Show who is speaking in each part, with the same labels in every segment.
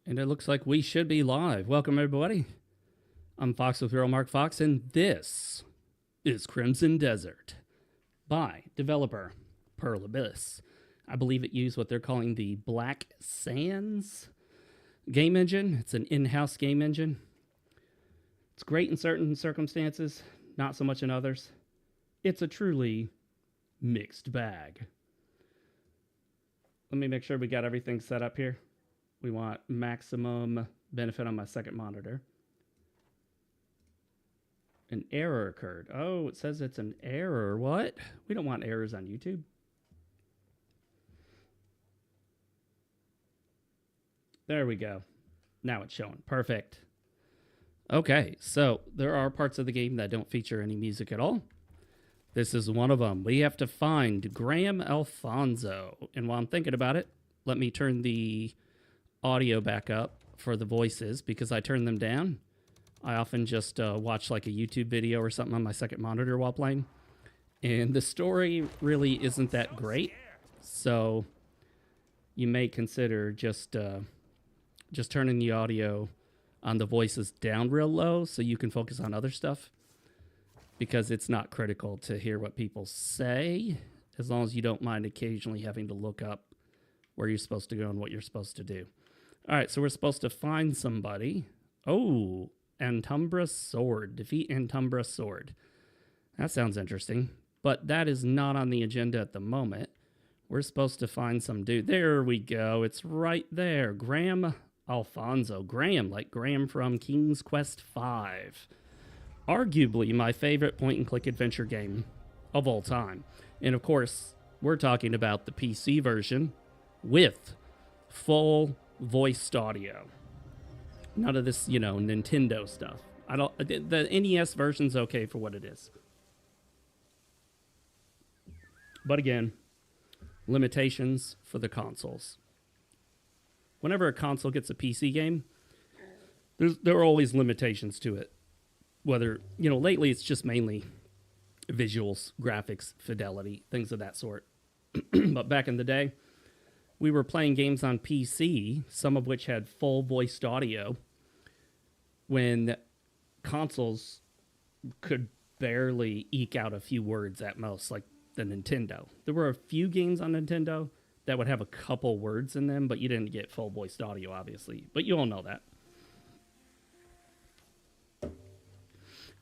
Speaker 1: And it looks like we should be live. Welcome, everybody. I'm Fox with RealMarcFoxx, and this is Crimson Desert by developer Pearl Abyss. I believe it used what they're calling the Black Sands game engine. It's an in-house game engine. It's great in certain circumstances, not so much in others. It's a truly mixed bag. Let me make sure we got everything set up here. We want maximum benefit on my second monitor. An error occurred. Oh, it says it's an error. What? We don't want errors on YouTube. There we go. Now it's showing. Perfect. Okay, so there are parts of the game that don't feature any music at all. This is one of them. We have to find Graham Alfonso. And while I'm thinking about it, let me turn the audio back up for the voices because I turn them down. I often just watch like a YouTube video or something on my second monitor while playing. And the story really isn't that great. So you may consider just turning the audio on the voices down real low so you can focus on other stuff. Because it's not critical to hear what people say, as long as you don't mind occasionally having to look up where you're supposed to go and what you're supposed to do. All right, so we're supposed to find somebody. Oh, Antumbra's Sword. Defeat Antumbra's Sword. That sounds interesting, but that is not on the agenda at the moment. We're supposed to find some dude. There we go. It's right there. Graham Alfonso. Graham, like Graham from King's Quest V. Arguably my favorite point-and-click adventure game of all time. And of course, we're talking about the PC version with full voiced audio. None of this, Nintendo stuff. The NES version's okay for what it is. But again, limitations for the consoles. Whenever a console gets a PC game, there are always limitations to it. Whether, lately it's just mainly visuals, graphics, fidelity, things of that sort. But back in the day, we were playing games on PC, some of which had full voiced audio, when consoles could barely eke out a few words at most, like the Nintendo. There were a few games on Nintendo that would have a couple words in them, but you didn't get full voiced audio, obviously. But you all know that.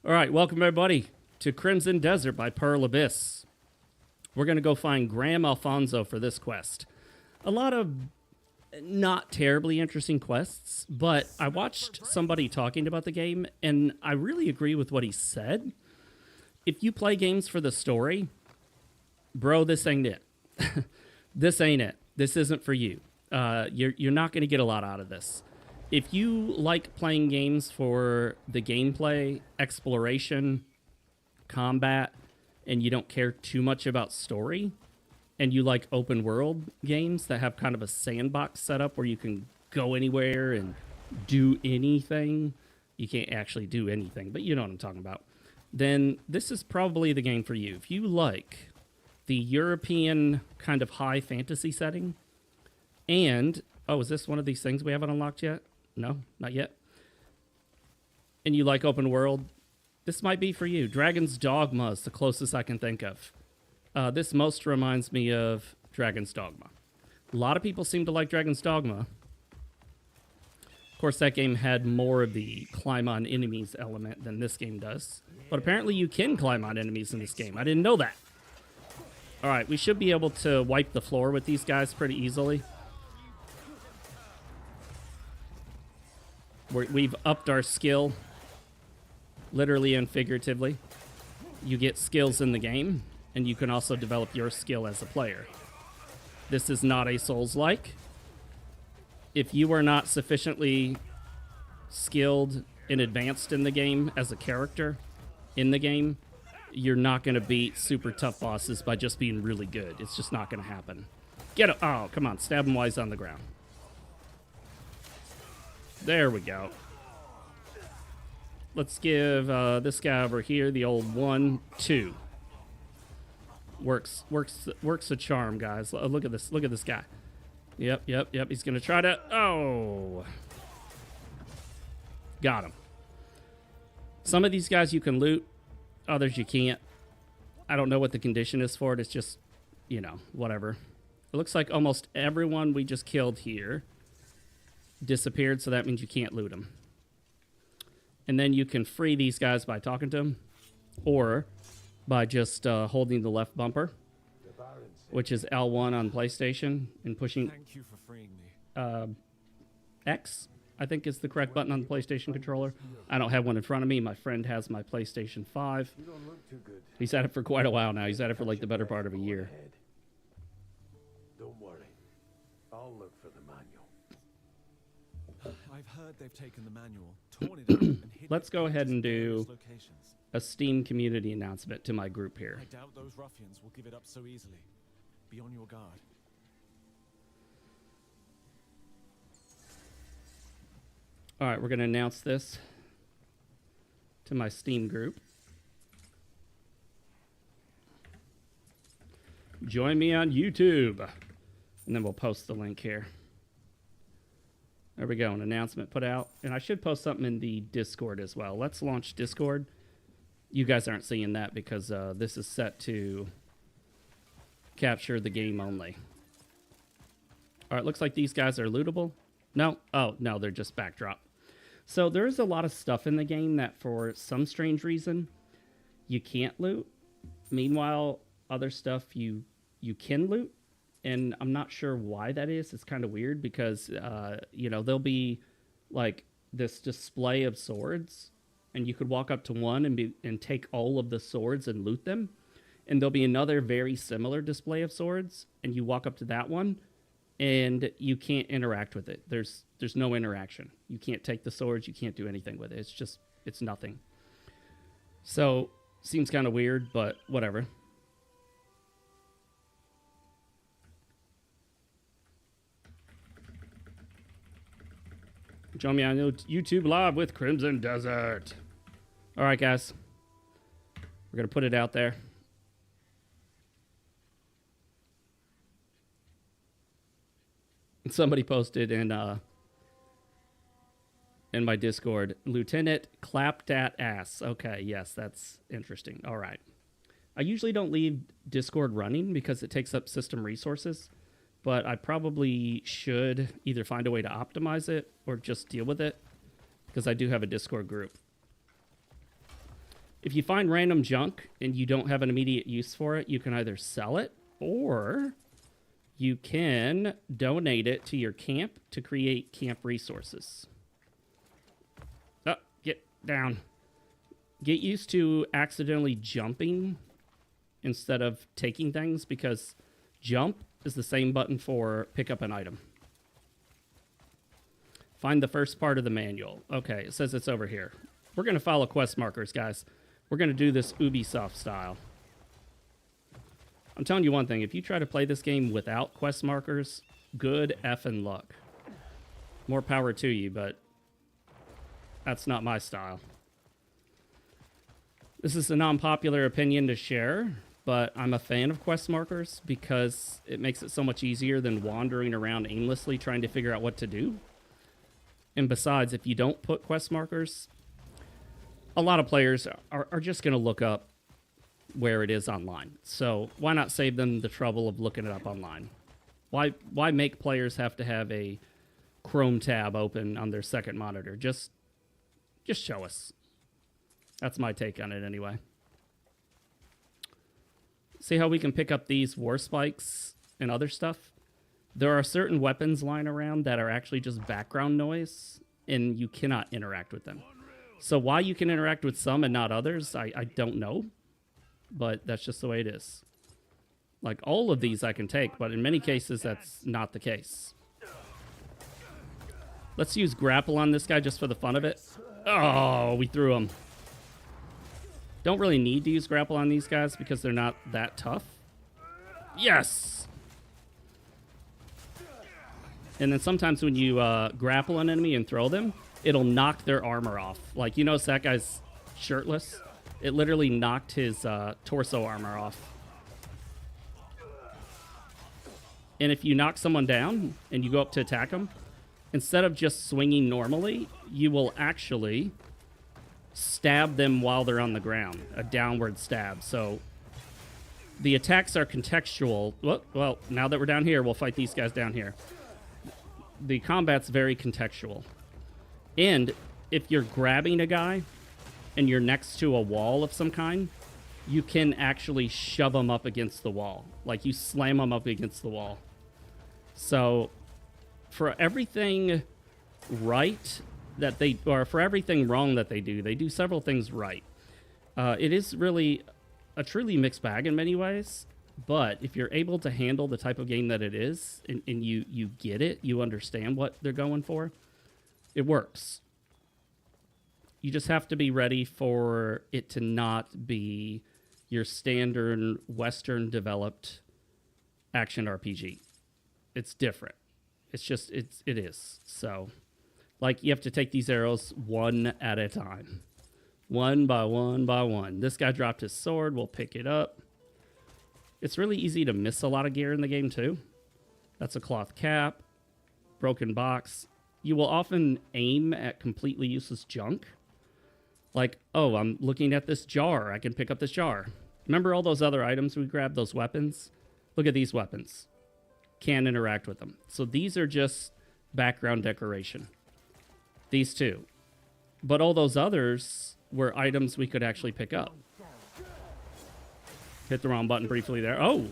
Speaker 1: All right, welcome everybody to Crimson Desert by Pearl Abyss. We're going to go find Graham Alfonso for this quest. A lot of not terribly interesting quests, but I watched somebody talking about the game, and I really agree with what he said. If you play games for the story, bro, this ain't it. This ain't it. This isn't for you. You're not going to get a lot out of this. If you like playing games for the gameplay, exploration, combat, and you don't care too much about story, and you like open world games that have kind of a sandbox setup where you can go anywhere and do anything, you can't actually do anything, but you know what I'm talking about, then this is probably the game for you. If you like the European kind of high fantasy setting, and, oh, is this one of these things we haven't unlocked yet? No, not yet. And you like open world, this might be for you. Dragon's Dogma is the closest I can think of. This most reminds me of Dragon's Dogma. A lot of people seem to like Dragon's Dogma. Of course, that game had more of the climb on enemies element than this game does. But apparently you can climb on enemies in this game. I didn't know that. All right, we should be able to wipe the floor with these guys pretty easily. We've upped our skill, literally and figuratively. You get skills in the game, and you can also develop your skill as a player. This is not a Souls-like. If you are not sufficiently skilled and advanced in the game as a character in the game, you're not going to beat super tough bosses by just being really good. It's just not going to happen. Get him. Oh, come on. Stab him while he's on the ground. There we go. Let's give this guy over here the old 1-2. Works a charm, guys. Look at this. Look at this guy. Yep. He's gonna try to. Oh, Got him. Some of these guys you can loot, others you can't. I don't know what the condition is for it. It's just, you know, whatever. It looks like almost everyone we just killed here disappeared, so that means you can't loot them. And then you can free these guys by talking to them, or by just holding the left bumper, which is L1 on PlayStation, and pushing
Speaker 2: Thank you for freeing me.
Speaker 1: X, I think is the correct button on the PlayStation controller. I don't have one in front of me. My friend has my PlayStation 5. He's had it for quite a while now. He's had it for like the better part of a year.
Speaker 3: Don't worry. I'll look for the manual.
Speaker 2: I've heard they've taken the manual, torn it up, and hidden
Speaker 1: Let's go ahead and do
Speaker 2: locations.
Speaker 1: a Steam community announcement to my group here.
Speaker 2: I doubt those ruffians will give it up so easily. Be on your guard.
Speaker 1: All right, we're going to announce this to my Steam group. Join me on YouTube. And then we'll post the link here. There we go, an announcement put out. And I should post something in the Discord as well. Let's launch Discord. You guys aren't seeing that because this is set to capture the game only. All right, looks like these guys are lootable. No? Oh, no, they're just backdrop. So there's a lot of stuff in the game that for some strange reason you can't loot. Meanwhile, other stuff you can loot. And I'm not sure why that is. It's kind of weird because, you know, there'll be like this display of swords and you could walk up to one and take all of the swords and loot them. And there'll be another very similar display of swords and you walk up to that one and you can't interact with it. There's no interaction. You can't take the swords. You can't do anything with it. It's nothing. So seems kind of weird, but whatever. Join me on YouTube Live with Crimson Desert. All right, guys. We're going to put it out there. Somebody posted in my Discord, Lieutenant clapped that ass. Okay, yes, that's interesting. All right. I usually don't leave Discord running because it takes up system resources, but I probably should either find a way to optimize it or just deal with it because I do have a Discord group. If you find random junk and you don't have an immediate use for it, you can either sell it or you can donate it to your camp to create camp resources. Oh, get down. Get used to accidentally jumping instead of taking things because jump is the same button for pick up an item. Find the first part of the manual. Okay, it says it's over here. We're going to follow quest markers, guys. We're going to do this Ubisoft style. I'm telling you one thing. If you try to play this game without quest markers, good effing luck. More power to you, but that's not my style. This is an unpopular opinion to share, but I'm a fan of quest markers because it makes it so much easier than wandering around aimlessly trying to figure out what to do. And besides, if you don't put quest markers, a lot of players are just going to look up where it is online. So why not save them the trouble of looking it up online? Why make players have to have a Chrome tab open on their second monitor? Just show us. That's my take on it anyway. See how we can pick up these war spikes and other stuff? There are certain weapons lying around that are actually just background noise, and you cannot interact with them. So why you can interact with some and not others, I don't know. But that's just the way it is. Like, all of these I can take, but in many cases, that's not the case. Let's use grapple on this guy just for the fun of it. Oh, we threw him. Don't really need to use grapple on these guys because they're not that tough. Yes! And then sometimes when you grapple an enemy and throw them, it'll knock their armor off. Like, you notice that guy's shirtless? It literally knocked his torso armor off. And if you knock someone down and you go up to attack them, instead of just swinging normally, you will actually stab them while they're on the ground, a downward stab. So the attacks are contextual. Well, now that we're down here, we'll fight these guys down here. The combat's very contextual. And if you're grabbing a guy and you're next to a wall of some kind, you can actually shove them up against the wall. Like, you slam them up against the wall. So for everything right that they, or for everything wrong that they do several things right. It is really a truly mixed bag in many ways, but if you're able to handle the type of game that it is, and you get it, you understand what they're going for, it works. You just have to be ready for it to not be your standard Western developed action RPG. It's different. It's just, it is. So, like, you have to take these arrows one at a time. One by one by one. This guy dropped his sword. We'll pick it up. It's really easy to miss a lot of gear in the game, too. That's a cloth cap. Broken box. You will often aim at completely useless junk. Like, oh, I'm looking at this jar. I can pick up this jar. Remember all those other items we grabbed, those weapons? Look at these weapons. Can't interact with them. So these are just background decoration. These two. But all those others were items we could actually pick up. Hit the wrong button briefly there. Oh,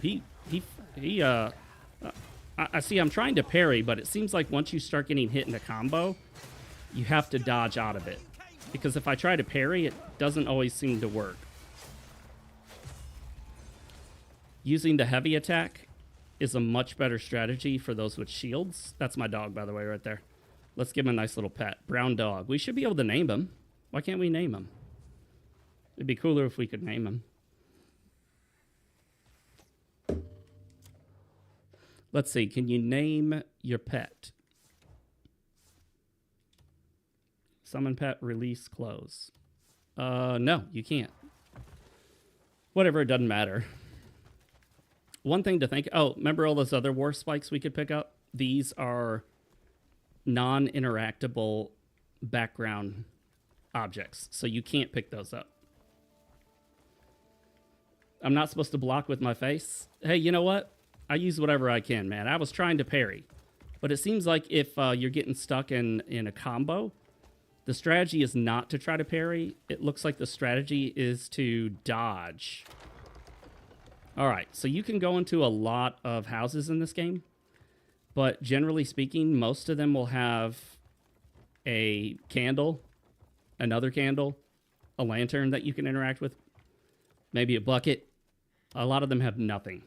Speaker 1: I see I'm trying to parry, but it seems like once you start getting hit in a combo, you have to dodge out of it. Because if I try to parry, it doesn't always seem to work. Using the heavy attack is a much better strategy for those with shields. That's my dog, by the way, right there. Let's give him a nice little pet. Brown dog. We should be able to name him. Why can't we name him? It'd be cooler if we could name him. Let's see. Can you name your pet? Summon pet, release, close. No, you can't. Whatever, it doesn't matter. One thing to think... Oh, remember all those other war spikes we could pick up? These are non-interactable background objects, so you can't pick those up. I'm not supposed to block with my face. Hey, you know what? I use whatever I can, man. I was trying to parry, but it seems like if you're getting stuck in a combo, the strategy is not to try to parry. It looks like the strategy is to dodge. All right, so you can go into a lot of houses in this game, but generally speaking, most of them will have a candle, another candle, a lantern that you can interact with, maybe a bucket. A lot of them have nothing.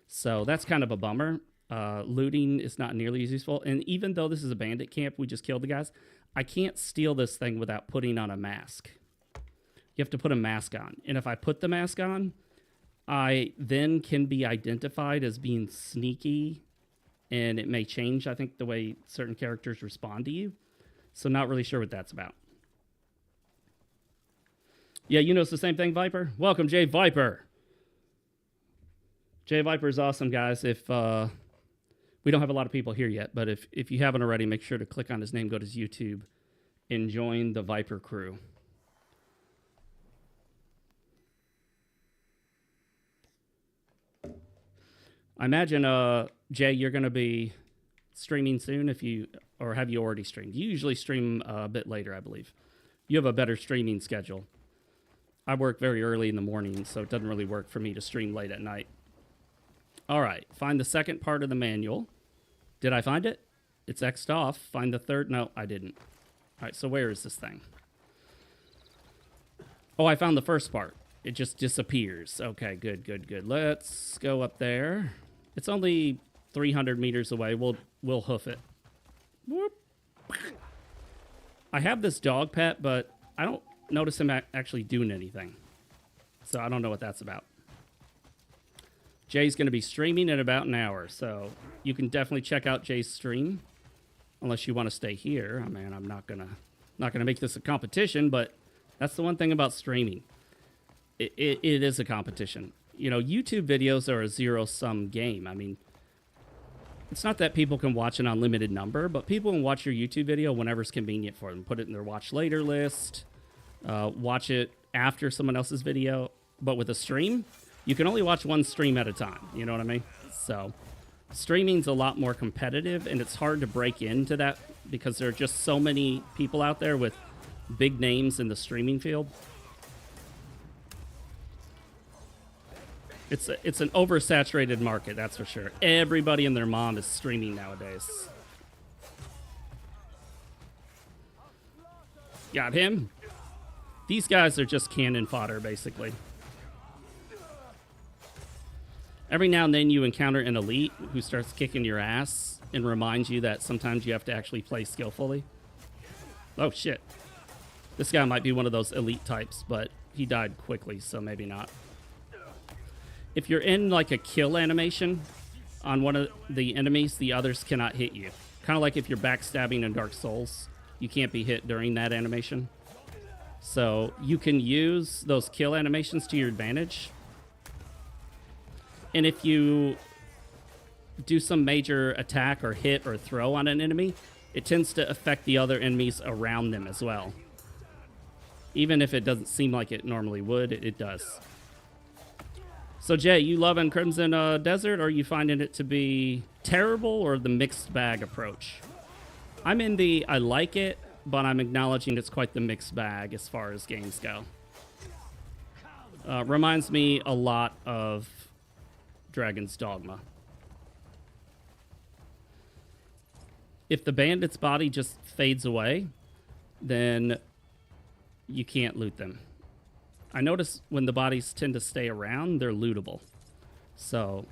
Speaker 1: So that's kind of a bummer. Looting is not nearly as useful. And even though this is a bandit camp, we just killed the guys, I can't steal this thing without putting on a mask. You have to put a mask on. And if I put the mask on, I then can be identified as being sneaky, and it may change, I think, the way certain characters respond to you. So not really sure what that's about. Yeah, you know it's the same thing, Viper? Welcome, Jay Viper. Jay Viper's awesome, guys. If we don't have a lot of people here yet, but if you haven't already, make sure to click on his name, go to his YouTube, and join the Viper crew. I imagine, Jay, you're going to be streaming soon, or have you already streamed? You usually stream a bit later, I believe. You have a better streaming schedule. I work very early in the morning, so it doesn't really work for me to stream late at night. All right, find the second part of the manual. Did I find it? It's X'd off. Find the third. No, I didn't. All right, so where is this thing? Oh, I found the first part. It just disappears. Okay, good, good, good. Let's go up there. It's only 300 meters away. We'll hoof it. Whoop. I have this dog pet, but I don't notice him actually doing anything. So I don't know what that's about. Jay's going to be streaming in about an hour, so you can definitely check out Jay's stream, unless you want to stay here. Oh man, I'm not gonna make this a competition, but that's the one thing about streaming. It is a competition. You know, YouTube videos are a zero-sum game. I mean, It's not that people can watch an unlimited number, but people can watch your YouTube video whenever it's convenient for them. Put it in their watch later list, watch it after someone else's video. But with a stream, you can only watch one stream at a time. You know what I mean? So streaming's a lot more competitive, and it's hard to break into that because there are just so many people out there with big names in the streaming field. It's an oversaturated market, that's for sure. Everybody and their mom is streaming nowadays. Got him. These guys are just cannon fodder, basically. Every now and then you encounter an elite who starts kicking your ass and reminds you that sometimes you have to actually play skillfully. Oh, shit. This guy might be one of those elite types, but he died quickly, so maybe not. If you're in like a kill animation on one of the enemies, the others cannot hit you. Kind of like if you're backstabbing in Dark Souls, you can't be hit during that animation. So you can use those kill animations to your advantage. And if you do some major attack or hit or throw on an enemy, it tends to affect the other enemies around them as well. Even if it doesn't seem like it normally would, it does. So Jay, you loving Crimson Desert, or are you finding it to be terrible, or the mixed bag approach? I'm in the I like it, but I'm acknowledging it's quite the mixed bag as far as games go. Reminds me a lot of Dragon's Dogma. If the bandit's body just fades away, then you can't loot them. I notice when the bodies tend to stay around, they're lootable. So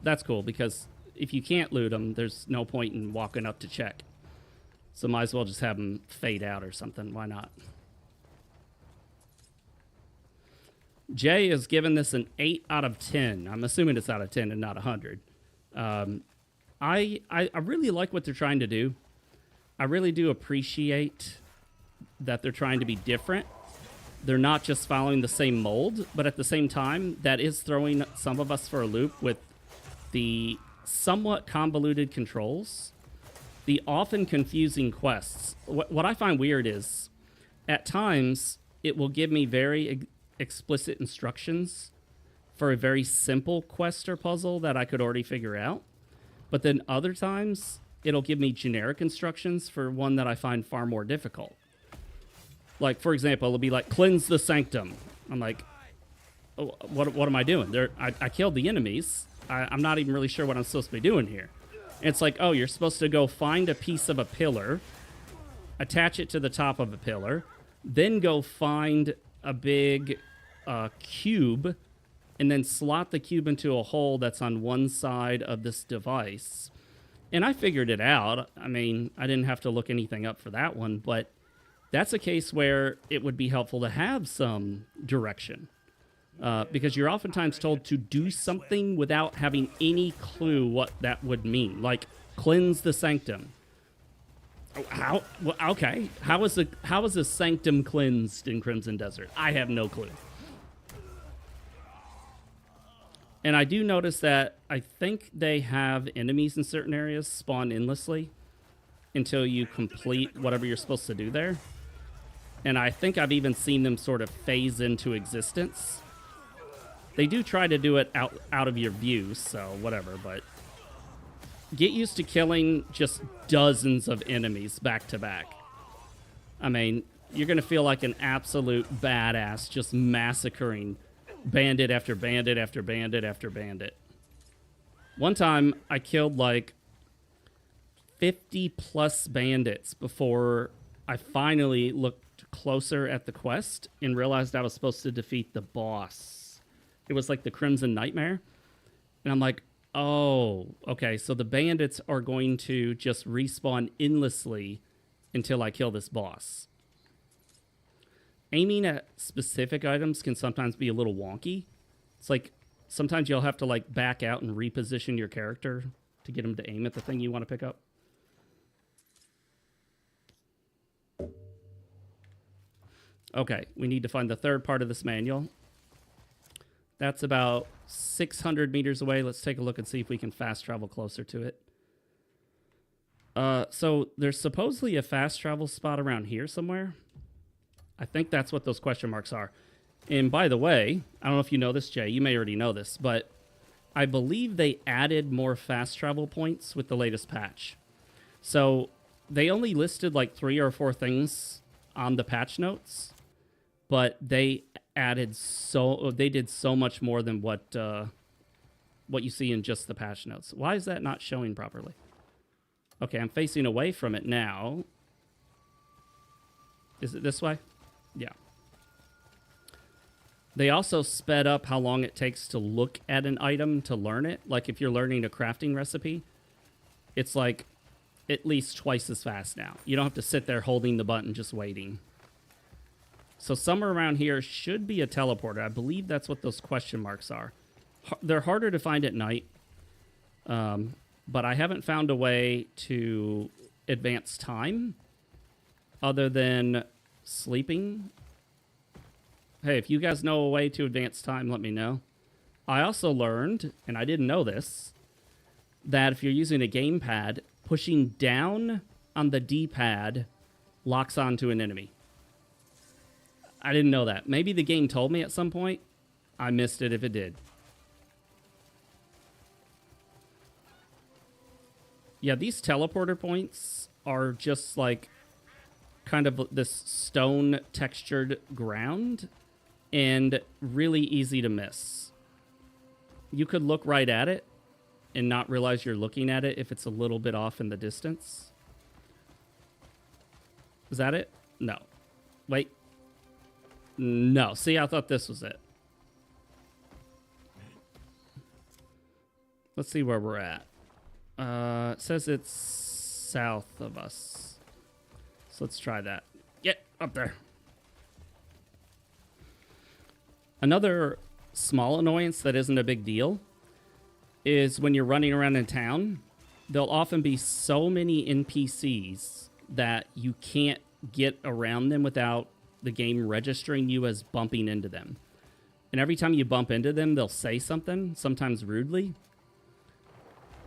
Speaker 1: that's cool, because if you can't loot them, there's no point in walking up to check. So might as well just have them fade out or something. Why not? Jay has given this an 8 out of 10. I'm assuming it's out of 10 and not 100. I really like what they're trying to do. I really do appreciate that they're trying to be different. They're not just following the same mold, but at the same time, that is throwing some of us for a loop with the somewhat convoluted controls, the often confusing quests. What I find weird is, at times, it will give me very explicit instructions for a very simple quest or puzzle that I could already figure out. But then other times, it'll give me generic instructions for one that I find far more difficult. Like, for example, it'll be like, cleanse the sanctum. I'm like, oh, what am I doing? I killed the enemies. I'm not even really sure what I'm supposed to be doing here. And it's like, oh, you're supposed to go find a piece of a pillar, attach it to the top of a pillar, then go find a big cube, and then slot the cube into a hole that's on one side of this device. And I figured it out. I mean, I didn't have to look anything up for that one, but that's a case where it would be helpful to have some direction. Because you're oftentimes told to do something without having any clue what that would mean. Like, cleanse the sanctum. How? Well, okay. How is a sanctum cleansed in Crimson Desert? I have no clue. And I do notice that I think they have enemies in certain areas spawn endlessly until you complete whatever you're supposed to do there. And I think I've even seen them sort of phase into existence. They do try to do it out of your view, so whatever, but get used to killing just dozens of enemies back to back. I mean, you're going to feel like an absolute badass just massacring bandit after bandit after bandit after bandit. One time, I killed like 50 plus bandits before I finally looked closer at the quest and realized I was supposed to defeat the boss. It was like the Crimson Nightmare. And I'm like, oh, okay, so the bandits are going to just respawn endlessly until I kill this boss. Aiming at specific items can sometimes be a little wonky. It's like sometimes you'll have to like back out and reposition your character to get him to aim at the thing you want to pick up. Okay, we need to find the third part of this manual. That's about 600 meters away. Let's take a look and see if we can fast travel closer to it. So there's supposedly a fast travel spot around here somewhere. I think that's what those question marks are. And by the way, I don't know if you know this, Jay. You may already know this, but I believe they added more fast travel points with the latest patch. So they only listed like 3 or 4 things on the patch notes, but they did so much more than what you see in just the patch notes. Why is that not showing properly? Okay, I'm facing away from it now. Is it this way? Yeah. They also sped up how long it takes to look at an item to learn it. Like if you're learning a crafting recipe, it's like at least twice as fast now. You don't have to sit there holding the button just waiting. So somewhere around here should be a teleporter. I believe that's what those question marks are. They're harder to find at night, but I haven't found a way to advance time other than sleeping. Hey, if you guys know a way to advance time, let me know. I also learned, and I didn't know this, that if you're using a gamepad, pushing down on the D-pad locks onto an enemy. I didn't know that. Maybe the game told me at some point. I missed it if it did. Yeah, these teleporter points are just like kind of this stone textured ground and really easy to miss. You could look right at it and not realize you're looking at it if it's a little bit off in the distance. Is that it? No. Wait. No. See, I thought this was it. Let's see where we're at. It says it's south of us. So let's try that. Get up there. Another small annoyance that isn't a big deal is when you're running around in town, there'll often be so many NPCs that you can't get around them without the game registering you as bumping into them. And every time you bump into them, they'll say something, sometimes rudely.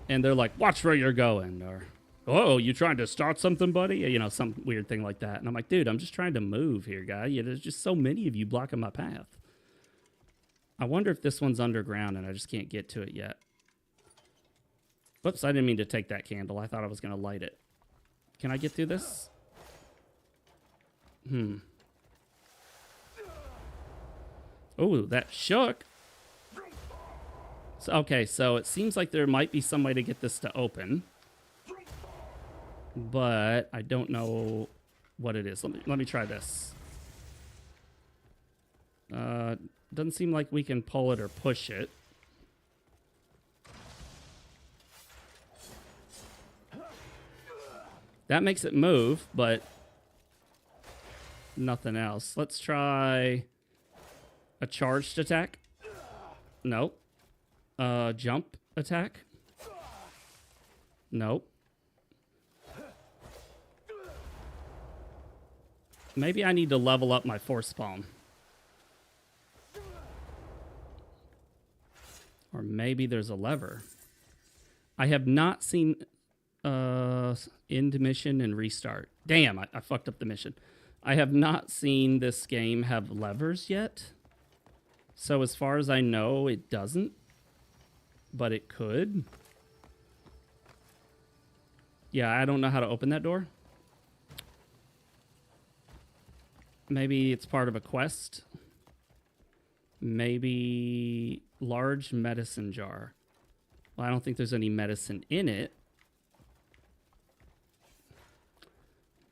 Speaker 1: And they're like, watch where you're going, or, oh, you trying to start something, buddy? You know, some weird thing like that. And I'm like, dude, I'm just trying to move here, guy. Yeah, there's just so many of you blocking my path. I wonder if this one's underground and I just can't get to it yet. Whoops, I didn't mean to take that candle. I thought I was going to light it. Can I get through this? Oh, that shook. So, okay, so it seems like there might be some way to get this to open. But I don't know what it is. Let me try this. Doesn't seem like we can pull it or push it. That makes it move, but nothing else. Let's try a charged attack. Nope. Jump attack. Nope. Maybe I need to level up my force palm. Or maybe there's a lever. I have not seen end mission and restart. Damn, I fucked up the mission. I have not seen this game have levers yet. So as far as I know, it doesn't. But it could. Yeah, I don't know how to open that door. Maybe it's part of a quest. Maybe large medicine jar. Well, I don't think there's any medicine in it.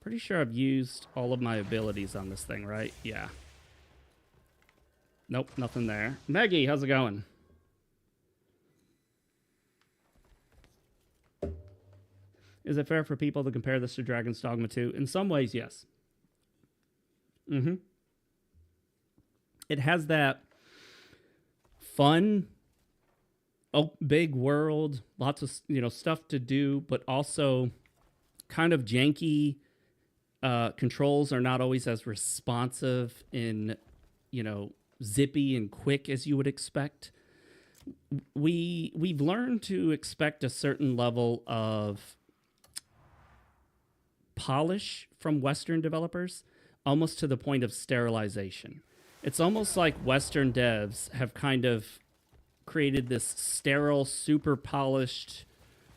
Speaker 1: Pretty sure I've used all of my abilities on this thing, right? Yeah. Nope, nothing there. Maggie, how's it going? Is it fair for people to compare this to Dragon's Dogma 2? In some ways, yes. It has that fun, big world, lots of stuff to do, but also kind of janky. Controls are not always as responsive and zippy and quick as you would expect. We've learned to expect a certain level of polish from Western developers, almost to the point of sterilization. It's almost like Western devs have kind of created this sterile, super polished,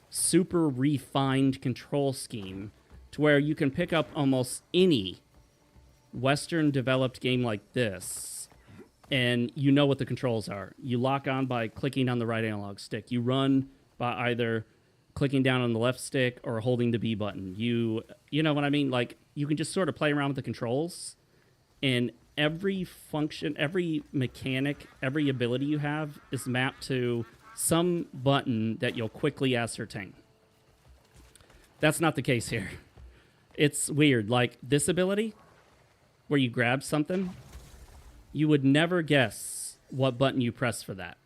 Speaker 1: super refined control scheme to where you can pick up almost any Western developed game like this and you know what the controls are. You lock on by clicking on the right analog stick. You run by either clicking down on the left stick or holding the B button. You know what I mean? Like, you can just sort of play around with the controls, and every function, every mechanic, every ability you have is mapped to some button that you'll quickly ascertain. That's not the case here. It's weird. Like, this ability, where you grab something, you would never guess what button you press for that.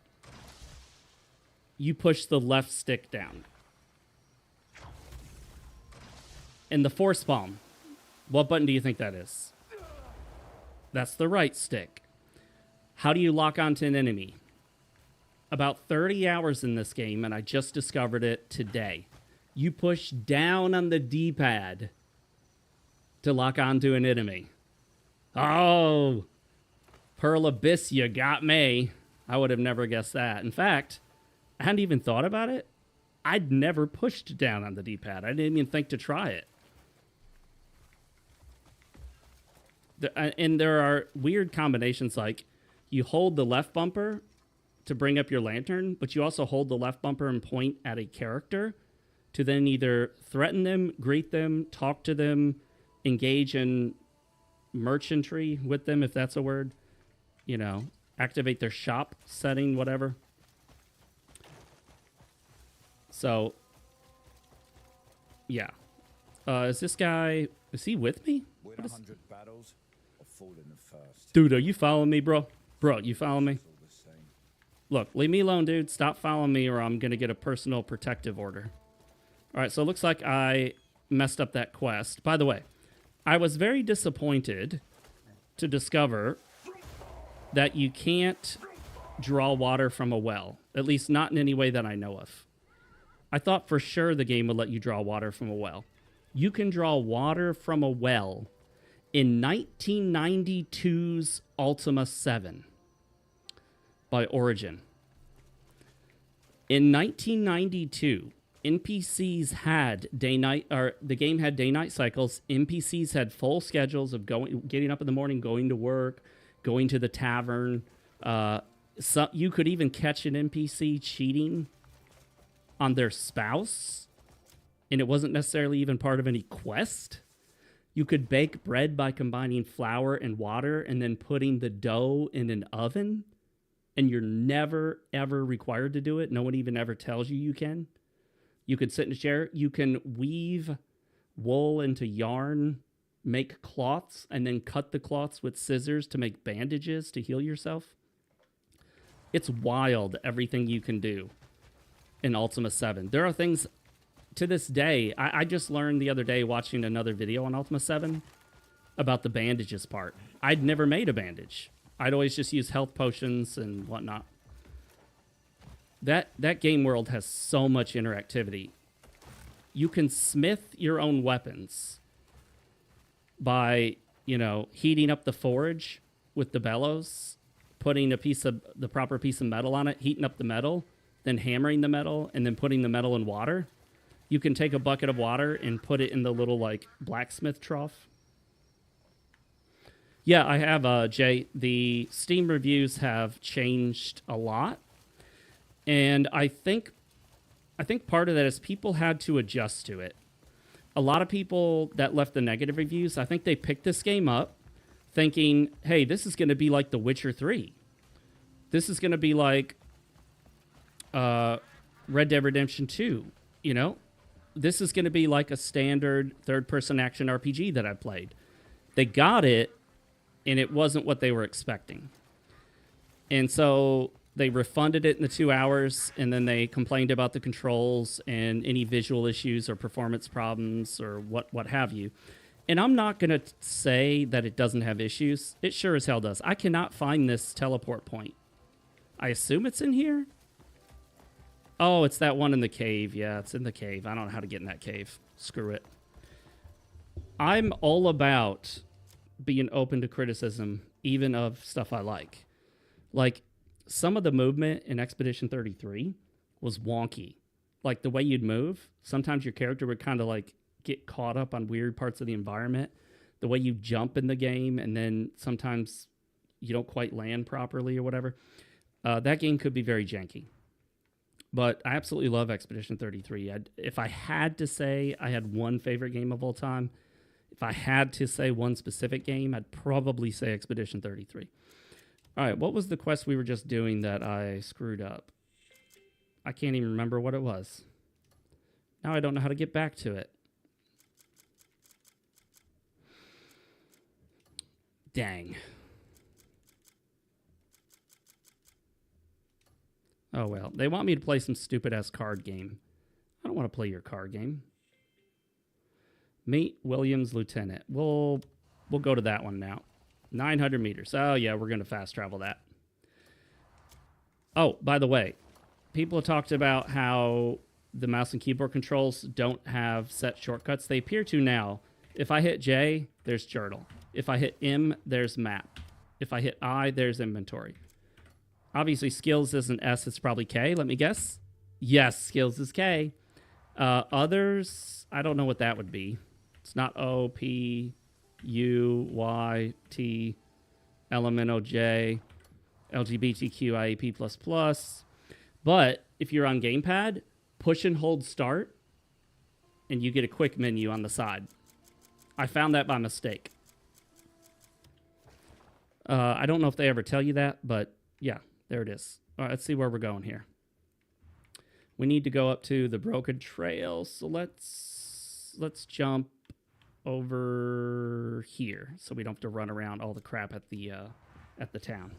Speaker 1: You push the left stick down. And the force palm, what button do you think that is? That's the right stick. How do you lock onto an enemy? About 30 hours in this game, and I just discovered it today. You push down on the D-pad to lock onto an enemy. Oh, Pearl Abyss, you got me. I would have never guessed that. In fact, I hadn't even thought about it. I'd never pushed down on the D-pad. I didn't even think to try it. And there are weird combinations, like you hold the left bumper to bring up your lantern, but you also hold the left bumper and point at a character to then either threaten them, greet them, talk to them, engage in merchantry with them, if that's a word, you know, activate their shop setting, whatever. So, yeah. Is this guy, is he with me?
Speaker 4: Win 100 battles or fall in the first.
Speaker 1: Dude, are you following me, bro? Bro, you following me?
Speaker 4: It's all the same.
Speaker 1: Look, leave me alone, dude. Stop following me or I'm going to get a personal protective order. All right, so it looks like I messed up that quest. By the way, I was very disappointed to discover that you can't draw water from a well, at least not in any way that I know of. I thought for sure the game would let you draw water from a well. You can draw water from a well in 1992's Ultima 7 by Origin. In 1992, NPCs had day-night, or the game had day-night cycles. NPCs had full schedules of getting up in the morning, going to work, going to the tavern. So you could even catch an NPC cheating on their spouse, and it wasn't necessarily even part of any quest. You could bake bread by combining flour and water and then putting the dough in an oven, and you're never, ever required to do it. No one even ever tells you can. You could sit in a chair. You can weave wool into yarn, make cloths, and then cut the cloths with scissors to make bandages to heal yourself. It's wild, everything you can do in Ultima 7. There are things to this day. I just learned the other day watching another video on Ultima 7 about the bandages part. I'd never made a bandage. I'd always just use health potions and whatnot. That game world has so much interactivity. You can smith your own weapons by, you know, heating up the forge with the bellows, putting the proper piece of metal on it, heating up the metal, then hammering the metal, and then putting the metal in water. You can take a bucket of water and put it in the little, like, blacksmith trough. Yeah, I have, Jay. The Steam reviews have changed a lot. And I think part of that is people had to adjust to it. A lot of people that left the negative reviews, I think they picked this game up thinking, hey, this is going to be like The Witcher 3. This is going to be like Red Dead Redemption 2, you know? This is going to be like a standard third-person action RPG that I played. They got it, and it wasn't what they were expecting. And so they refunded it in the 2 hours, and then they complained about the controls and any visual issues or performance problems or what have you. And I'm not going to say that it doesn't have issues. It sure as hell does. I cannot find this teleport point. I assume it's in here. Oh, it's that one in the cave. Yeah, it's in the cave. I don't know how to get in that cave. Screw it. I'm all about being open to criticism, even of stuff I like. Like, some of the movement in Expedition 33 was wonky. Like, the way you'd move, sometimes your character would kind of, like, get caught up on weird parts of the environment. The way you jump in the game, and then sometimes you don't quite land properly or whatever. That game could be very janky. But I absolutely love Expedition 33. If I had to say I had one favorite game of all time, if I had to say one specific game, I'd probably say Expedition 33. All right, what was the quest we were just doing that I screwed up? I can't even remember what it was. Now I don't know how to get back to it. Dang. Oh, well. They want me to play some stupid-ass card game. I don't want to play your card game. Meet Williams Lieutenant. We'll go to that one now. 900 meters. Oh, yeah, we're going to fast travel that. Oh, by the way, people have talked about how the mouse and keyboard controls don't have set shortcuts. They appear to now. If I hit J, there's journal. If I hit M, there's map. If I hit I, there's inventory. Obviously, skills isn't S, it's probably K. Let me guess. Yes, skills is K. Others, I don't know what that would be. It's not O, P, U, Y, T, LMNOJ, LGBTQ, IAP++. But if you're on gamepad, push and hold start, and you get a quick menu on the side. I found that by mistake. I don't know if they ever tell you that, but yeah, there it is. All right, let's see where we're going here. We need to go up to the Broken Trail, so let's jump over here so we don't have to run around all the crap at the town.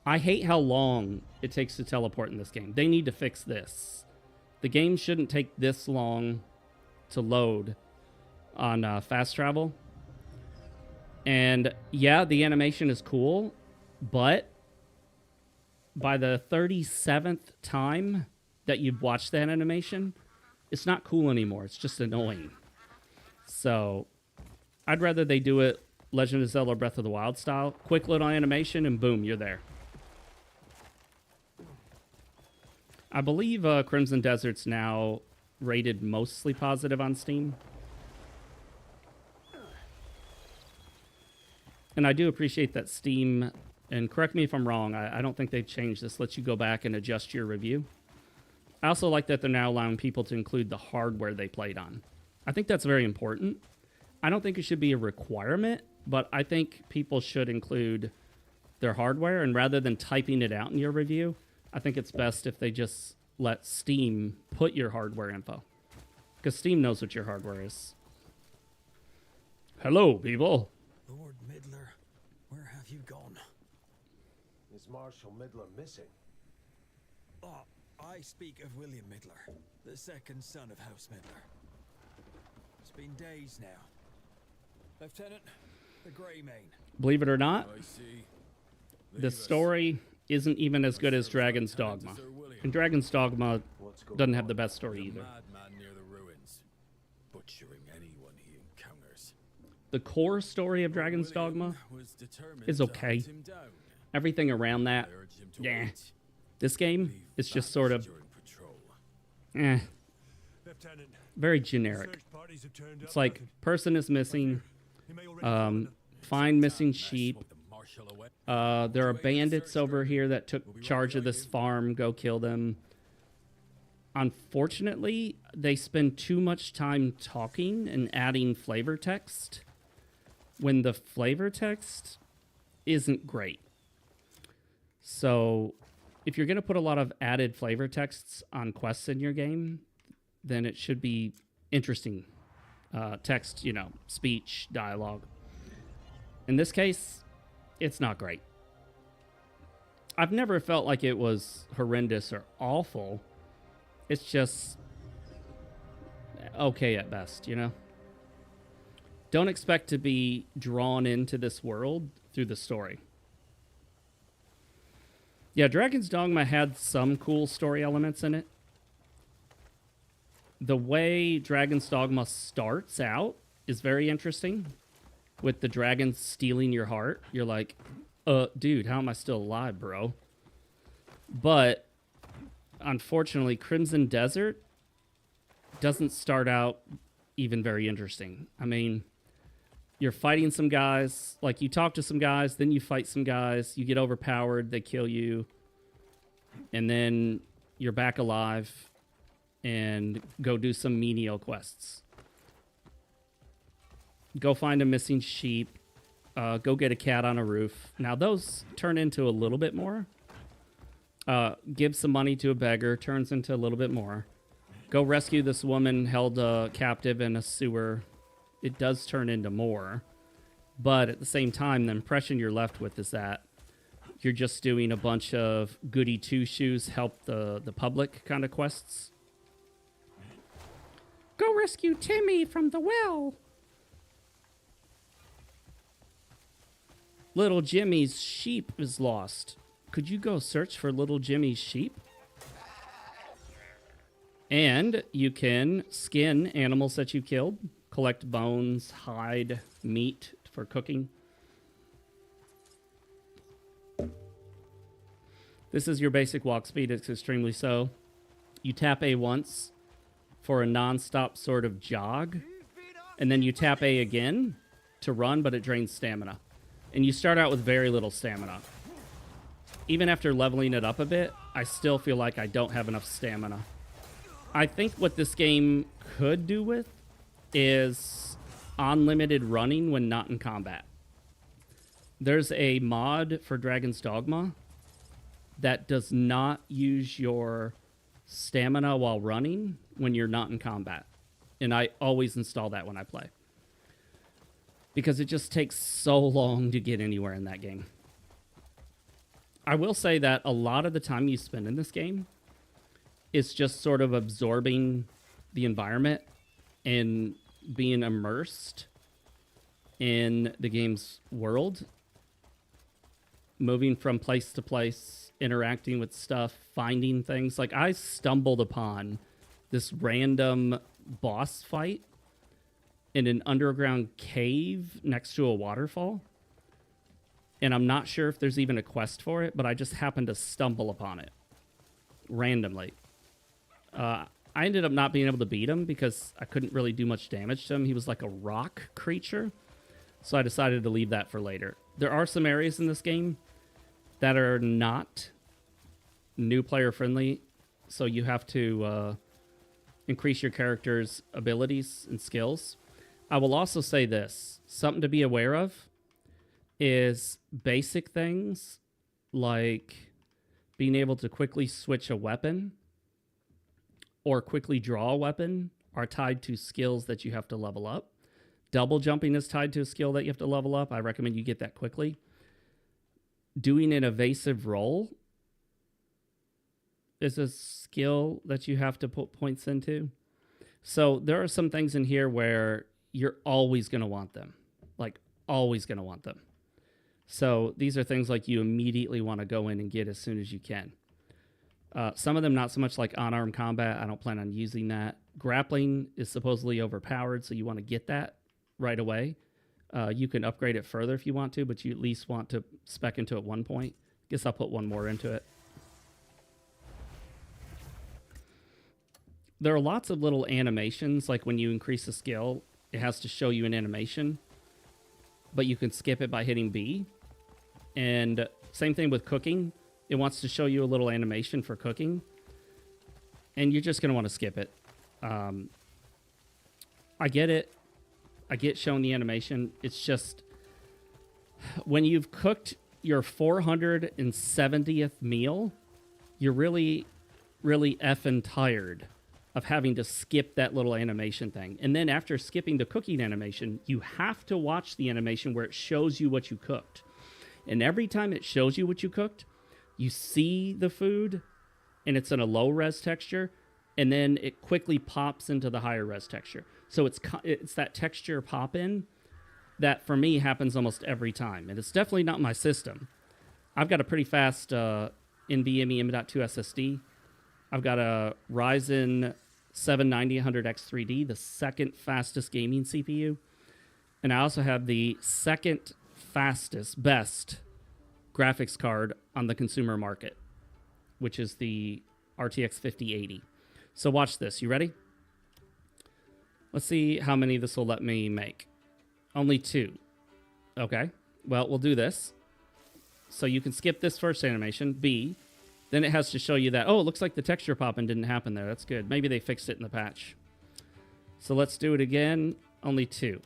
Speaker 1: I hate how long it takes to teleport in this game. They need to fix this. The game shouldn't take this long to load on fast travel. And yeah, the animation is cool, but by the 37th time that you've watched that animation, it's not cool anymore. It's just annoying. So I'd rather they do it Legend of Zelda Breath of the Wild style. Quick little animation and boom, you're there. I believe Crimson Desert's now rated mostly positive on Steam. And I do appreciate that Steam, and correct me if I'm wrong, I don't think they've changed this, lets you go back and adjust your review. I also like that they're now allowing people to include the hardware they played on. I think that's very important. I don't think it should be a requirement, but I think people should include their hardware, and rather than typing it out in your review, I think it's best if they just let Steam put your hardware info. Because Steam knows what your hardware is. Hello, people.
Speaker 2: Lord Midler, where have you gone?
Speaker 3: Is Marshal Midler missing?
Speaker 2: Oh, I speak of William Midler, the second son of House Midler. It's been days now. Lieutenant, the Grey Mane.
Speaker 1: Believe it or not,
Speaker 2: I see.
Speaker 1: the story isn't even as good as Dragon's Dogma. And Dragon's Dogma doesn't have the best story either.
Speaker 2: Madman near the ruins, butchering anyone he encounters.
Speaker 1: The core story of Dragon's Dogma is okay. Everything around that, yeah. This game is just sort of, very generic. It's like, person is missing, find missing sheep. There are bandits over here that took charge of this farm, go kill them. Unfortunately, they spend too much time talking and adding flavor text when the flavor text isn't great. So if you're going to put a lot of added flavor texts on quests in your game, then it should be interesting text, you know, speech, dialogue. In this case, it's not great. I've never felt like it was horrendous or awful. It's just okay at best, you know? Don't expect to be drawn into this world through the story. Yeah, Dragon's Dogma had some cool story elements in it. The way Dragon's Dogma starts out is very interesting. With the dragon stealing your heart, you're like, dude, how am I still alive, bro? But unfortunately, Crimson Desert doesn't start out even very interesting. I mean, you're fighting some guys, like you talk to some guys, then you fight some guys, you get overpowered, they kill you, and then you're back alive and go do some menial quests. Go find a missing sheep, go get a cat on a roof. Now those turn into a little bit more. Give some money to a beggar, turns into a little bit more. Go rescue this woman held captive in a sewer. It does turn into more. But at the same time, the impression you're left with is that you're just doing a bunch of goody two-shoes, help the public kind of quests. Go rescue Timmy from the well. Little Jimmy's sheep is lost. Could you go search for little Jimmy's sheep? And you can skin animals that you killed, collect bones, hide, meat for cooking. This is your basic walk speed. It's extremely slow. You tap A once for a non-stop sort of jog, and then you tap A again to run, but it drains stamina. And you start out with very little stamina. Even after leveling it up a bit, I still feel like I don't have enough stamina. I think what this game could do with is unlimited running when not in combat. There's a mod for Dragon's Dogma that does not use your stamina while running when you're not in combat. And I always install that when I play, because it just takes so long to get anywhere in that game. I will say that a lot of the time you spend in this game is just sort of absorbing the environment and being immersed in the game's world, moving from place to place, interacting with stuff, finding things. Like, I stumbled upon this random boss fight in an underground cave next to a waterfall. And I'm not sure if there's even a quest for it, but I just happened to stumble upon it randomly. I ended up not being able to beat him because I couldn't really do much damage to him. He was like a rock creature. So I decided to leave that for later. There are some areas in this game that are not new player friendly. So you have to increase your character's abilities and skills. I will also say this. Something to be aware of is basic things like being able to quickly switch a weapon or quickly draw a weapon are tied to skills that you have to level up. Double jumping is tied to a skill that you have to level up. I recommend you get that quickly. Doing an evasive roll is a skill that you have to put points into. So there are some things in here where you're always going to want them. Like, always going to want them. So these are things like you immediately want to go in and get as soon as you can. Some of them not so much, like unarmed combat. I don't plan on using that. Grappling is supposedly overpowered, so you want to get that right away. You can upgrade it further if you want to, but you at least want to spec into it 1 point. Guess I'll put one more into it. There are lots of little animations, like when you increase a skill, it has to show you an animation, but you can skip it by hitting B. And same thing with cooking. It wants to show you a little animation for cooking, and you're just going to want to skip it. I get it. I get showing the animation. It's just when you've cooked your 470th meal, you're really, really effing tired of having to skip that little animation thing. And then after skipping the cooking animation, you have to watch the animation where it shows you what you cooked. And every time it shows you what you cooked, you see the food and it's in a low res texture, and then it quickly pops into the higher res texture. So it's that texture pop in that for me happens almost every time. And it's definitely not my system. I've got a pretty fast NVMe M.2 SSD. I've got a Ryzen 7 9000X3D, the second fastest gaming CPU. And I also have the second fastest, best graphics card on the consumer market, which is the RTX 5080. So watch this. You ready? Let's see how many this will let me make. Only 2. Okay. Well, we'll do this. So you can skip this first animation, B. Then it has to show you that, oh, it looks like the texture popping didn't happen there. That's good. Maybe they fixed it in the patch. So let's do it again. Only 2.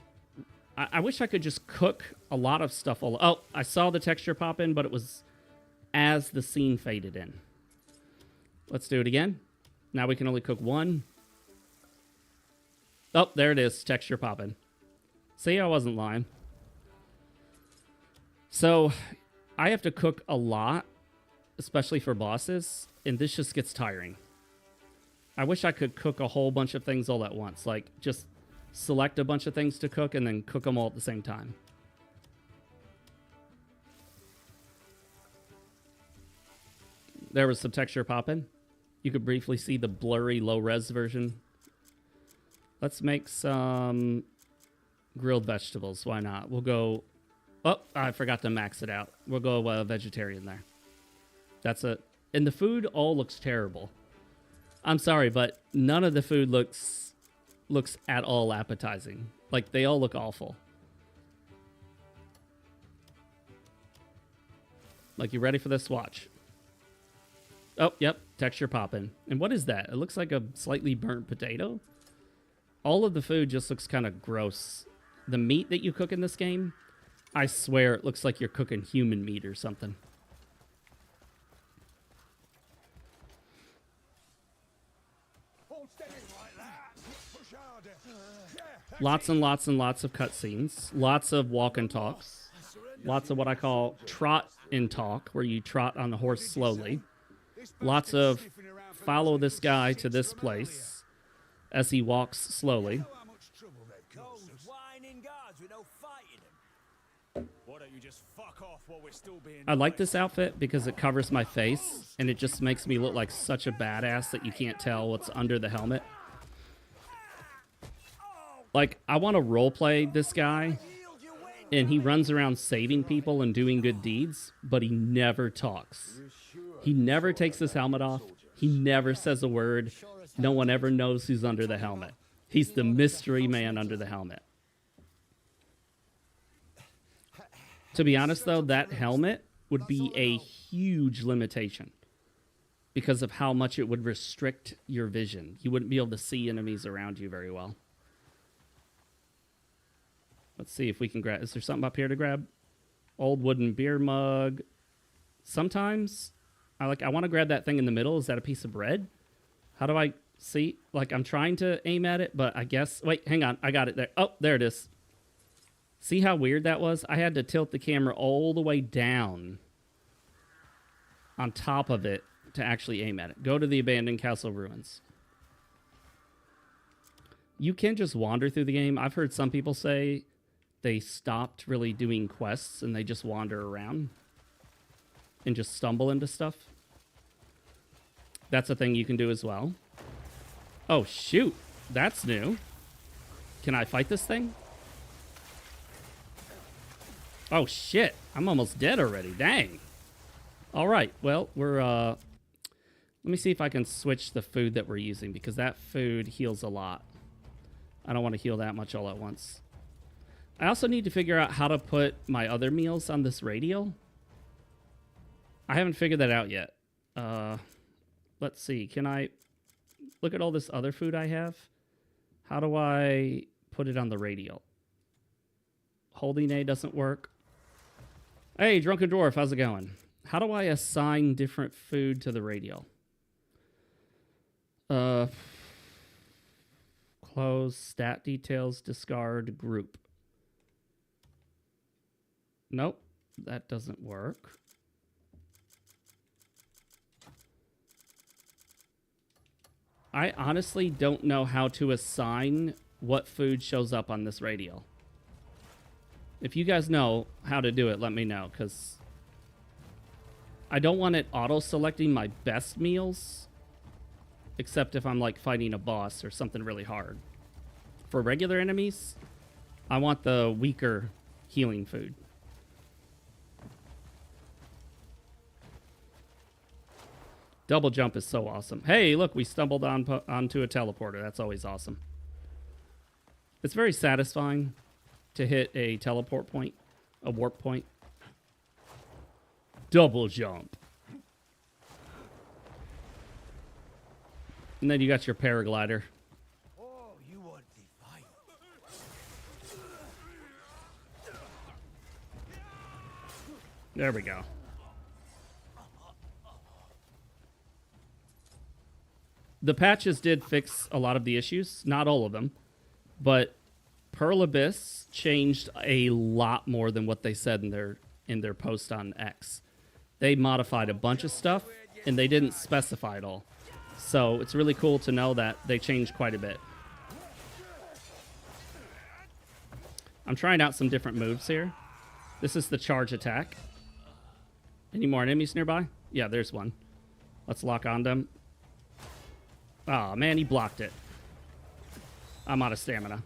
Speaker 1: I wish I could just cook a lot of stuff. Oh, I saw the texture pop in, but it was as the scene faded in. Let's do it again. Now we can only cook 1. Oh, there it is. Texture popping. See, I wasn't lying. So I have to cook a lot, especially for bosses, and this just gets tiring. I wish I could cook a whole bunch of things all at once. Like, just select a bunch of things to cook and then cook them all at the same time. There was some texture popping. You could briefly see the blurry low-res version. Let's make some grilled vegetables. Why not? We'll go... Oh, I forgot to max it out. We'll go vegetarian there. That's it. And the food all looks terrible. I'm sorry, but none of the food looks at all appetizing. Like, they all look awful. Like, you ready for this? Watch. Oh, yep. Texture popping. And what is that? It looks like a slightly burnt potato. All of the food just looks kind of gross. The meat that you cook in this game, I swear it looks like you're cooking human meat or something. Lots and lots and lots of cutscenes. Lots of walk and talks. Lots of what I call trot and talk, where you trot on the horse slowly. Lots of follow this guy to this place as he walks slowly. I like this outfit because it covers my face and it just makes me look like such a badass that you can't tell what's under the helmet. Like, I want to roleplay this guy, and he runs around saving people and doing good deeds, but he never talks. He never takes his helmet off. He never says a word. No one ever knows who's under the helmet. He's the mystery man under the helmet. To be honest, though, that helmet would be a huge limitation because of how much it would restrict your vision. You wouldn't be able to see enemies around you very well. Let's see if we can grab... Is there something up here to grab? Old wooden beer mug. Sometimes I want to grab that thing in the middle. Is that a piece of bread? How do I see? Like, I'm trying to aim at it, but I guess... Wait, hang on. I got it there. Oh, there it is. See how weird that was? I had to tilt the camera all the way down on top of it to actually aim at it. Go to the abandoned castle ruins. You can just wander through the game. I've heard some people say they stopped really doing quests and they just wander around and just stumble into stuff. That's a thing you can do as well. Oh, shoot. That's new. Can I fight this thing? Oh, shit. I'm almost dead already. Dang. All right. Well, let me see if I can switch the food that we're using, because that food heals a lot. I don't want to heal that much all at once. I also need to figure out how to put my other meals on this radial. I haven't figured that out yet. Let's see. Can I look at all this other food I have? How do I put it on the radial? Holding A doesn't work. Hey, Drunken Dwarf, how's it going? How do I assign different food to the radial? Close, stat details, discard, group. Nope, that doesn't work. I honestly don't know how to assign what food shows up on this radial. If you guys know how to do it, let me know, because I don't want it auto-selecting my best meals, except if I'm like fighting a boss or something really hard. For regular enemies, I want the weaker healing food. Double jump is so awesome. Hey, look, we stumbled onto a teleporter. That's always awesome. It's very satisfying to hit a teleport point, a warp point. Double jump. And then you got your paraglider.
Speaker 3: Oh, you want the fight?
Speaker 1: There we go. The patches did fix a lot of the issues, not all of them, but Pearl Abyss changed a lot more than what they said in their post on X. They modified a bunch of stuff, and they didn't specify it all. So it's really cool to know that they changed quite a bit. I'm trying out some different moves here. This is the charge attack. Any more enemies nearby? Yeah, there's one. Let's lock on them. Oh, man, he blocked it. I'm out of stamina.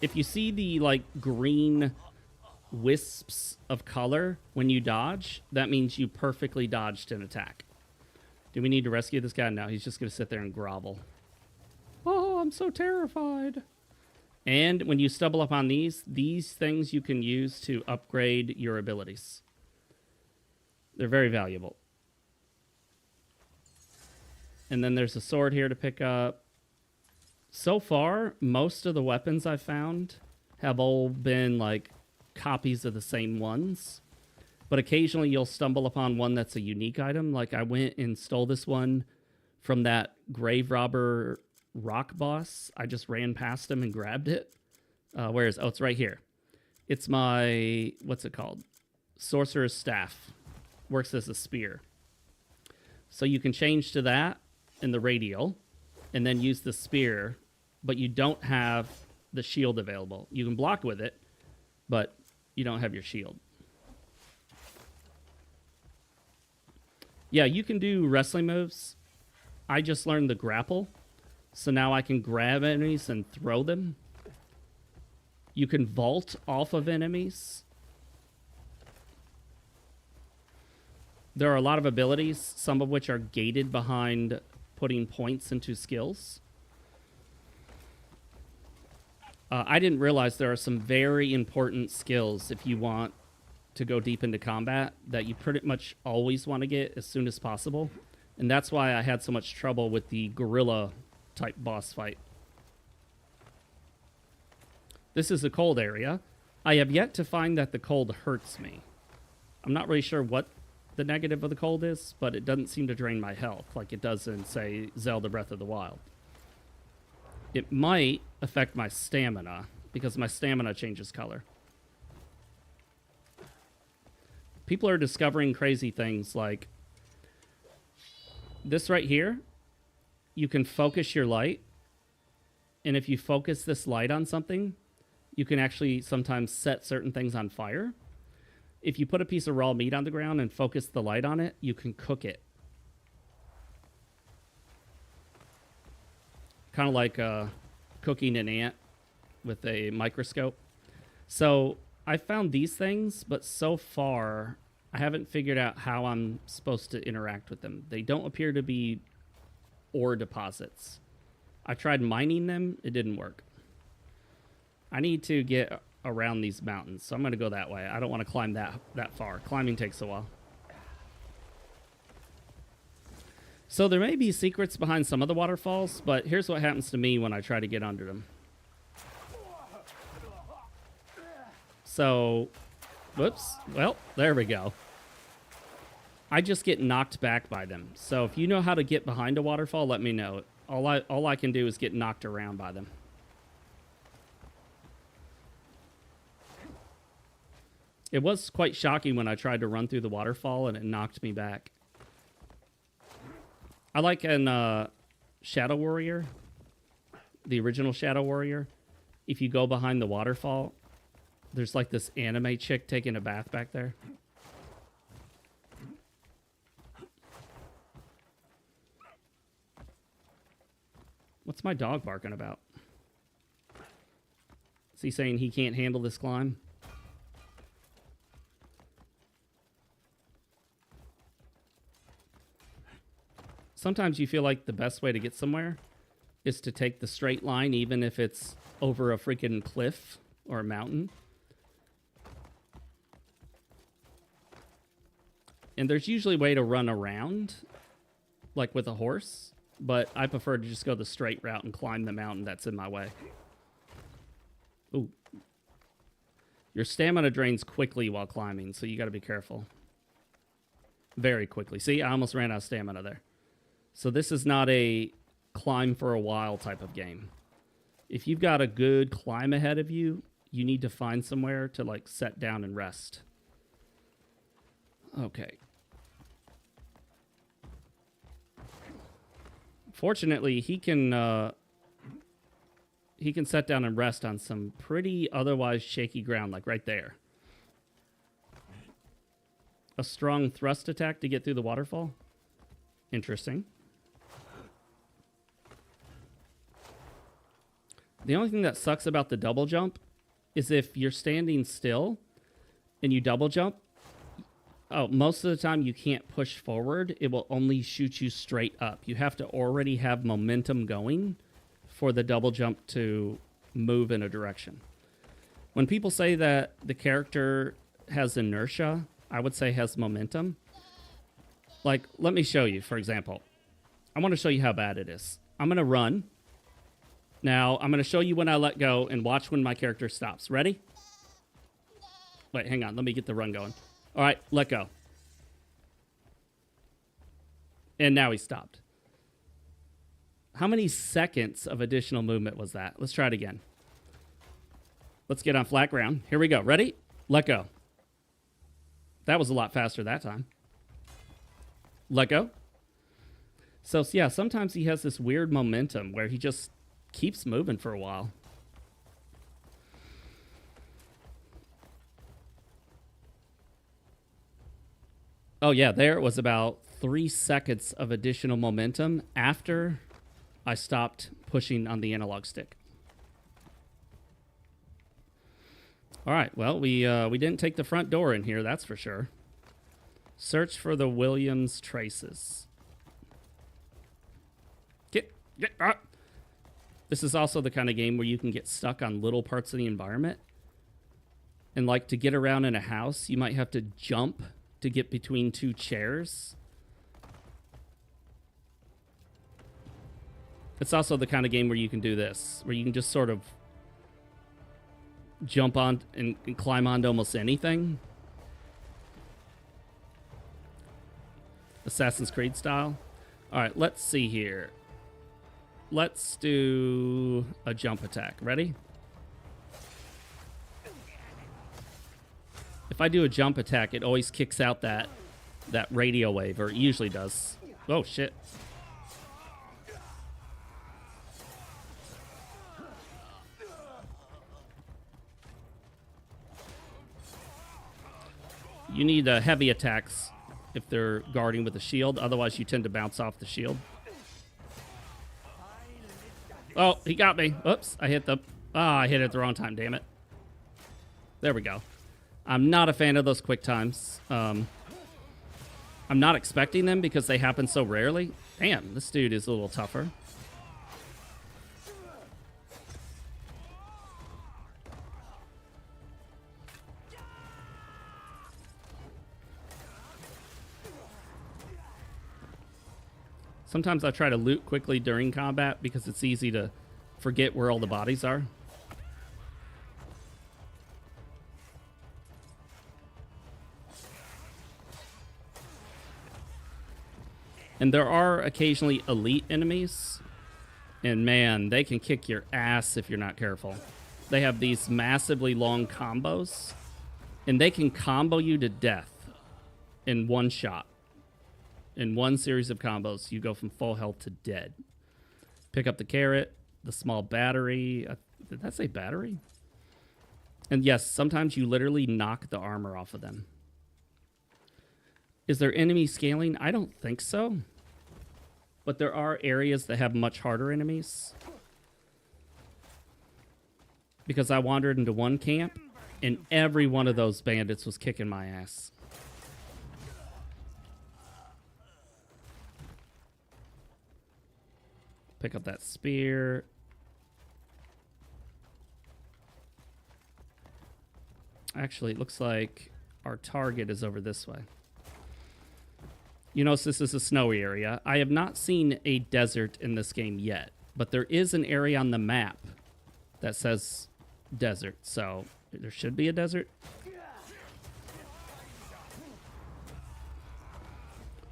Speaker 1: If you see the, like, green wisps of color when you dodge, that means you perfectly dodged an attack. Do we need to rescue this guy? No, he's just going to sit there and grovel. Oh, I'm so terrified. And when you stumble upon these things you can use to upgrade your abilities. They're very valuable. And then there's a sword here to pick up. So far, most of the weapons I've found have all been like copies of the same ones. But occasionally you'll stumble upon one that's a unique item. Like I went and stole this one from that grave robber rock boss. I just ran past him and grabbed it. Where is it? Oh, it's right here. It's my, what's it called? Sorcerer's Staff. Works as a spear. So you can change to that in the radial and then use the spear, but you don't have the shield available. You can block with it, but you don't have your shield. Yeah, you can do wrestling moves. I just learned the grapple, so now I can grab enemies and throw them. You can vault off of enemies. There are a lot of abilities, some of which are gated behind putting points into skills. I didn't realize there are some very important skills if you want to go deep into combat that you pretty much always want to get as soon as possible. And that's why I had so much trouble with the gorilla type boss fight. This is a cold area. I have yet to find that the cold hurts me. I'm not really sure what the negative of the cold is, but it doesn't seem to drain my health like it does in, say, Zelda Breath of the Wild. It might affect my stamina, because my stamina changes color. People are discovering crazy things like this right here. You can focus your light, and if you focus this light on something, you can actually sometimes set certain things on fire. If you put a piece of raw meat on the ground and focus the light on it, you can cook it. Kind of like cooking an ant with a microscope. So I found these things, but so far I haven't figured out how I'm supposed to interact with them. They don't appear to be ore deposits. I tried mining them. It didn't work. I need to get around these mountains, so I'm going to go that way. I don't want to climb that far. Climbing takes a while. So there may be secrets behind some of the waterfalls, but here's what happens to me when I try to get under them. So, whoops. Well, there we go. I just get knocked back by them. So if you know how to get behind a waterfall, let me know. All I can do is get knocked around by them. It was quite shocking when I tried to run through the waterfall and it knocked me back. I like in Shadow Warrior, the original Shadow Warrior, if you go behind the waterfall, there's like this anime chick taking a bath back there. What's my dog barking about? he saying he can't handle this climb? Sometimes you feel like the best way to get somewhere is to take the straight line, even if it's over a freaking cliff or a mountain. And there's usually a way to run around, like with a horse, but I prefer to just go the straight route and climb the mountain that's in my way. Ooh. Your stamina drains quickly while climbing, so you got to be careful. Very quickly. See, I almost ran out of stamina there. So this is not a climb for a while type of game. If you've got a good climb ahead of you, you need to find somewhere to like set down and rest. Okay. Fortunately, he can set down and rest on some pretty otherwise shaky ground, like right there. A strong thrust attack to get through the waterfall. Interesting. The only thing that sucks about the double jump is if you're standing still and you double jump, most of the time you can't push forward. It will only shoot you straight up. You have to already have momentum going for the double jump to move in a direction. When people say that the character has inertia, I would say has momentum. Like, let me show you, for example. I want to show you how bad it is. I'm going to run. Now, I'm going to show you when I let go and watch when my character stops. Ready? Wait, hang on. Let me get the run going. All right, let go. And now he stopped. How many seconds of additional movement was that? Let's try it again. Let's get on flat ground. Here we go. Ready? Let go. That was a lot faster that time. Let go. So, yeah, sometimes he has this weird momentum where he just keeps moving for a while. Oh, yeah, there it was about 3 seconds of additional momentum after I stopped pushing on the analog stick. All right, well, we didn't take the front door in here, that's for sure. Search for the Williams traces. Get up. This is also the kind of game where you can get stuck on little parts of the environment. And like to get around in a house, you might have to jump to get between 2 chairs. It's also the kind of game where you can do this, where you can just sort of jump on and climb onto almost anything. Assassin's Creed style. All right, let's see here. Let's do a jump attack. Ready? If I do a jump attack, it always kicks out that radio wave, or it usually does. Oh, shit. You need heavy attacks if they're guarding with a shield. Otherwise, you tend to bounce off the shield. Oh, he got me. Oops, I hit I hit it at the wrong time, damn it. There we go. I'm not a fan of those quick times. I'm not expecting them because they happen so rarely. Damn, this dude is a little tougher. Sometimes I try to loot quickly during combat because it's easy to forget where all the bodies are. And there are occasionally elite enemies. And man, they can kick your ass if you're not careful. They have these massively long combos. And they can combo you to death in one shot. In one series of combos, you go from full health to dead. Pick up the carrot, the small battery. Did that say battery? And yes, sometimes you literally knock the armor off of them. Is there enemy scaling? I don't think so. But there are areas that have much harder enemies. because I wandered into one camp, and every one of those bandits was kicking my ass. Pick up that spear. Actually, it looks like our target is over this way. You notice this is a snowy area. I have not seen a desert in this game yet, but there is an area on the map that says desert, so there should be a desert.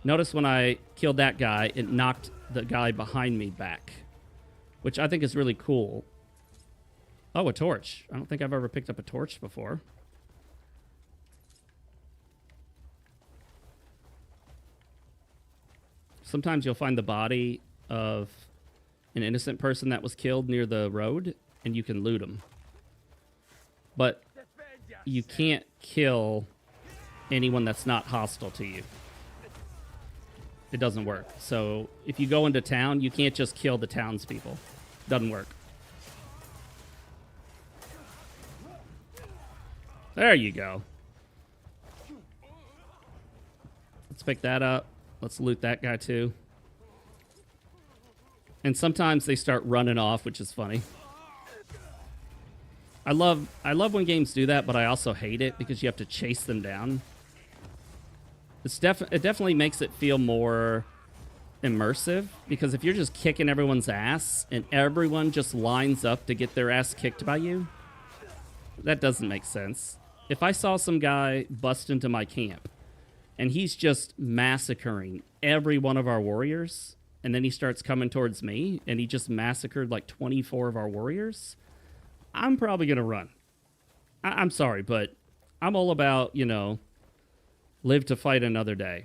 Speaker 1: Notice when I killed that guy, it knocked the guy behind me back, which I think is really cool. Oh, a torch. I don't think I've ever picked up a torch before. Sometimes you'll find the body of an innocent person that was killed near the road, and you can loot them. But you can't kill anyone that's not hostile to you. It doesn't work. So if you go into town, you can't just kill the townspeople. Doesn't work. There you go. Let's pick that up. Let's loot that guy too. And sometimes they start running off, which is funny. I love when games do that, but I also hate it because you have to chase them down. It definitely makes it feel more immersive, because if you're just kicking everyone's ass and everyone just lines up to get their ass kicked by you, that doesn't make sense. If I saw some guy bust into my camp and he's just massacring every one of our warriors, and then he starts coming towards me and he just massacred like 24 of our warriors, I'm probably going to run. I'm sorry, but I'm all about, you know, live to fight another day.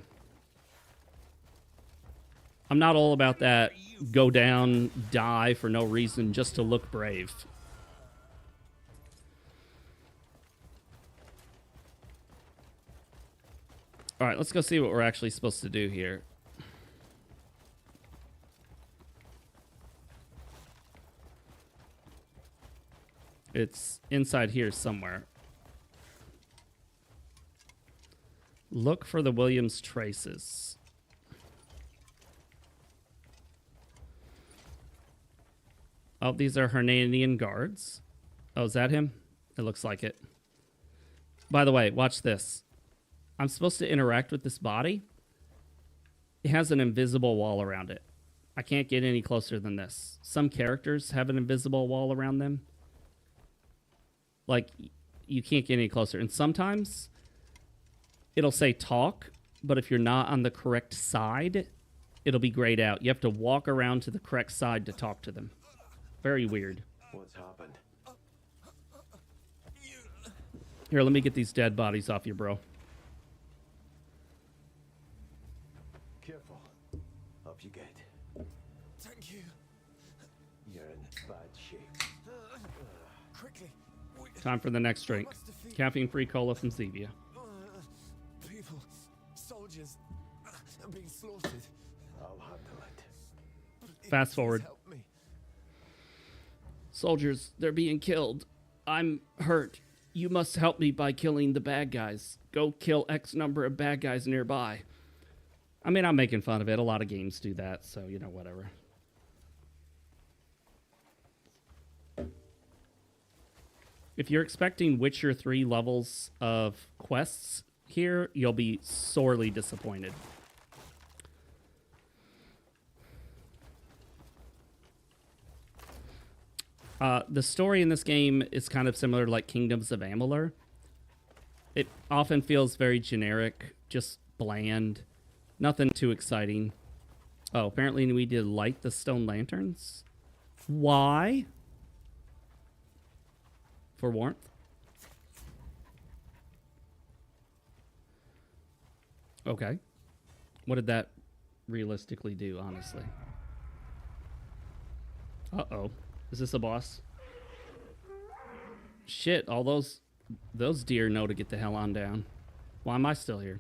Speaker 1: I'm not all about that go down, die for no reason just to look brave. All right, let's go see what we're actually supposed to do here. It's inside here somewhere. Look for the Williams traces. Oh, these are Hernanian guards. Oh, is that him? It looks like it. By the way, watch this. I'm supposed to interact with this body. It has an invisible wall around it. I can't get any closer than this. Some characters have an invisible wall around them. Like, you can't get any closer. And sometimes it'll say talk, but if you're not on the correct side, it'll be grayed out. You have to walk around to the correct side to talk to them. Very weird.
Speaker 3: What's happened?
Speaker 1: Here, let me get these dead bodies off you, bro.
Speaker 3: Careful. Up you get.
Speaker 2: Thank you.
Speaker 3: You're in bad shape.
Speaker 2: Quickly.
Speaker 1: Time for the next drink. Caffeine-free cola from Zevia.
Speaker 2: People, soldiers, are being slaughtered.
Speaker 3: I'll handle it.
Speaker 1: Fast forward.
Speaker 2: Help me.
Speaker 1: Soldiers, they're being killed. I'm hurt. You must help me by killing the bad guys. Go kill X number of bad guys nearby. I mean, I'm making fun of it. A lot of games do that, so, you know, whatever. If you're expecting Witcher 3 levels of quests here, you'll be sorely disappointed. The story in this game is kind of similar to like Kingdoms of Amalur. It often feels very generic, just bland, nothing too exciting. Oh, apparently we did light the stone lanterns. Why? For warmth? Okay. What did that realistically do, honestly? Uh-oh. Is this a boss? Shit, all those deer know to get the hell on down. Why am I still here?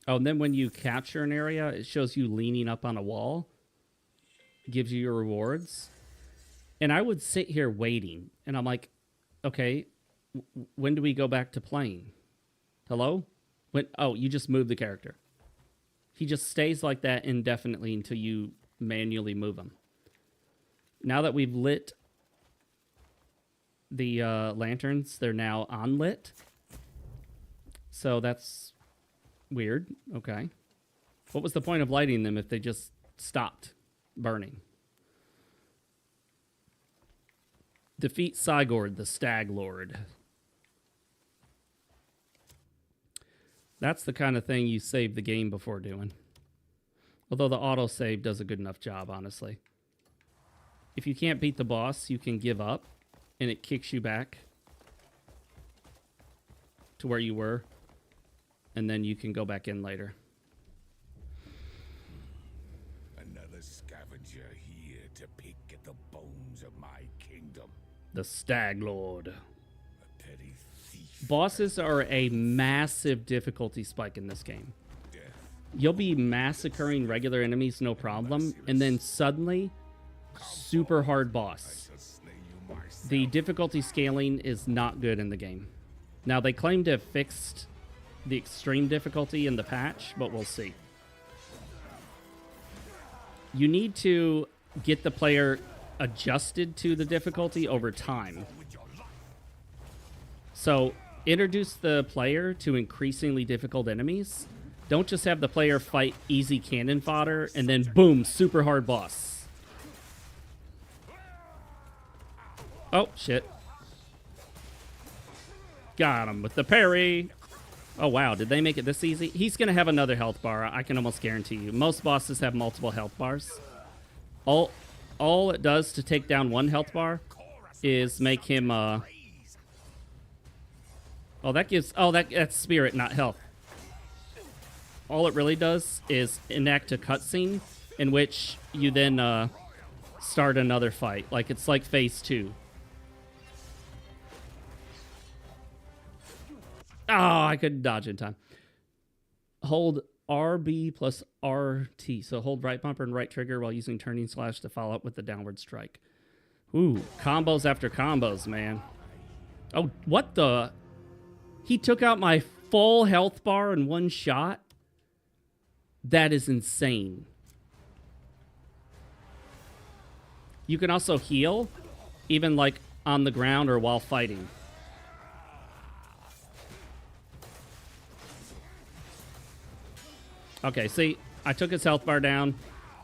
Speaker 1: Oh, and then when you capture an area, it shows you leaning up on a wall. Gives you your rewards. And I would sit here waiting. And I'm like, okay, when do we go back to playing? Hello? When? Oh, you just moved the character. He just stays like that indefinitely until you manually move him. Now that we've lit the lanterns, they're now unlit. So that's weird. Okay. What was the point of lighting them if they just stopped burning? Defeat Sigurd, the Stag Lord. That's the kind of thing you save the game before doing. Although the autosave does a good enough job, honestly. If you can't beat the boss, you can give up, and it kicks you back to where you were, and then you can go back in later.
Speaker 5: Another scavenger here to pick at the bones of my kingdom.
Speaker 1: The Stag Lord.
Speaker 5: A petty thief.
Speaker 1: Bosses are a massive difficulty spike in this game.
Speaker 5: Death.
Speaker 1: You'll be massacring regular enemies, no problem, and then suddenly, super hard boss.
Speaker 5: Shall slay you myself.
Speaker 1: The difficulty scaling is not good in the game. Now, they claim to have fixed the extreme difficulty in the patch, but we'll see. You need to get the player adjusted to the difficulty over time. So, introduce the player to increasingly difficult enemies. Don't just have the player fight easy cannon fodder and then boom, super hard boss. Oh, shit. Got him with the parry. Oh, wow. Did they make it this easy? He's going to have another health bar. I can almost guarantee you. Most bosses have multiple health bars. All it does to take down one health bar is make him... Oh, that gives... Oh, that's spirit, not health. All it really does is enact a cutscene in which you then start another fight. Like, it's like phase 2. Oh, I couldn't dodge in time. Hold RB plus RT. So hold right bumper and right trigger while using turning slash to follow up with the downward strike. Ooh, combos after combos, man. Oh, what the? He took out my full health bar in one shot? That is insane. You can also heal, even like on the ground or while fighting. Okay, see, I took his health bar down.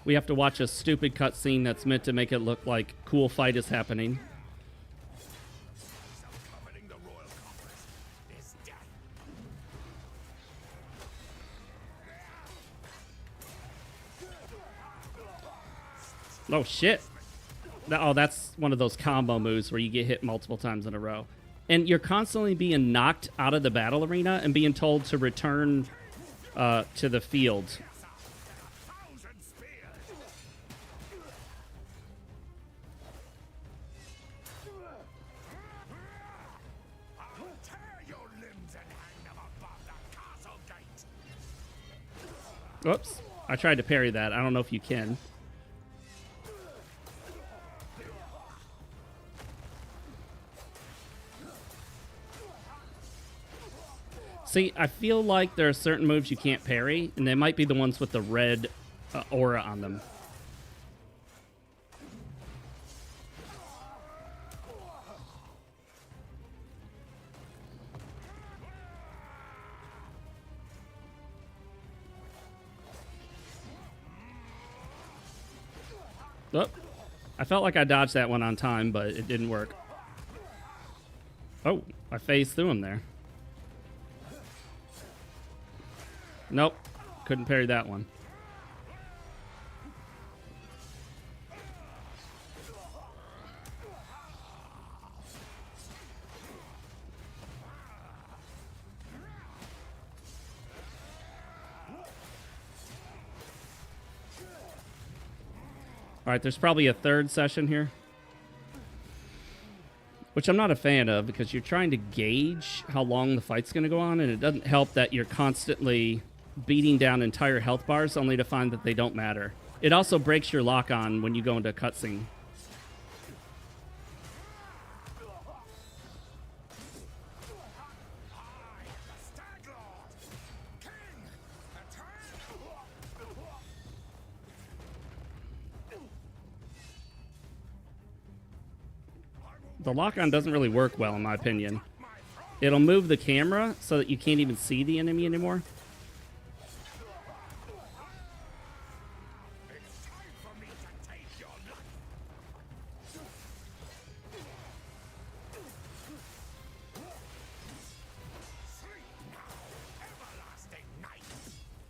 Speaker 1: We have to watch a stupid cutscene that's meant to make it look like cool fight is happening. Oh, shit. Oh, that's one of those combo moves where you get hit multiple times in a row. And you're constantly being knocked out of the battle arena and being told to return to the field. Whoops. I tried to parry that. I don't know if you can. See, I feel like there are certain moves you can't parry, and they might be the ones with the red aura on them. Oh, I felt like I dodged that one on time, but it didn't work. Oh, I phased through him there. Nope, couldn't parry that one. All right, there's probably a third session here, which I'm not a fan of because you're trying to gauge how long the fight's going to go on, and it doesn't help that you're constantly beating down entire health bars only to find that they don't matter. It also breaks your lock-on when you go into a cutscene. The lock-on doesn't really work well, in my opinion. It'll move the camera so that you can't even see the enemy anymore.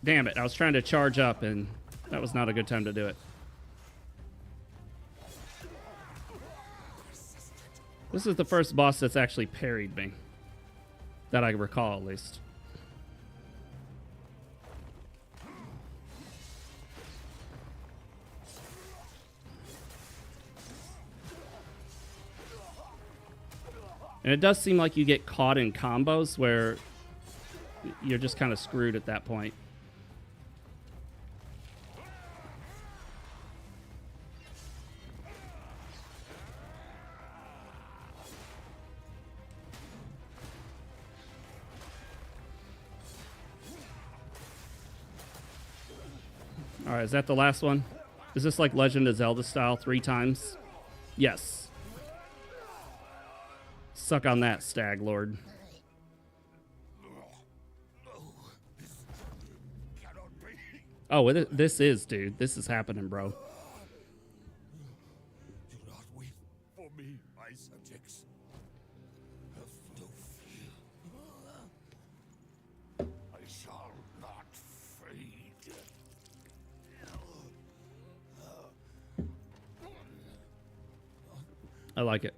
Speaker 1: Damn it, I was trying to charge up and that was not a good time to do it. This is the first boss that's actually parried me. That I recall, at least. And it does seem like you get caught in combos where you're just kind of screwed at that point. All right, is that the last one? Is this like Legend of Zelda style 3 times? Yes. Suck on that, Stag Lord. Oh, this is, dude. This is happening, bro.
Speaker 5: Do not weep for me, my subjects. Have no fear. I shall not fade.
Speaker 1: I like it.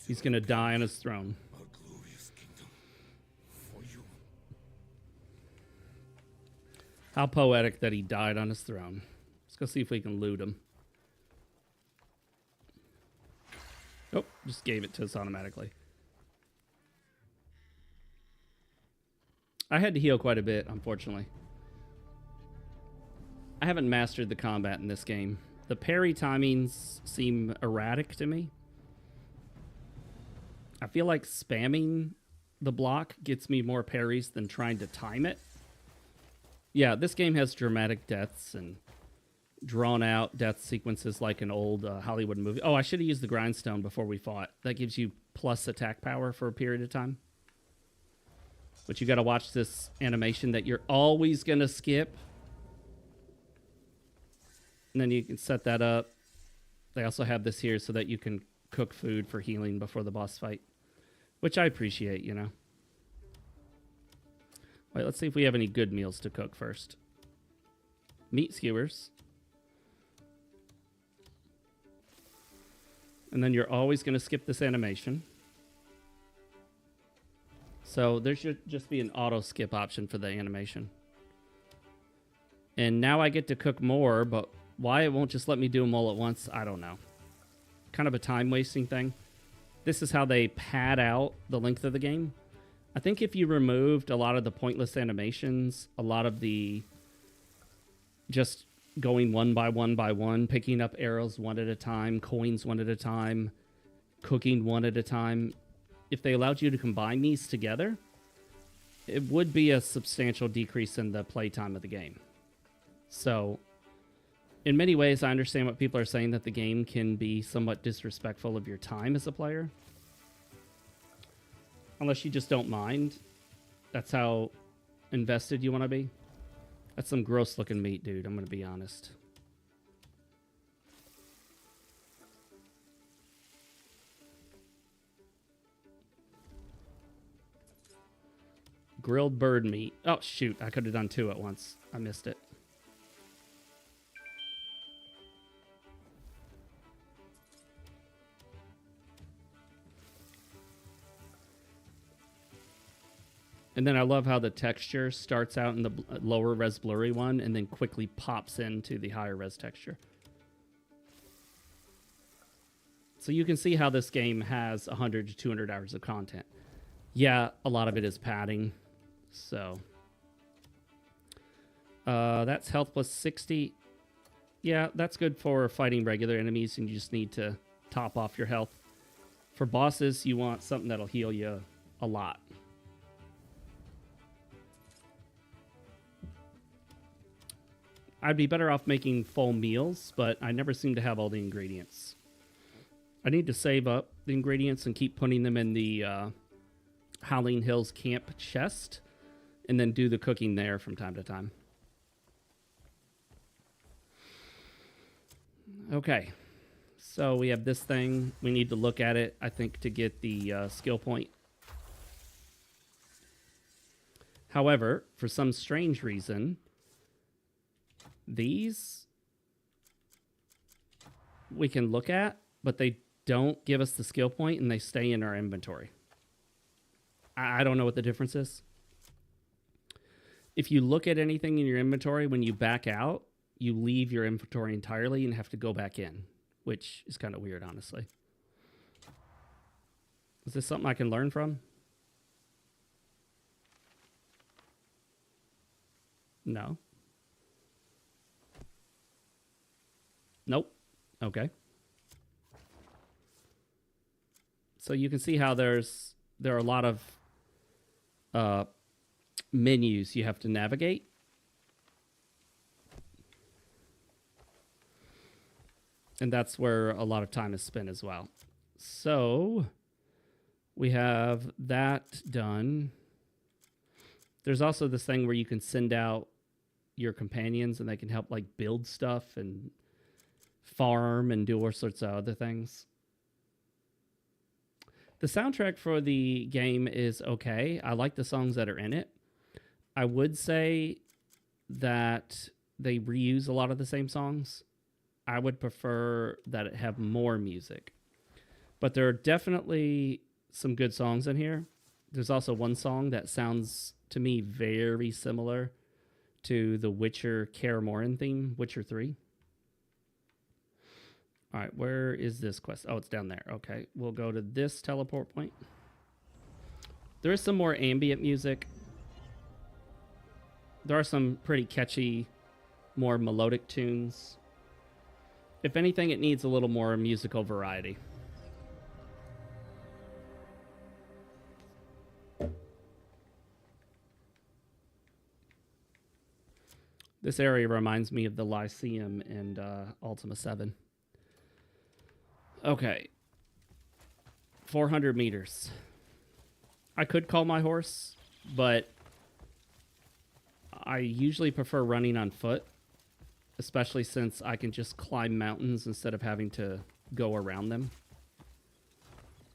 Speaker 1: He's gonna die on his throne.
Speaker 5: A glorious kingdom for you.
Speaker 1: How poetic that he died on his throne. Let's go see if we can loot him. Oh, just gave it to us automatically. I had to heal quite a bit, unfortunately. I haven't mastered the combat in this game. The parry timings seem erratic to me. I feel like spamming the block gets me more parries than trying to time it. Yeah, this game has dramatic deaths and drawn-out death sequences like an old Hollywood movie. Oh, I should have used the grindstone before we fought. That gives you plus attack power for a period of time. But you got to watch this animation that you're always going to skip. And then you can set that up. They also have this here so that you can cook food for healing before the boss fight, which I appreciate, you know. Wait, let's see if we have any good meals to cook first. Meat skewers. And then you're always going to skip this animation. So there should just be an auto skip option for the animation. And now I get to cook more, but why it won't just let me do them all at once, I don't know. Kind of a time wasting thing. This is how they pad out the length of the game. I think if you removed a lot of the pointless animations, a lot of the just going one by one, picking up arrows one at a time, coins one at a time, cooking one at a time, if they allowed you to combine these together, it would be a substantial decrease in the playtime of the game. So, in many ways, I understand what people are saying, that the game can be somewhat disrespectful of your time as a player. Unless you just don't mind. That's how invested you want to be. That's some gross looking meat, dude. I'm going to be honest. Grilled bird meat. Oh, shoot. I could have done 2 at once. I missed it. And then I love how the texture starts out in the lower res blurry one and then quickly pops into the higher res texture. So you can see how this game has 100 to 200 hours of content. Yeah, a lot of it is padding. So That's health plus 60. Yeah, that's good for fighting regular enemies, and you just need to top off your health. For bosses, you want something that'll heal you a lot. I'd be better off making full meals, but I never seem to have all the ingredients. I need to save up the ingredients and keep putting them in the Howling Hills camp chest, and then do the cooking there from time to time. Okay, so we have this thing. We need to look at it, I think, to get the skill point. However, for some strange reason, these we can look at, but they don't give us the skill point, and they stay in our inventory. I don't know what the difference is. If you look at anything in your inventory, when you back out, you leave your inventory entirely and have to go back in, which is kind of weird, honestly. Is this something I can learn from? No. Nope. Okay. So you can see how there are a lot of menus you have to navigate. And that's where a lot of time is spent as well. So we have that done. There's also this thing where you can send out your companions and they can help like build stuff and farm and do all sorts of other things. The soundtrack for the game is okay. I like the songs that are in it. I would say that they reuse a lot of the same songs. I would prefer that it have more music. But there are definitely some good songs in here. There's also one song that sounds to me very similar to the Witcher Kaer Morhen theme, Witcher 3. All right, where is this quest? Oh, it's down there. Okay, we'll go to this teleport point. There is some more ambient music. There are some pretty catchy, more melodic tunes. If anything, it needs a little more musical variety. This area reminds me of the Lyceum in Ultima 7. Okay. 400 meters. I could call my horse, but I usually prefer running on foot, especially since I can just climb mountains instead of having to go around them.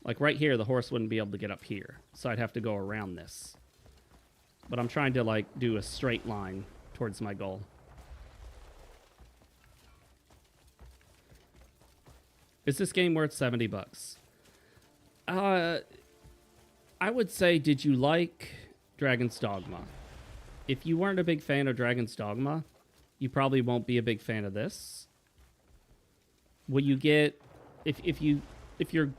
Speaker 1: Like right here, the horse wouldn't be able to get up here, so I'd have to go around this. But I'm trying to like do a straight line towards my goal. Is this game worth $70? I would say, did you like Dragon's Dogma? If you weren't a big fan of Dragon's Dogma, you probably won't be a big fan of this. Will you get, if you're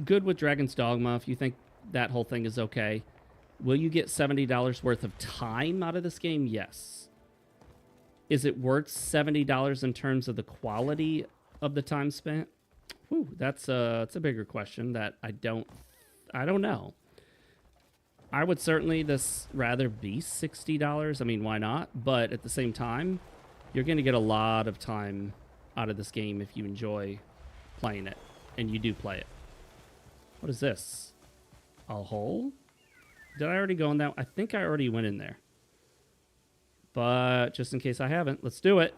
Speaker 1: good with Dragon's Dogma, if you think that whole thing is okay, will you get $70 worth of time out of this game? Yes. Is it worth $70 in terms of the quality of the time spent? Whew, that's a bigger question that I don't know. I would certainly rather be $60. I mean, why not? But at the same time, you're going to get a lot of time out of this game if you enjoy playing it, and you do play it. What is this? A hole? Did I already go in that? I think I already went in there. But just in case I haven't, let's do it.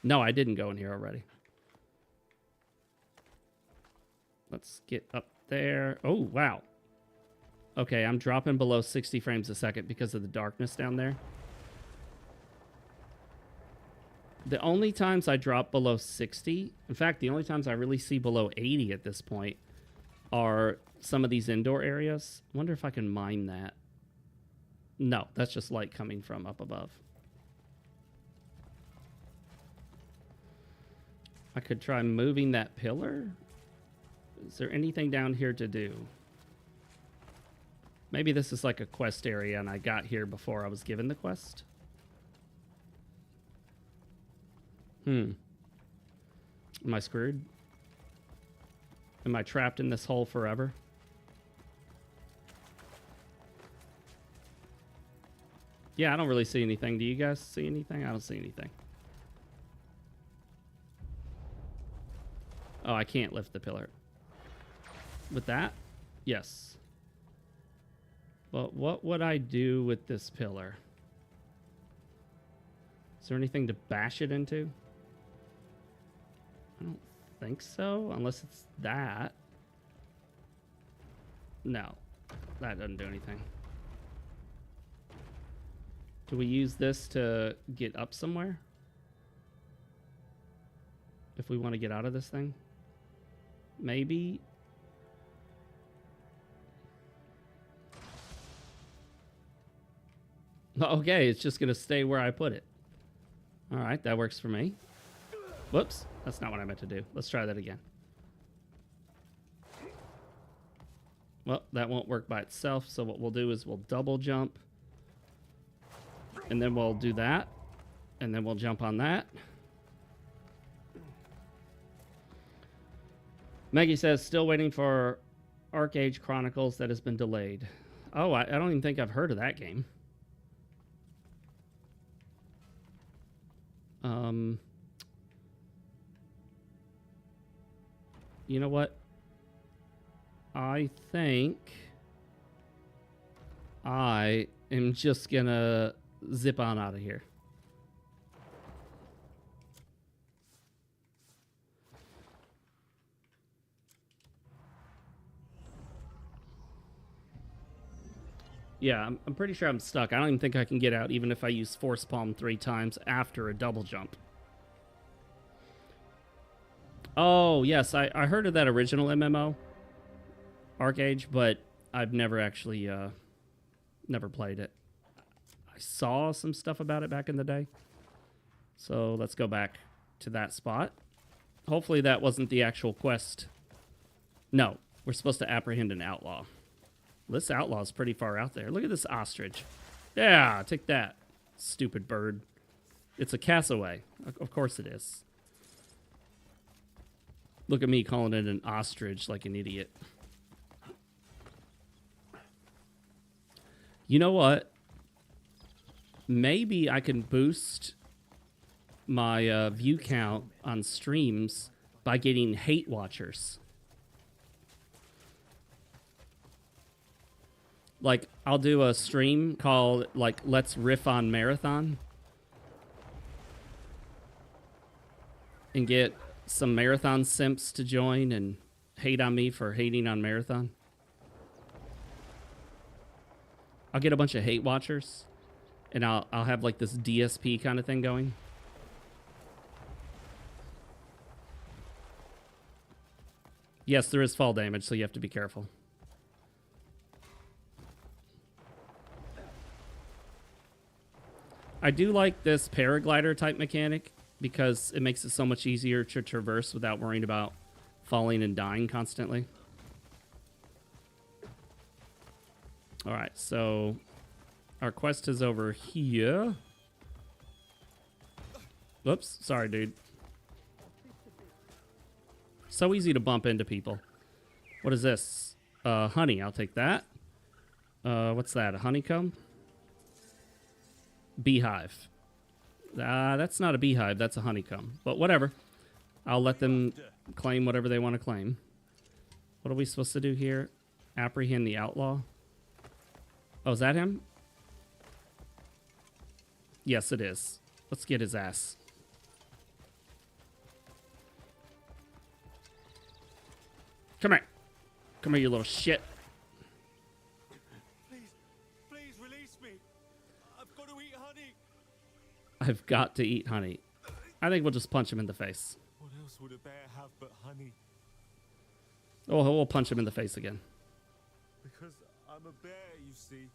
Speaker 1: No, I didn't go in here already. Let's get up there. Oh, wow. Okay, I'm dropping below 60 frames a second because of the darkness down there. The only times I drop below 60, in fact, the only times I really see below 80 at this point are some of these indoor areas. I wonder if I can mine that. No, that's just light coming from up above. I could try moving that pillar. Is there anything down here to do? Maybe this is like a quest area and I got here before I was given the quest. Am I screwed? Am I trapped in this hole forever? Yeah, I don't really see anything. Do you guys see anything? I don't see anything. Oh, I can't lift the pillar. With that? Yes. But what would I do with this pillar? Is there anything to bash it into? I don't think so, unless it's that. No, that doesn't do anything. Do we use this to get up somewhere? If we want to get out of this thing? Maybe. Okay, it's just going to stay where I put it. All right, that works for me. Whoops, that's not what I meant to do. Let's try that again. Well, that won't work by itself, so what we'll do is we'll double jump. And then we'll do that. And then we'll jump on that. Maggie says, still waiting for Arc Age Chronicles that has been delayed. Oh, I don't even think I've heard of that game. You know what? I think I am just gonna zip on out of here. Yeah, I'm pretty sure I'm stuck. I don't even think I can get out even if I use Force Palm 3 times after a double jump. Oh, yes, I heard of that original MMO, Arc Age, but I've never actually, never played it. I saw some stuff about it back in the day. So let's go back to that spot. Hopefully that wasn't the actual quest. No, we're supposed to apprehend an outlaw. This outlaw is pretty far out there. Look at this ostrich. Yeah, take that, stupid bird. It's a cassowary. Of course it is. Look at me calling it an ostrich like an idiot. You know what? Maybe I can boost my view count on streams by getting hate watchers. Like, I'll do a stream called, like, Let's Riff on Marathon. And get some Marathon simps to join and hate on me for hating on Marathon. I'll get a bunch of hate watchers. And I'll have, like, this DSP kind of thing going. Yes, there is fall damage, so you have to be careful. I do like this paraglider type mechanic because it makes it so much easier to traverse without worrying about falling and dying constantly. All right, so our quest is over here. Whoops, sorry, dude. So easy to bump into people. What is this? Honey, I'll take that. What's that, a honeycomb? Beehive. That's not a beehive, that's a honeycomb. But whatever. I'll let them claim whatever they want to claim. What are we supposed to do here? Apprehend the outlaw. Oh, is that him? Yes, it is. Let's get his ass. Come here. Come here, you little shit.
Speaker 2: Please release me. I've got to eat honey.
Speaker 1: I've got to eat honey. I think we'll just punch him in the face.
Speaker 2: What else would a bear have but honey?
Speaker 1: Oh, we'll punch him in the face again.
Speaker 2: Because I'm a bear, you see.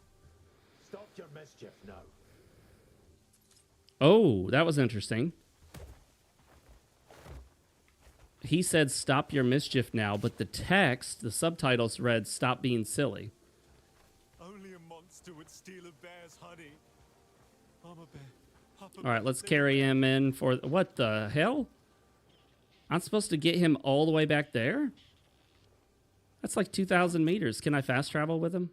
Speaker 3: Stop your mischief now.
Speaker 1: Oh, that was interesting. He said, stop your mischief now, but the text, the subtitles read, stop being silly.
Speaker 2: Only master would steal a bear's honey. Mama bear, Papa
Speaker 1: All right,
Speaker 2: bear,
Speaker 1: let's
Speaker 2: little
Speaker 1: carry
Speaker 2: bear.
Speaker 1: him in for... What the hell? I'm supposed to get him all the way back there? That's like 2,000 meters. Can I fast travel with him?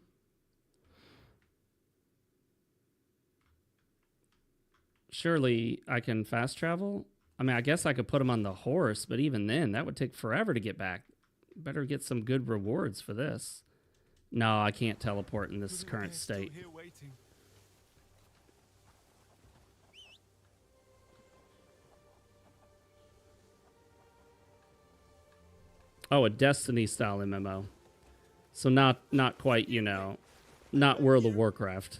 Speaker 1: Surely I can fast travel? I mean, I guess I could put him on the horse, but even then, that would take forever to get back. Better get some good rewards for this. No, I can't teleport in this
Speaker 2: Little
Speaker 1: current
Speaker 2: bear's still
Speaker 1: state.
Speaker 2: here waiting.
Speaker 1: Oh, a Destiny-style MMO. So not quite, you know, not World of Warcraft.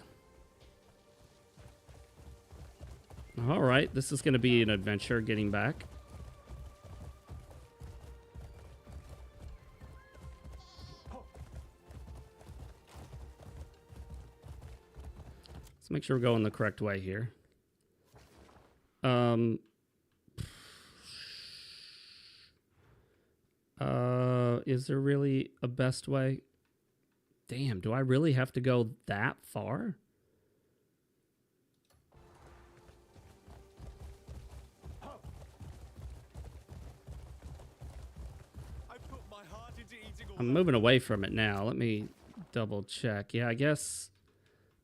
Speaker 1: All right, this is going to be an adventure getting back. Let's make sure we're going the correct way here. Is there really a best way? Damn, do I really have to go that far?
Speaker 2: I put my heart into eating all
Speaker 1: I'm
Speaker 2: that.
Speaker 1: moving away from it now. Let me double check. Yeah, I guess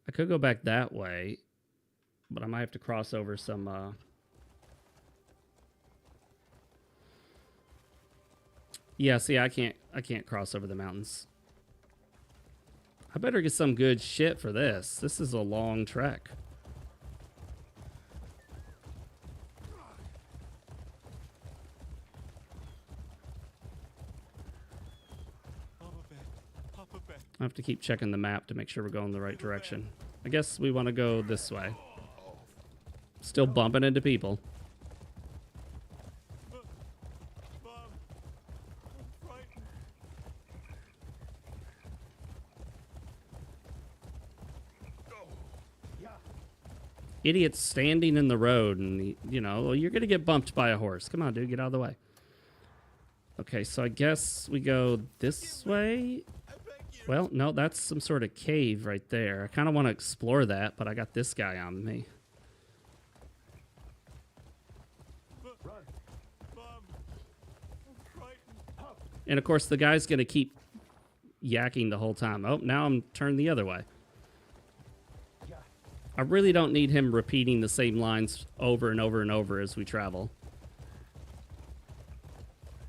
Speaker 1: I could go back that way, but I might have to cross over some... Yeah, see, I can't cross over the mountains. I better get some good shit for this. This is a long trek.
Speaker 2: Mama bear, Papa bear.
Speaker 1: I have to keep checking the map to make sure we're going the right direction. I guess we want to go this way. Still bumping into people.
Speaker 2: Mom, I'm frightened.
Speaker 1: Idiots standing in the road and, you know, well, you're going to get bumped by a horse. Come on, dude, get out of the way. Okay, so I guess we go this way.
Speaker 2: I beg you.
Speaker 1: Well, no, that's some sort of cave right there. I kind of want to explore that, but I got this guy on me.
Speaker 3: Run.
Speaker 2: Mom, I'm frightened.
Speaker 1: And, of course, the guy's going to keep yakking the whole time. Oh, now I'm turned the other way. I really don't need him repeating the same lines over and over and over as we travel.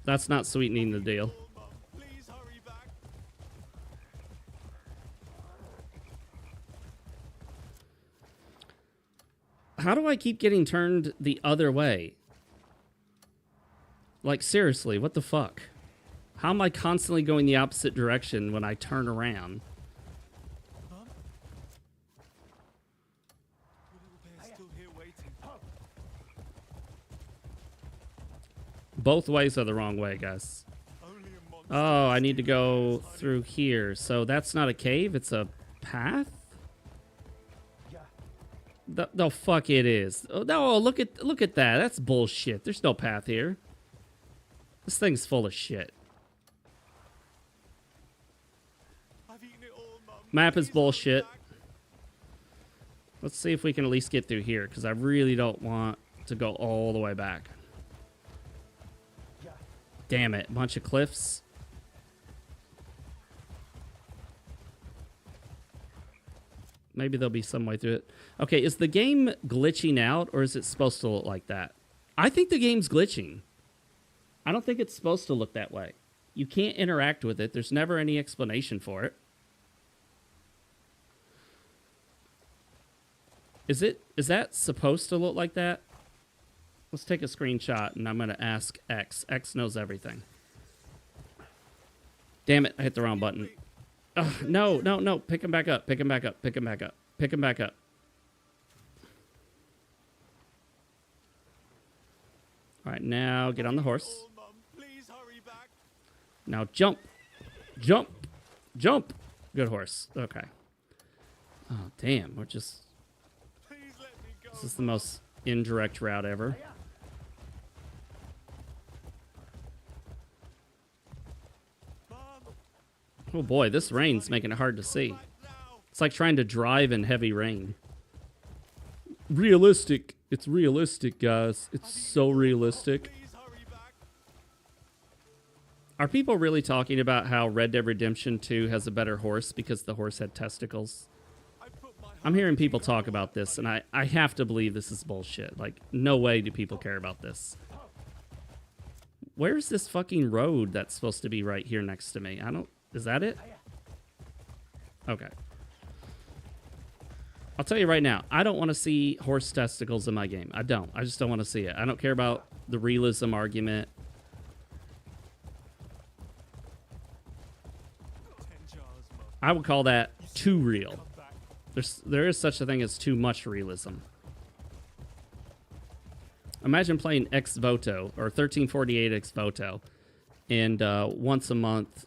Speaker 1: That's not sweetening the deal.
Speaker 2: Oh, Mom, please hurry back.
Speaker 1: How do I keep getting turned the other way? Like, seriously, what the fuck? How am I constantly going the opposite direction when I turn around?
Speaker 2: Mom? Your little bear's still here waiting.
Speaker 1: Both ways are the wrong way, guys.
Speaker 2: Only a monster.
Speaker 1: Oh, I need to
Speaker 2: steals
Speaker 1: go
Speaker 2: bear's honey.
Speaker 1: through here. So that's not a cave, it's a path? The fuck it is. Oh, no, look at that. That's bullshit. There's no path here. This thing's full of shit.
Speaker 2: I've eaten it all, Mom.
Speaker 1: Map is
Speaker 2: Please hurry
Speaker 1: bullshit.
Speaker 2: back.
Speaker 1: Let's see if we can at least get through here, because I really don't want to go all the way back. Damn it. Bunch of cliffs. Maybe there'll be some way through it. Okay, is the game glitching out, or is it supposed to look like that? I think the game's glitching. I don't think it's supposed to look that way. You can't interact with it. There's never any explanation for it. Is that supposed to look like that? Let's take a screenshot, and I'm going to ask X. X knows everything. Damn it, I hit the wrong button. Ugh, no. Pick him back up. Pick him back up. Pick him back up. Pick him back up. All right, now get on the horse.
Speaker 2: Oh, Mom, please hurry back.
Speaker 1: Now jump. Jump. Jump. Good horse. Okay. Oh, damn. We're just...
Speaker 2: Please let me go.
Speaker 1: This is the most indirect route ever.
Speaker 2: Mom,
Speaker 1: Oh boy, this rain's making it hard to see.
Speaker 2: back now.
Speaker 1: It's like trying to drive in heavy rain. Realistic. It's realistic, guys. It's so realistic. Are people really talking about how Red Dead Redemption 2 has a better horse because the horse had testicles? I'm hearing people talk about this, and I have to believe this is bullshit. Like, no way do people care about this. Where's this fucking road that's supposed to be right here next to me? I don't... Is that it? Okay. I'll tell you right now, I don't want to see horse testicles in my game. I don't. I just don't want to see it. I don't care about the realism argument. I would call that too real. There is such a thing as too much realism. Imagine playing Ex Voto or 1348 Ex Voto, and once a month,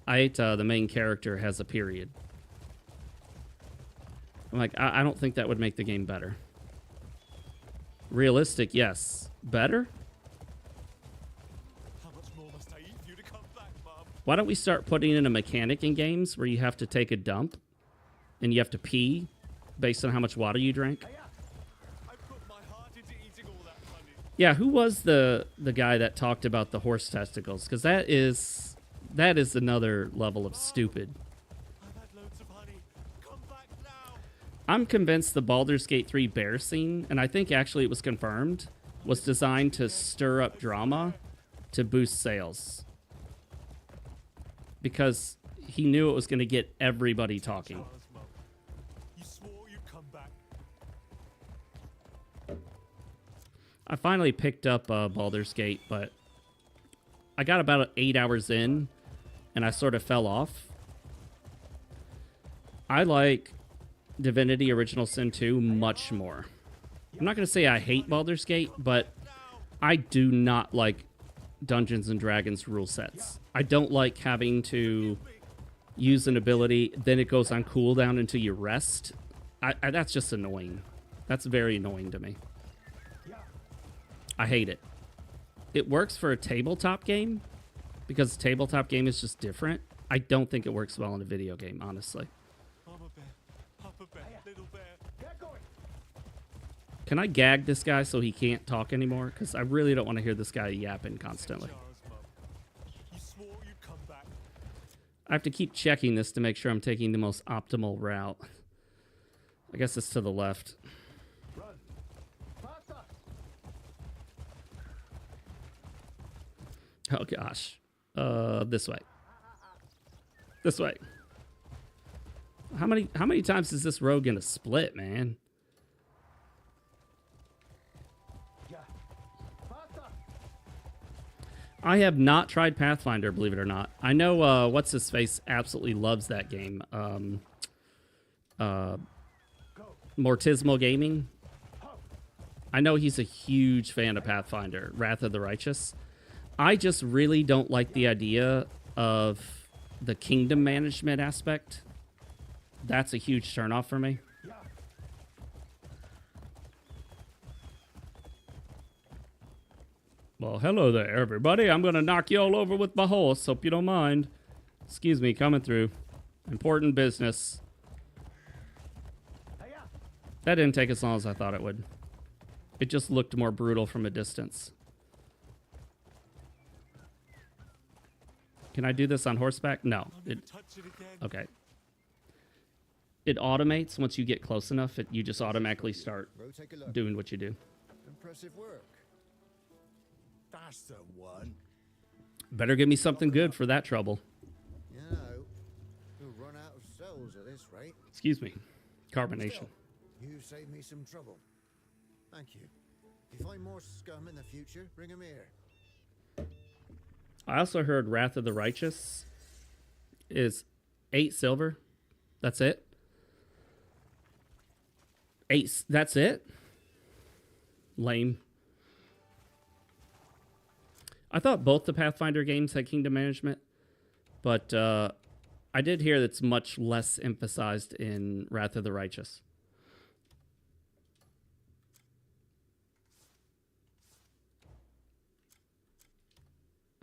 Speaker 1: Aita, the main character, has a period. I'm like, I don't think that would make the game better. Realistic, yes. Better?
Speaker 3: How much more must I eat for you to come back, Mom?
Speaker 1: Why don't we start putting in a mechanic in games where you have to take a dump and you have to pee based on how much water you drank?
Speaker 3: I put my heart into eating all that honey.
Speaker 1: Yeah, who was the guy that talked about the horse testicles? Because that is another level of stupid.
Speaker 3: I've had loads of honey. Come back now.
Speaker 1: I'm convinced the Baldur's Gate 3 bear scene, and I think actually it was confirmed, was designed to stir up drama to boost sales. Because he knew it was going to get everybody talking.
Speaker 3: Charles, Mom. You swore you'd come back.
Speaker 1: I finally picked up Baldur's Gate, but I got about 8 hours in, and I sort of fell off. I like Divinity Original Sin 2 much more. I'm not going to say I hate Baldur's Gate, but I do not like Dungeons and Dragons rule sets. I don't like having to use an ability, then it goes on cooldown until you rest. That's just annoying. That's very annoying to me. I hate it. It works for a tabletop game, because a tabletop game is just different. I don't think it works well in a video game, honestly.
Speaker 3: Mama bear, Papa bear, little bear. Get going.
Speaker 1: Can I gag this guy so he can't talk anymore? Because I really don't want to hear this guy yapping constantly.
Speaker 3: Charles, Mom. You swore you'd come back.
Speaker 1: I have to keep checking this to make sure I'm taking the most optimal route. I guess it's to the left. Oh gosh. This way. This way. How many times is this road gonna split, man? I have not tried Pathfinder, believe it or not. I know what's his face absolutely loves that game. Mortismal Gaming. I know he's a huge fan of Pathfinder, Wrath of the Righteous. I just really don't like the idea of the kingdom management aspect. That's a huge turnoff for me. Well, hello there, everybody. I'm going to knock you all over with my horse. Hope you don't mind. Excuse me, coming through. Important business. That didn't take as long as I thought it would. It just looked more brutal from a distance. Can I do this on horseback? No. Okay. It automates once you get close enough. You just automatically start doing what you do.
Speaker 4: Impressive work.
Speaker 5: That's the one.
Speaker 1: Better give me something good for that trouble.
Speaker 4: You know, we'll run out of cells at this rate.
Speaker 1: Excuse me. Carbonation.
Speaker 4: You saved me some trouble. Thank you. If you find more scum in the future, bring 'em here.
Speaker 1: I also heard Wrath of the Righteous is 8 silver. That's it? 8. That's it? Lame. I thought both the Pathfinder games had kingdom management, but I did hear that's much less emphasized in Wrath of the Righteous.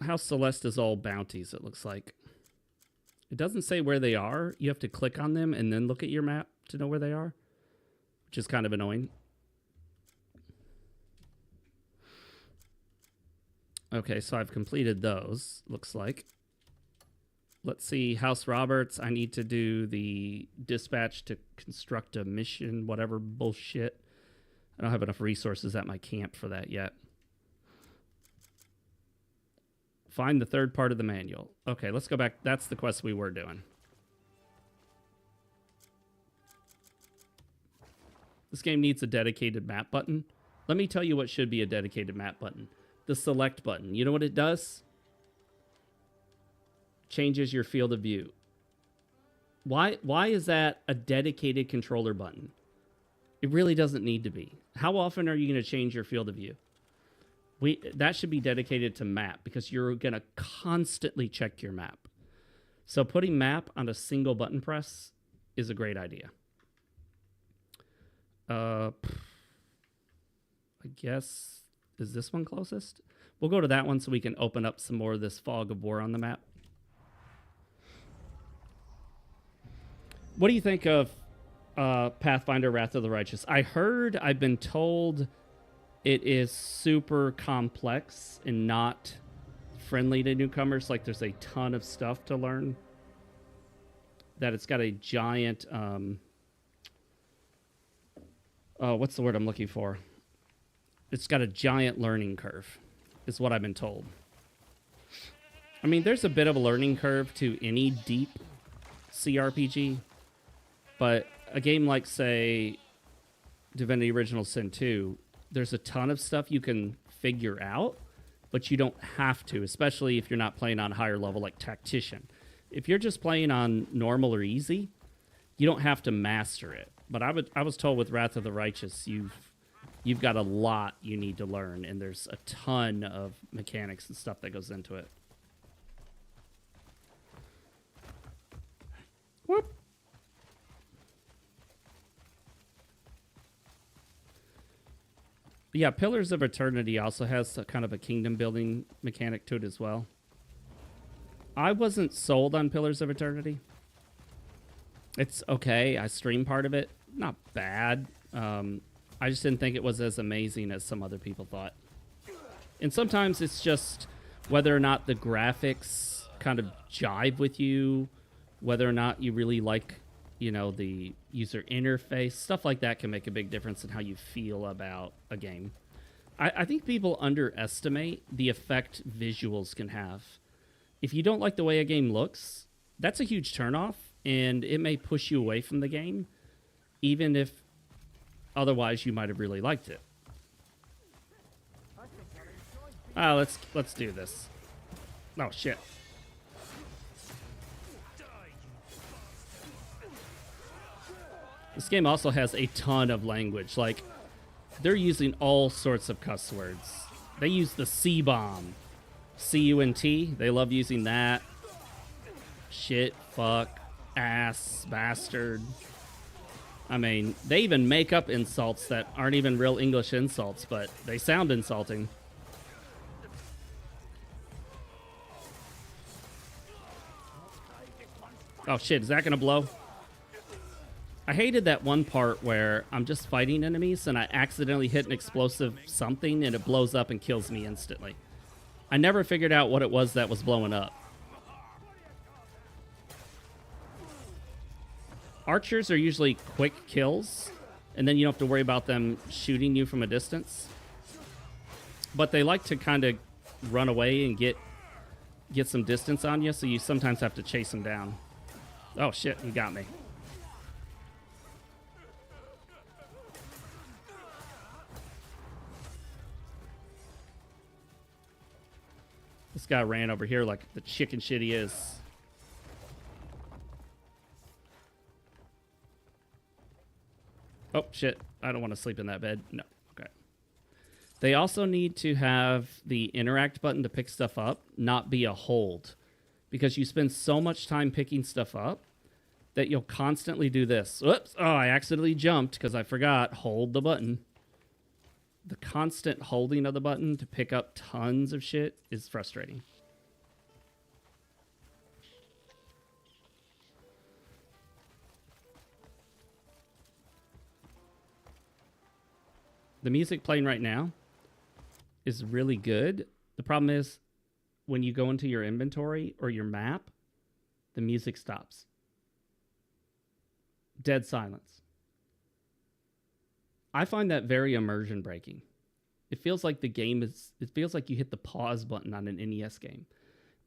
Speaker 1: House Celeste is all bounties, it looks like. It doesn't say where they are. You have to click on them and then look at your map to know where they are, which is kind of annoying. Okay, so I've completed those, looks like. Let's see, House Roberts. I need to do the dispatch to construct a mission, whatever bullshit. I don't have enough resources at my camp for that yet. Find the third part of the manual. Okay, let's go back. That's the quest we were doing. This game needs a dedicated map button. Let me tell you what should be a dedicated map button. The select button. You know what it does? Changes your field of view. Why is that a dedicated controller button? It really doesn't need to be. How often are you going to change your field of view? That should be dedicated to map because you're going to constantly check your map. So putting map on a single button press is a great idea. I guess, is this one closest? We'll go to that one so we can open up some more of this fog of war on the map. What do you think of Pathfinder Wrath of the Righteous? I've been told it is super complex and not friendly to newcomers. Like there's a ton of stuff to learn. That it's got a giant, what's the word I'm looking for? It's got a giant learning curve, is what I've been told. I mean, there's a bit of a learning curve to any deep CRPG, but a game like, say, Divinity Original Sin 2, there's a ton of stuff you can figure out, but you don't have to, especially if you're not playing on a higher level like Tactician. If you're just playing on normal or easy, you don't have to master it. But I was told with Wrath of the Righteous, you've got a lot you need to learn, and there's a ton of mechanics and stuff that goes into it. Whoop. But yeah, Pillars of Eternity also has a kind of a kingdom building mechanic to it as well. I wasn't sold on Pillars of Eternity. It's okay. I streamed part of it. Not bad. I just didn't think it was as amazing as some other people thought. And sometimes it's just whether or not the graphics kind of jive with you, whether or not you really like, you know, the user interface. Stuff like that can make a big difference in how you feel about a game. I think people underestimate the effect visuals can have. If you don't like the way a game looks, that's a huge turnoff, and it may push you away from the game, even if otherwise you might have really liked it. Let's do this. Oh shit. This game also has a ton of language. Like, they're using all sorts of cuss words. They use the C-bomb. C-U-N-T. They love using that. Shit, fuck, ass, bastard. I mean, they even make up insults that aren't even real English insults, but they sound insulting. Oh shit, is that gonna blow? I hated that one part where I'm just fighting enemies and I accidentally hit an explosive something and it blows up and kills me instantly. I never figured out what it was that was blowing up. Archers are usually quick kills, and then you don't have to worry about them shooting you from a distance. But they like to kind of run away and get some distance on you, so you sometimes have to chase them down. Oh shit, you got me. This guy ran over here like the chicken shit he is. Oh, shit. I don't want to sleep in that bed. No. Okay. They also need to have the interact button to pick stuff up not be a hold. Because you spend so much time picking stuff up that you'll constantly do this. Whoops. Oh, I accidentally jumped because I forgot. Hold the button. The constant holding of the button to pick up tons of shit is frustrating. The music playing right now is really good. The problem is when you go into your inventory or your map, the music stops. Dead silence. I find that very immersion breaking. It feels like the game is, it feels like you hit the pause button on an NES game.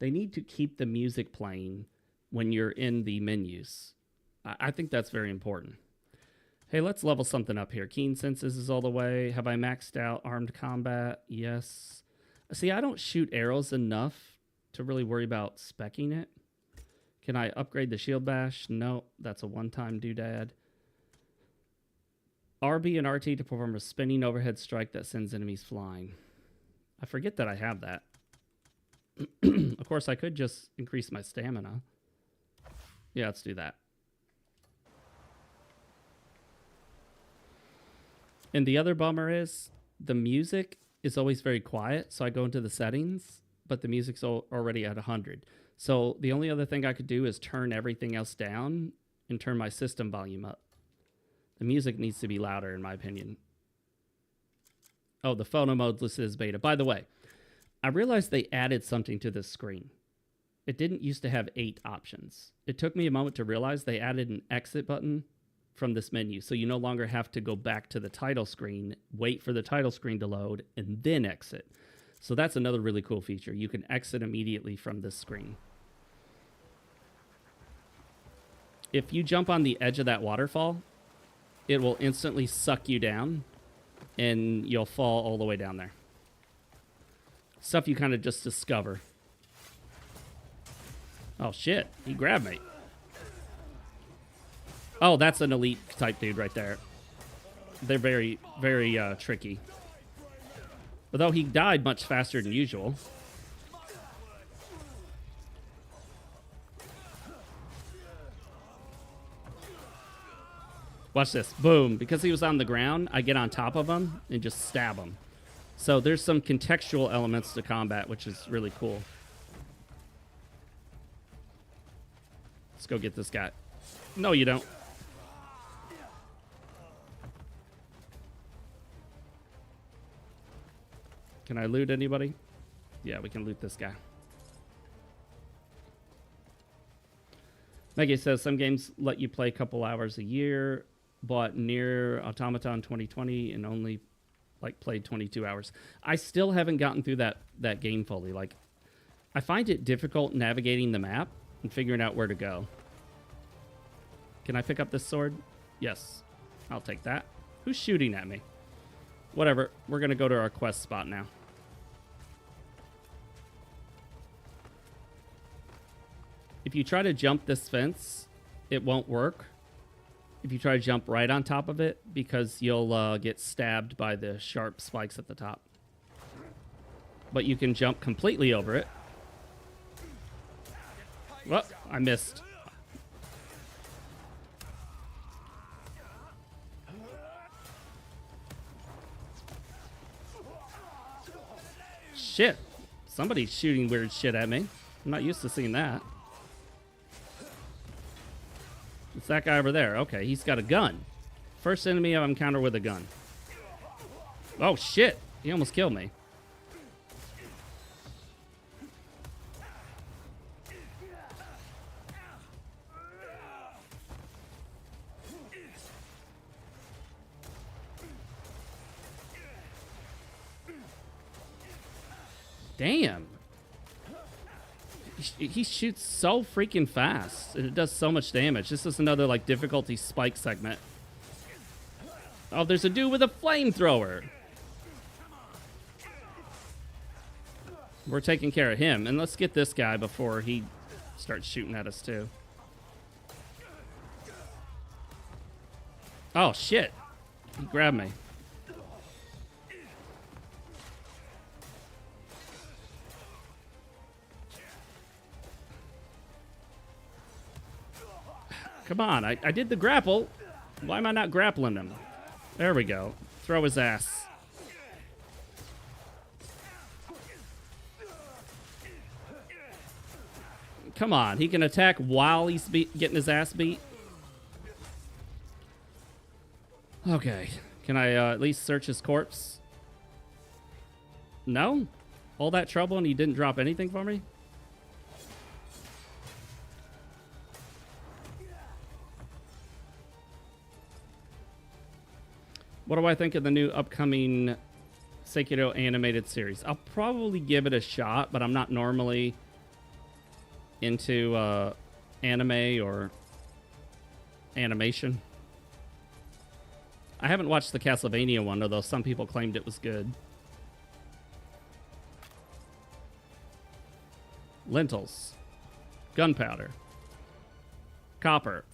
Speaker 1: They need to keep the music playing when you're in the menus. I think that's very important. Hey, let's level something up here. Keen senses is all the way. Have I maxed out armed combat? Yes. See, I don't shoot arrows enough to really worry about speccing it. Can I upgrade the shield bash? No, that's a one-time doodad. RB and RT to perform a spinning overhead strike that sends enemies flying. I forget that I have that. Of course, I could just increase my stamina. Yeah, let's do that. And the other bummer is the music is always very quiet. So I go into the settings, but the music's already at 100. So the only other thing I could do is turn everything else down and turn my system volume up. The music needs to be louder, in my opinion. Oh, the photo mode listed as beta. By the way, I realized they added something to this screen. It didn't used to have 8 options. It took me a moment to realize they added an exit button from this menu. So you no longer have to go back to the title screen, wait for the title screen to load, and then exit. So that's another really cool feature. You can exit immediately from this screen. If you jump on the edge of that waterfall, it will instantly suck you down, and you'll fall all the way down there. Stuff you kind of just discover. Oh, shit. He grabbed me. Oh, that's an elite type dude right there. They're very, very tricky. Although he died much faster than usual. Watch this. Boom. Because he was on the ground, I get on top of him and just stab him. So there's some contextual elements to combat, which is really cool. Let's go get this guy. No, you don't. Can I loot anybody? Yeah, we can loot this guy. Maggie says some games let you play a couple hours a year, bought Nier Automaton 2020 and only played 22 hours. I still haven't gotten through that game fully. Like, I find it difficult navigating the map and figuring out where to go. Can I pick up this sword? Yes. I'll take that. Who's shooting at me? Whatever. We're going to go to our quest spot now. If you try to jump this fence, it won't work. If you try to jump right on top of it, because you'll get stabbed by the sharp spikes at the top. But you can jump completely over it. Well, I missed. Shit. Somebody's shooting weird shit at me. I'm not used to seeing that. It's that guy over there. Okay, he's got a gun. First enemy I've encountered with a gun. Oh, shit. He almost killed me. Damn. He shoots so freaking fast, and it does so much damage. This is another, like, difficulty spike segment. Oh, there's a dude with a flamethrower. We're taking care of him, and let's get this guy before he starts shooting at us, too. Oh, shit. He grabbed me. Come on, I did the grapple. Why am I not grappling him? There we go. Throw his ass. Come on, he can attack while he's getting his ass beat. Okay, Can I at least search his corpse? No? All that trouble and he didn't drop anything for me? What do I think of the new upcoming Sekiro animated series? I'll probably give it a shot, but I'm not normally into anime or animation. I haven't watched the Castlevania one, although some people claimed it was good. Lentils. Gunpowder. Copper.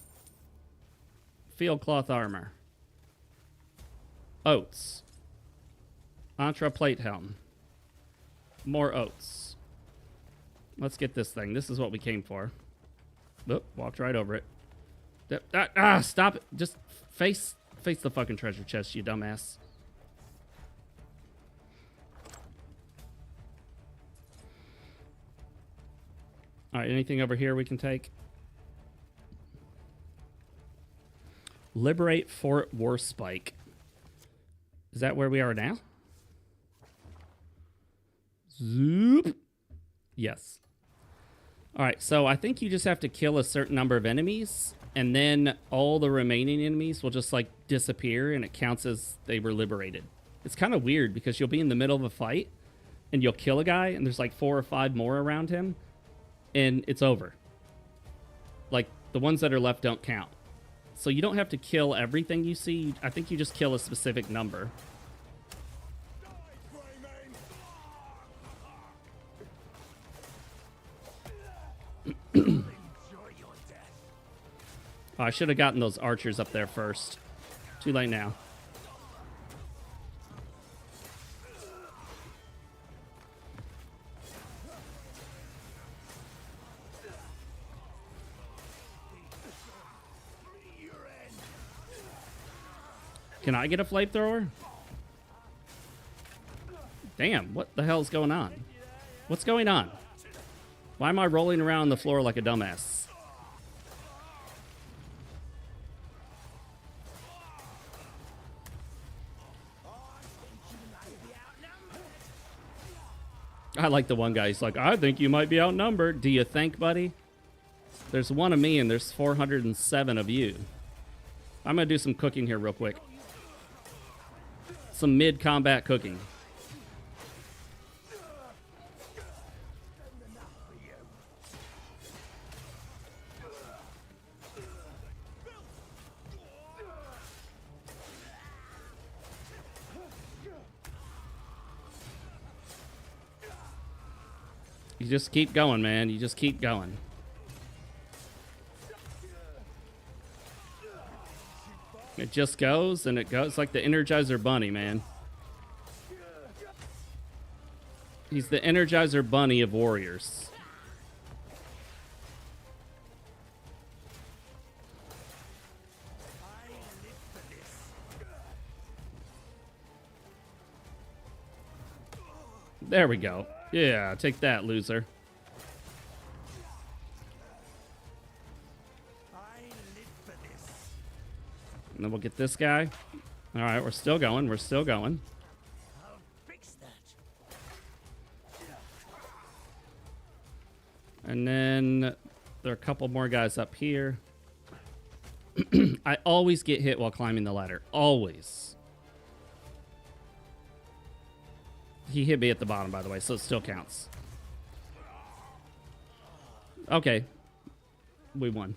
Speaker 1: Field cloth armor. Oats. Antra plate helm. More oats. Let's get this thing. This is what we came for. Oop, walked right over it. Stop it. Just face the fucking treasure chest, you dumbass. All right, anything over here we can take? Liberate Fort Warspike. Is that where we are now? Zoop. Yes. All right, so I think you just have to kill a certain number of enemies, and then all the remaining enemies will just, like, disappear, and it counts as they were liberated. It's kind of weird, because you'll be in the middle of a fight, and you'll kill a guy, and there's, like, 4 or 5 more around him, and it's over. Like, the ones that are left don't count. So you don't have to kill everything you see. I think you just kill a specific number. Oh, I should have gotten those archers up there first. Too late now. Can I get a flamethrower? Damn, what the hell's going on? What's going on? Why am I rolling around on the floor like a dumbass? I like the one guy. He's like, I think you might be outnumbered. Do you think, buddy? There's one of me and there's 407 of you. I'm going to do some cooking here real quick. Some mid-combat cooking. You just keep going, man. You just keep going. It just goes and it goes. It's like the Energizer Bunny, man. He's the Energizer Bunny of warriors. There we go. Yeah, take that, loser. And then we'll get this guy. All right, we're still going. We're still going.
Speaker 2: I'll fix that.
Speaker 1: And then there are a couple more guys up here. I always get hit while climbing the ladder. Always. He hit me at the bottom, by the way, so it still counts. Okay. We won.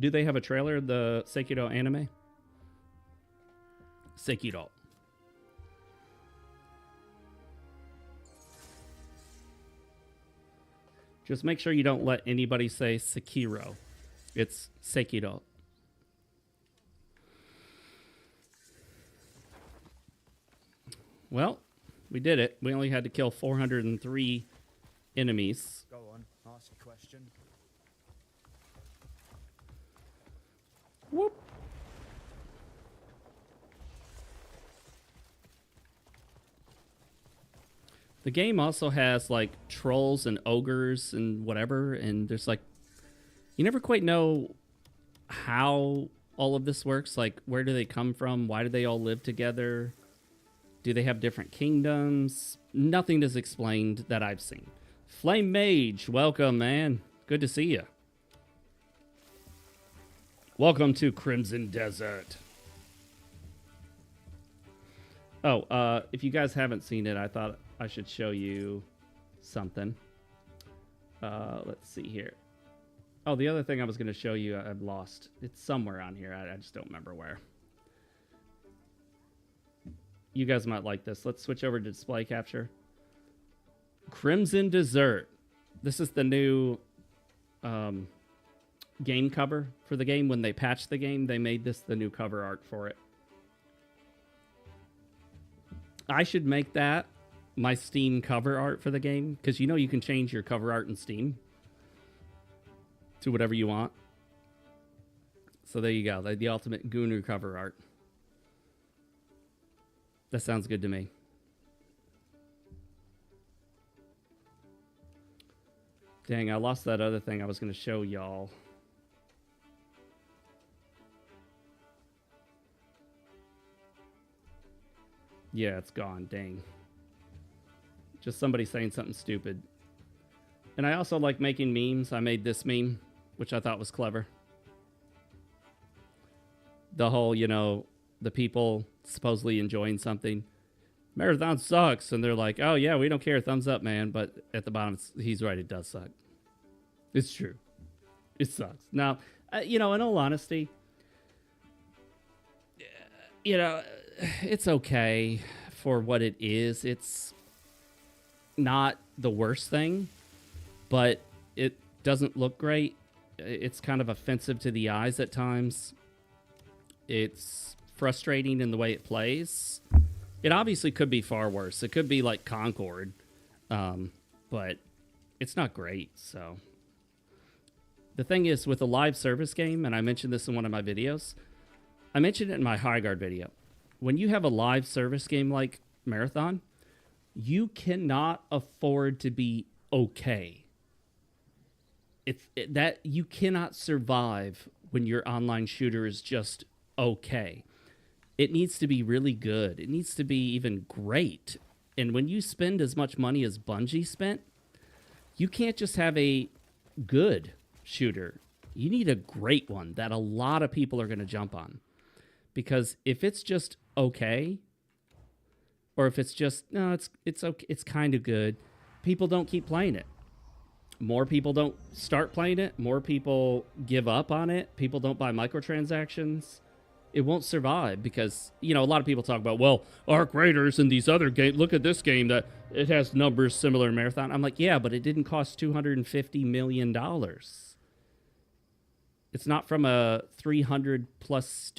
Speaker 1: Do they have a trailer, the Sekiro anime? Sekiro. Just make sure you don't let anybody say Sekiro. It's Sekiro. Well, we did it. We only had to kill 403 enemies.
Speaker 2: Go on, ask a question.
Speaker 1: Whoop. The game also has like trolls and ogres and whatever, and there's like You never quite know how all of this works. Like, where do they come from? Why do they all live together? Do they have different kingdoms? Nothing is explained that I've seen. Flame Mage, welcome, man. Good to see you. Welcome to Crimson Desert. Oh, if you guys haven't seen it, I thought I should show you something. Let's see here. Oh, the other thing I was going to show you, I've lost. It's somewhere on here. I just don't remember where. You guys might like this. Let's switch over to display capture. Crimson Desert. This is the new game cover for the game. When they patched the game, they made this the new cover art for it. I should make that my Steam cover art for the game, because you know you can change your cover art in Steam to whatever you want. So there you go. The ultimate Gunu cover art. That sounds good to me. Dang, I lost that other thing I was going to show y'all. Yeah, it's gone. Dang. Just somebody saying something stupid. And I also like making memes. I made this meme, which I thought was clever. The whole, you know, the people supposedly enjoying something. Marathon sucks. And they're like, oh, yeah, we don't care. Thumbs up, man. But at the bottom, he's right. It does suck. It's true. It sucks. Now, you know, in all honesty, you know, it's okay for what it is. It's not the worst thing, but it doesn't look great. It's kind of offensive to the eyes at times. It's frustrating in the way it plays. It obviously could be far worse. It could be like Concord, but it's not great. So the thing is, with a live service game, and I mentioned this in one of my videos, I mentioned it in my High Guard video. When you have a live service game like Marathon, you cannot afford to be okay. That you cannot survive when your online shooter is just okay. It needs to be really good. It needs to be even great. And when you spend as much money as Bungie spent, you can't just have a good shooter. You need a great one that a lot of people are going to jump on. Because if it's just okay, or if it's just, no, it's okay, it's kind of good, people don't keep playing it. More people don't start playing it. More people give up on it. People don't buy microtransactions. It won't survive because, you know, a lot of people talk about, well, Arc Raiders and these other games, look at this game that it has numbers similar to Marathon. I'm like, yeah, but it didn't cost $250 million. It's not from a 300-plus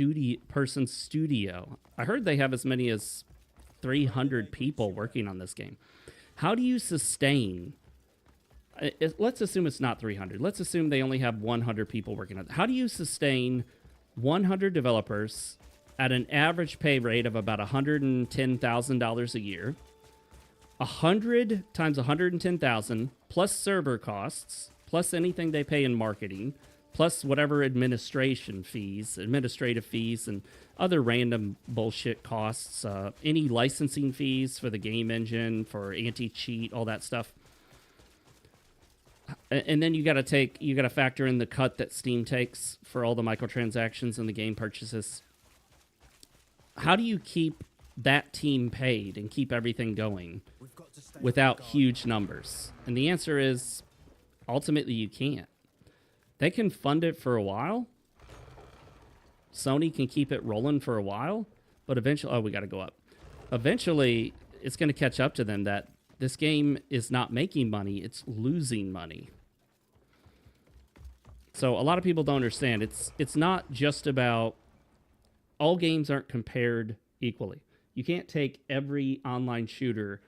Speaker 1: person studio. I heard they have as many as 300 people working on this game. How do you sustain... Let's assume it's not 300. Let's assume they only have 100 people working on it. How do you sustain 100 developers at an average pay rate of about $110,000 a year? 100 times 110,000 plus server costs, plus anything they pay in marketing, plus whatever administrative fees, and other random bullshit costs, any licensing fees for the game engine, for anti-cheat, all that stuff. And then you got to factor in the cut that Steam takes for all the microtransactions and the game purchases. How do you keep that team paid and keep everything going without huge numbers? And the answer is, ultimately, you can't. They can fund it for a while. Sony can keep it rolling for a while, but eventually, we got to go up. Eventually, it's going to catch up to them that this game is not making money, it's losing money. So a lot of people don't understand. It's not just about... All games aren't compared equally. You can't take every online shooter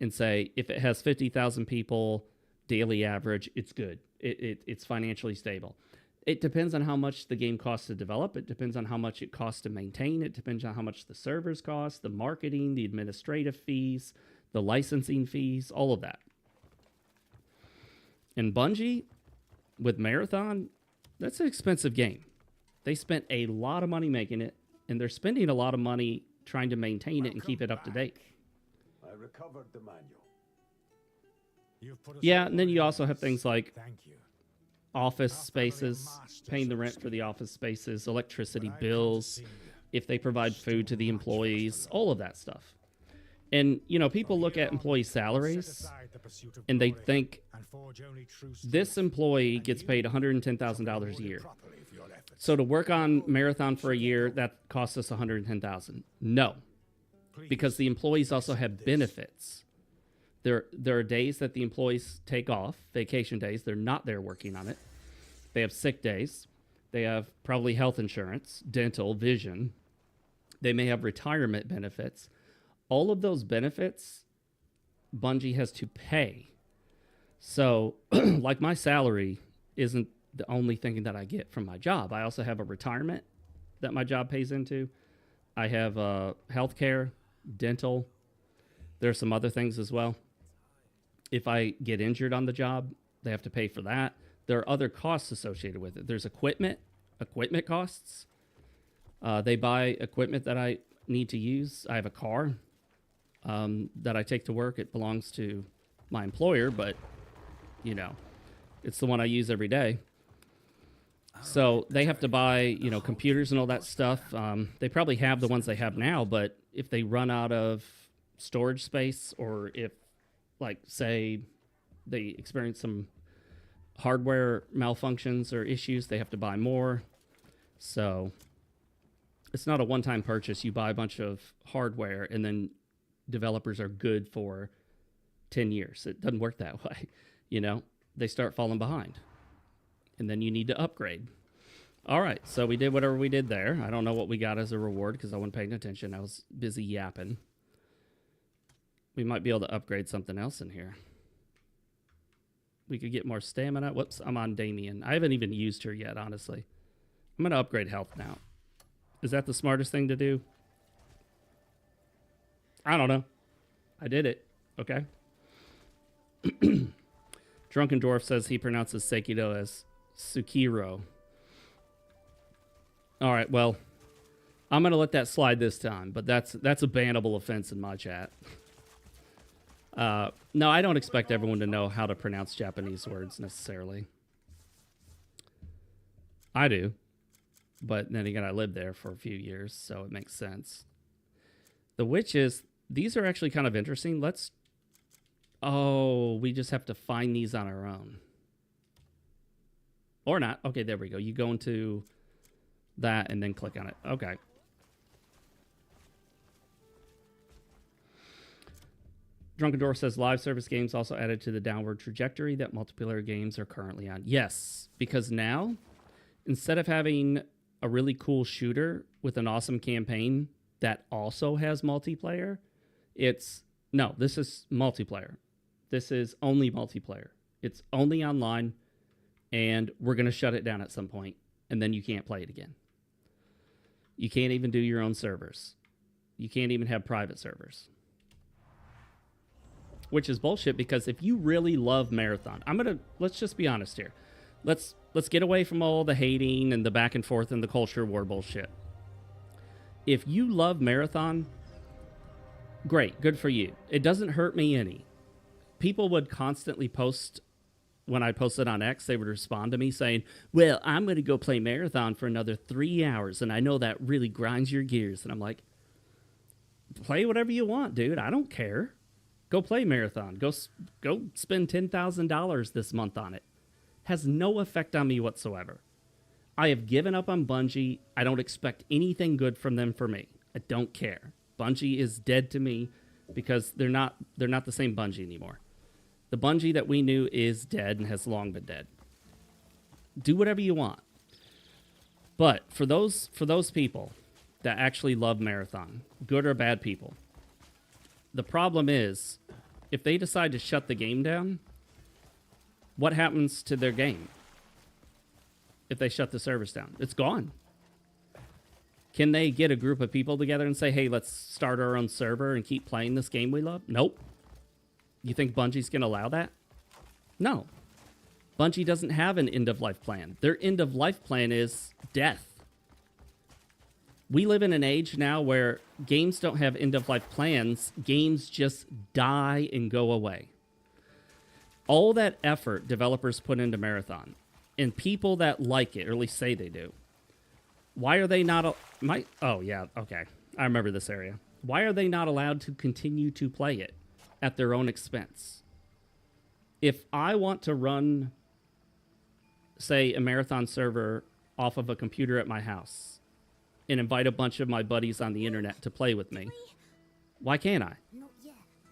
Speaker 1: and say, if it has 50,000 people, daily average, it's good. It's financially stable. It depends on how much the game costs to develop. It depends on how much it costs to maintain. It depends on how much the servers cost, the marketing, the administrative fees, the licensing fees, all of that. And Bungie, with Marathon, That's an expensive game. They spent a lot of money making it, and they're spending a lot of money trying to maintain it and keep it up to date.
Speaker 6: I recovered the manual.
Speaker 3: You've put us
Speaker 1: Yeah,
Speaker 3: all
Speaker 1: and then you
Speaker 3: right.
Speaker 1: also have things like
Speaker 3: Thank you.
Speaker 1: office spaces, paying the rent for the office spaces, electricity bills, if they provide food to the employees, all of that stuff. And, you know, people look at employee salaries and they think this employee gets paid $110,000 a year. So to work on Marathon for a year, that costs us $110,000. No, because the employees also have benefits. There are days that the employees take off, vacation days. They're not there working on it. They have sick days. They have probably health insurance, dental, vision. They may have retirement benefits. All of those benefits, Bungie has to pay. So, like, my salary isn't the only thing that I get from my job. I also have a retirement that my job pays into. I have health care, dental. There's some other things as well. If I get injured on the job, they have to pay for that. There are other costs associated with it. There's equipment costs. They buy equipment that I need to use. I have a car that I take to work. It belongs to my employer, but, you know, it's the one I use every day. So they have to buy, you know, computers and all that stuff. They probably have the ones they have now, but if they run out of storage space, or if, like, say they experience some hardware malfunctions or issues, they have to buy more. So it's not a one-time purchase. You buy a bunch of hardware and then developers are good for 10 years. It doesn't work that way. You know, they start falling behind and then you need to upgrade. All right. So we did whatever we did there. I don't know what we got as a reward because I wasn't paying attention. I was busy yapping. We might be able to upgrade something else in here. We could get more stamina. Whoops, I'm on Damien. I haven't even used her yet, honestly. I'm going to upgrade health now. Is that the smartest thing to do? I don't know. I did it. Okay. Drunken Dwarf says he pronounces Sekiro as Sukiro. All right, well, I'm going to let that slide this time, but that's a bannable offense in my chat. No, I don't expect everyone to know how to pronounce Japanese words necessarily. I do. But then again, I lived there for a few years, so it makes sense. The witches, these are actually kind of interesting. Oh, we just have to find these on our own. Or not. Okay, there we go. You go into that and then click on it. Okay. Drunken Dwarf says live service games also added to the downward trajectory that multiplayer games are currently on. Yes, because now, instead of having a really cool shooter with an awesome campaign that also has multiplayer, this is multiplayer. This is only multiplayer. It's only online, and we're going to shut it down at some point, and then you can't play it again. You can't even do your own servers. You can't even have private servers. Which is bullshit, because if you really love Marathon, let's just be honest here. Let's get away from all the hating and the back and forth and the culture war bullshit. If you love Marathon, great, good for you. It doesn't hurt me any. People would constantly post, when I posted on X, they would respond to me saying, well, I'm going to go play Marathon for another 3 hours, and I know that really grinds your gears. And I'm like, play whatever you want, dude. I don't care. Go play Marathon. Go spend $10,000 this month on it. Has no effect on me whatsoever. I have given up on Bungie. I don't expect anything good from them for me. I don't care. Bungie is dead to me because they're not the same Bungie anymore. The Bungie that we knew is dead and has long been dead. Do whatever you want. But for those people that actually love Marathon, good or bad people, the problem is, if they decide to shut the game down, what happens to their game? If they shut the servers down, it's gone. Can they get a group of people together and say, hey, let's start our own server and keep playing this game we love? Nope. You think Bungie's going to allow that? No. Bungie doesn't have an end-of-life plan. Their end-of-life plan is death. We live in an age now where games don't have end-of-life plans. Games just die and go away. All that effort developers put into Marathon, and people that like it, or at least say they do, why are they not... oh, yeah, okay. I remember this area. Why are they not allowed to continue to play it at their own expense? If I want to run, say, a Marathon server off of a computer at my house and invite a bunch of my buddies on the internet to play with me, why can't I?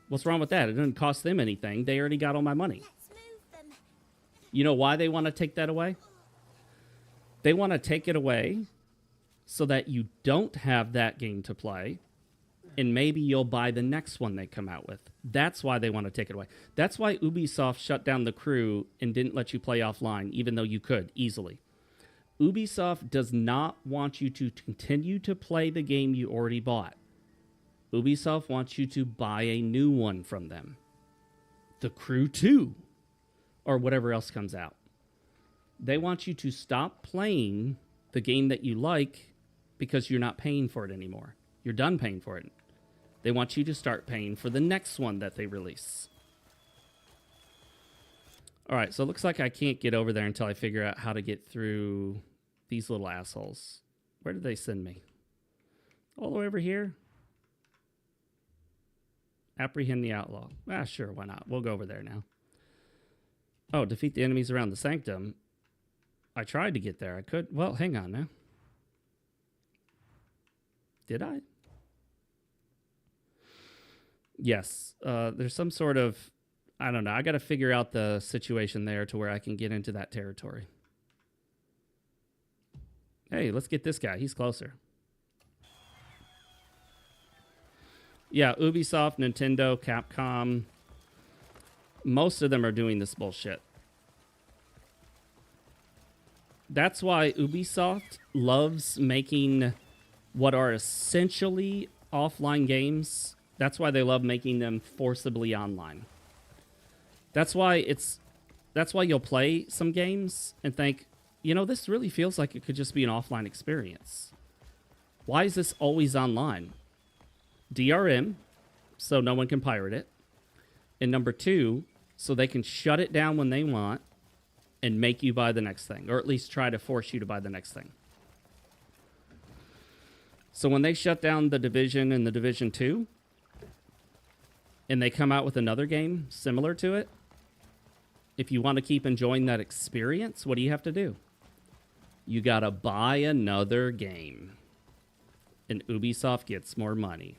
Speaker 1: What's wrong with that? It doesn't cost them anything. They already got all my money. You know why they want to take that away? They want to take it away so that you don't have that game to play, and maybe you'll buy the next one they come out with. That's why they want to take it away. That's why Ubisoft shut down the crew and didn't let you play offline, even though you could easily. Ubisoft does not want you to continue to play the game you already bought. Ubisoft wants you to buy a new one from them. The Crew 2, or whatever else comes out. They want you to stop playing the game that you like because you're not paying for it anymore. You're done paying for it. They want you to start paying for the next one that they release. All right, so it looks like I can't get over there until I figure out how to get through these little assholes. Where did they send me? All the way over here? Apprehend the outlaw. Ah, sure, why not? We'll go over there now. Oh, defeat the enemies around the sanctum. I tried to get there. I could. Well, hang on now. Did I? Yes. There's some sort of... I don't know. I got to figure out the situation there to where I can get into that territory. Hey, let's get this guy. He's closer. Yeah, Ubisoft, Nintendo, Capcom. Most of them are doing this bullshit. That's why Ubisoft loves making what are essentially offline games. That's why they love making them forcibly online. That's why you'll play some games and think, you know, this really feels like it could just be an offline experience. Why is this always online? DRM, so no one can pirate it. And number two, so they can shut it down when they want and make you buy the next thing, or at least try to force you to buy the next thing. So when they shut down The Division and The Division 2, and they come out with another game similar to it, if you want to keep enjoying that experience, what do you have to do? You got to buy another game. And Ubisoft gets more money.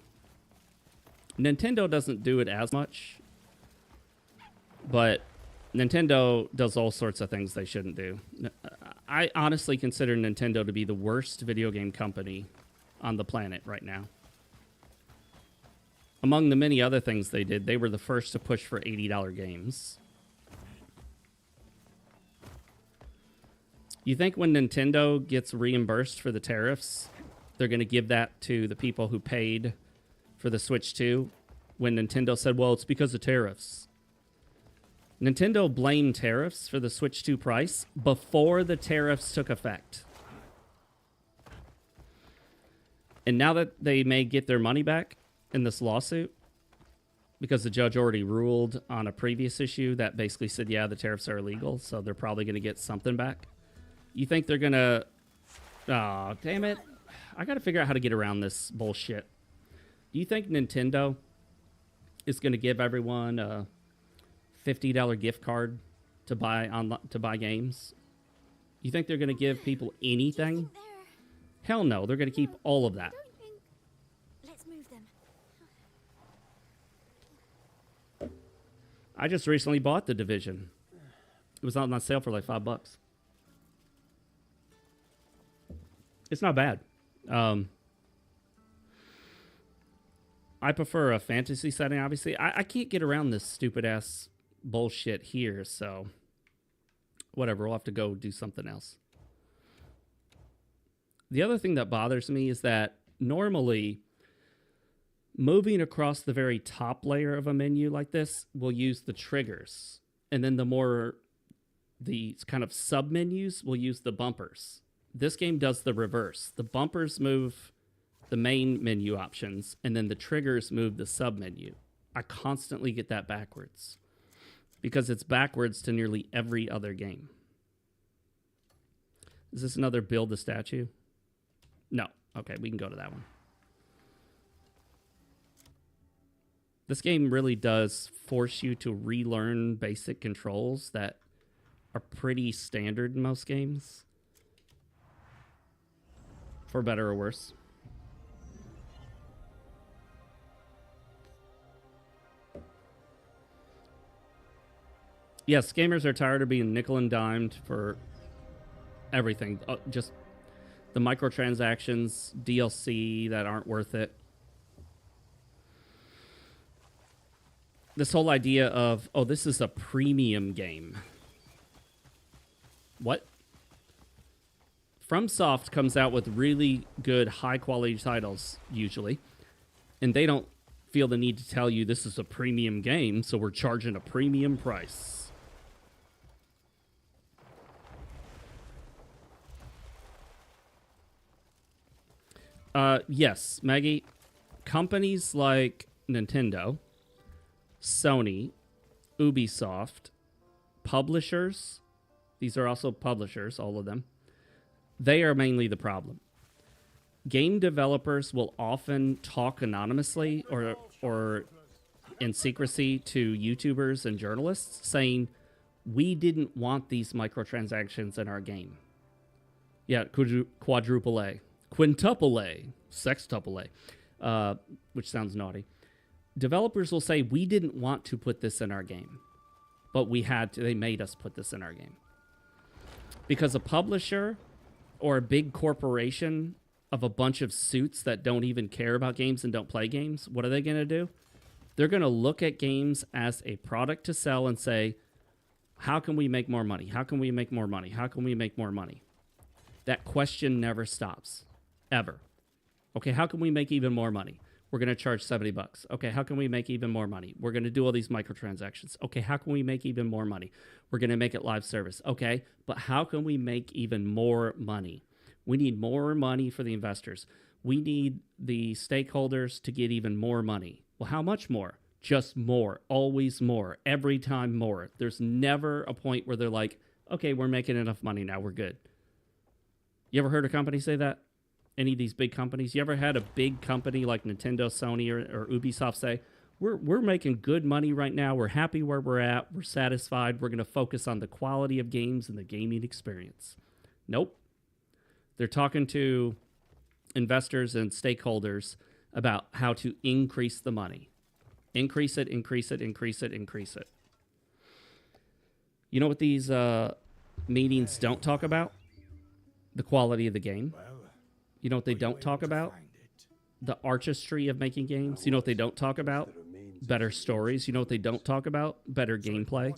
Speaker 1: Nintendo doesn't do it as much, but Nintendo does all sorts of things they shouldn't do. I honestly consider Nintendo to be the worst video game company on the planet right now. Among the many other things they did, they were the first to push for $80 games. You think when Nintendo gets reimbursed for the tariffs, they're going to give that to the people who paid for the Switch 2? When Nintendo said, well, it's because of tariffs. Nintendo blamed tariffs for the Switch 2 price before the tariffs took effect. And now that they may get their money back in this lawsuit, because the judge already ruled on a previous issue that basically said, yeah, the tariffs are illegal, so they're probably going to get something back. You think they're going to... Oh, damn it. I got to figure out how to get around this bullshit. Do you think Nintendo is going to give everyone a $50 gift card to buy games? You think they're going to give people anything? Hell no, they're going to keep all of that.
Speaker 7: Let's move them.
Speaker 1: I just recently bought The Division. It was on sale for like $5. It's not bad. I prefer a fantasy setting, obviously. I can't get around this stupid-ass bullshit here, so... Whatever, we'll have to go do something else. The other thing that bothers me is that normally moving across the very top layer of a menu like this will use the triggers. And then the more the kind of sub menus will use the bumpers. This game does the reverse. The bumpers move the main menu options, and then the triggers move the sub menu. I constantly get that backwards because it's backwards to nearly every other game. Is this another build the statue? No. Okay, we can go to that one. This game really does force you to relearn basic controls that are pretty standard in most games. For better or worse. Yes, gamers are tired of being nickel and dimed for everything. Just the microtransactions, DLC that aren't worth it. This whole idea of, oh, this is a premium game. What? FromSoft comes out with really good, high-quality titles, usually. And they don't feel the need to tell you this is a premium game, so we're charging a premium price. Yes, Maggie. Companies like Nintendo, Sony, Ubisoft, publishers, these are also publishers, all of them, they are mainly the problem. Game developers will often talk anonymously or in secrecy to YouTubers and journalists saying, we didn't want these microtransactions in our game. Yeah, quadruple A. Quintuple A, sextuple A, which sounds naughty. Developers will say, we didn't want to put this in our game, but we had to, they made us put this in our game. Because a publisher or a big corporation of a bunch of suits that don't even care about games and don't play games, what are they going to do? They're going to look at games as a product to sell and say, how can we make more money? How can we make more money? How can we make more money? That question never stops. Ever. Okay, how can we make even more money? We're going to charge $70. Okay, how can we make even more money? We're going to do all these microtransactions. Okay, how can we make even more money? We're going to make it live service. Okay, but how can we make even more money? We need more money for the investors. We need the stakeholders to get even more money. Well, how much more? Just more. Always more. Every time more. There's never a point where they're like, okay, we're making enough money now. We're good. You ever heard a company say that? Any of these big companies? You ever had a big company like Nintendo, Sony, or Ubisoft say, we're making good money right now. We're happy where we're at. We're satisfied. We're going to focus on the quality of games and the gaming experience. Nope. They're talking to investors and stakeholders about how to increase the money. Increase it, increase it, increase it, increase it. You know what these meetings don't talk about? The quality of the game. You know what they don't talk about? The artistry of making games. You know what they don't talk about? Better stories. You know what they don't talk about? Better gameplay.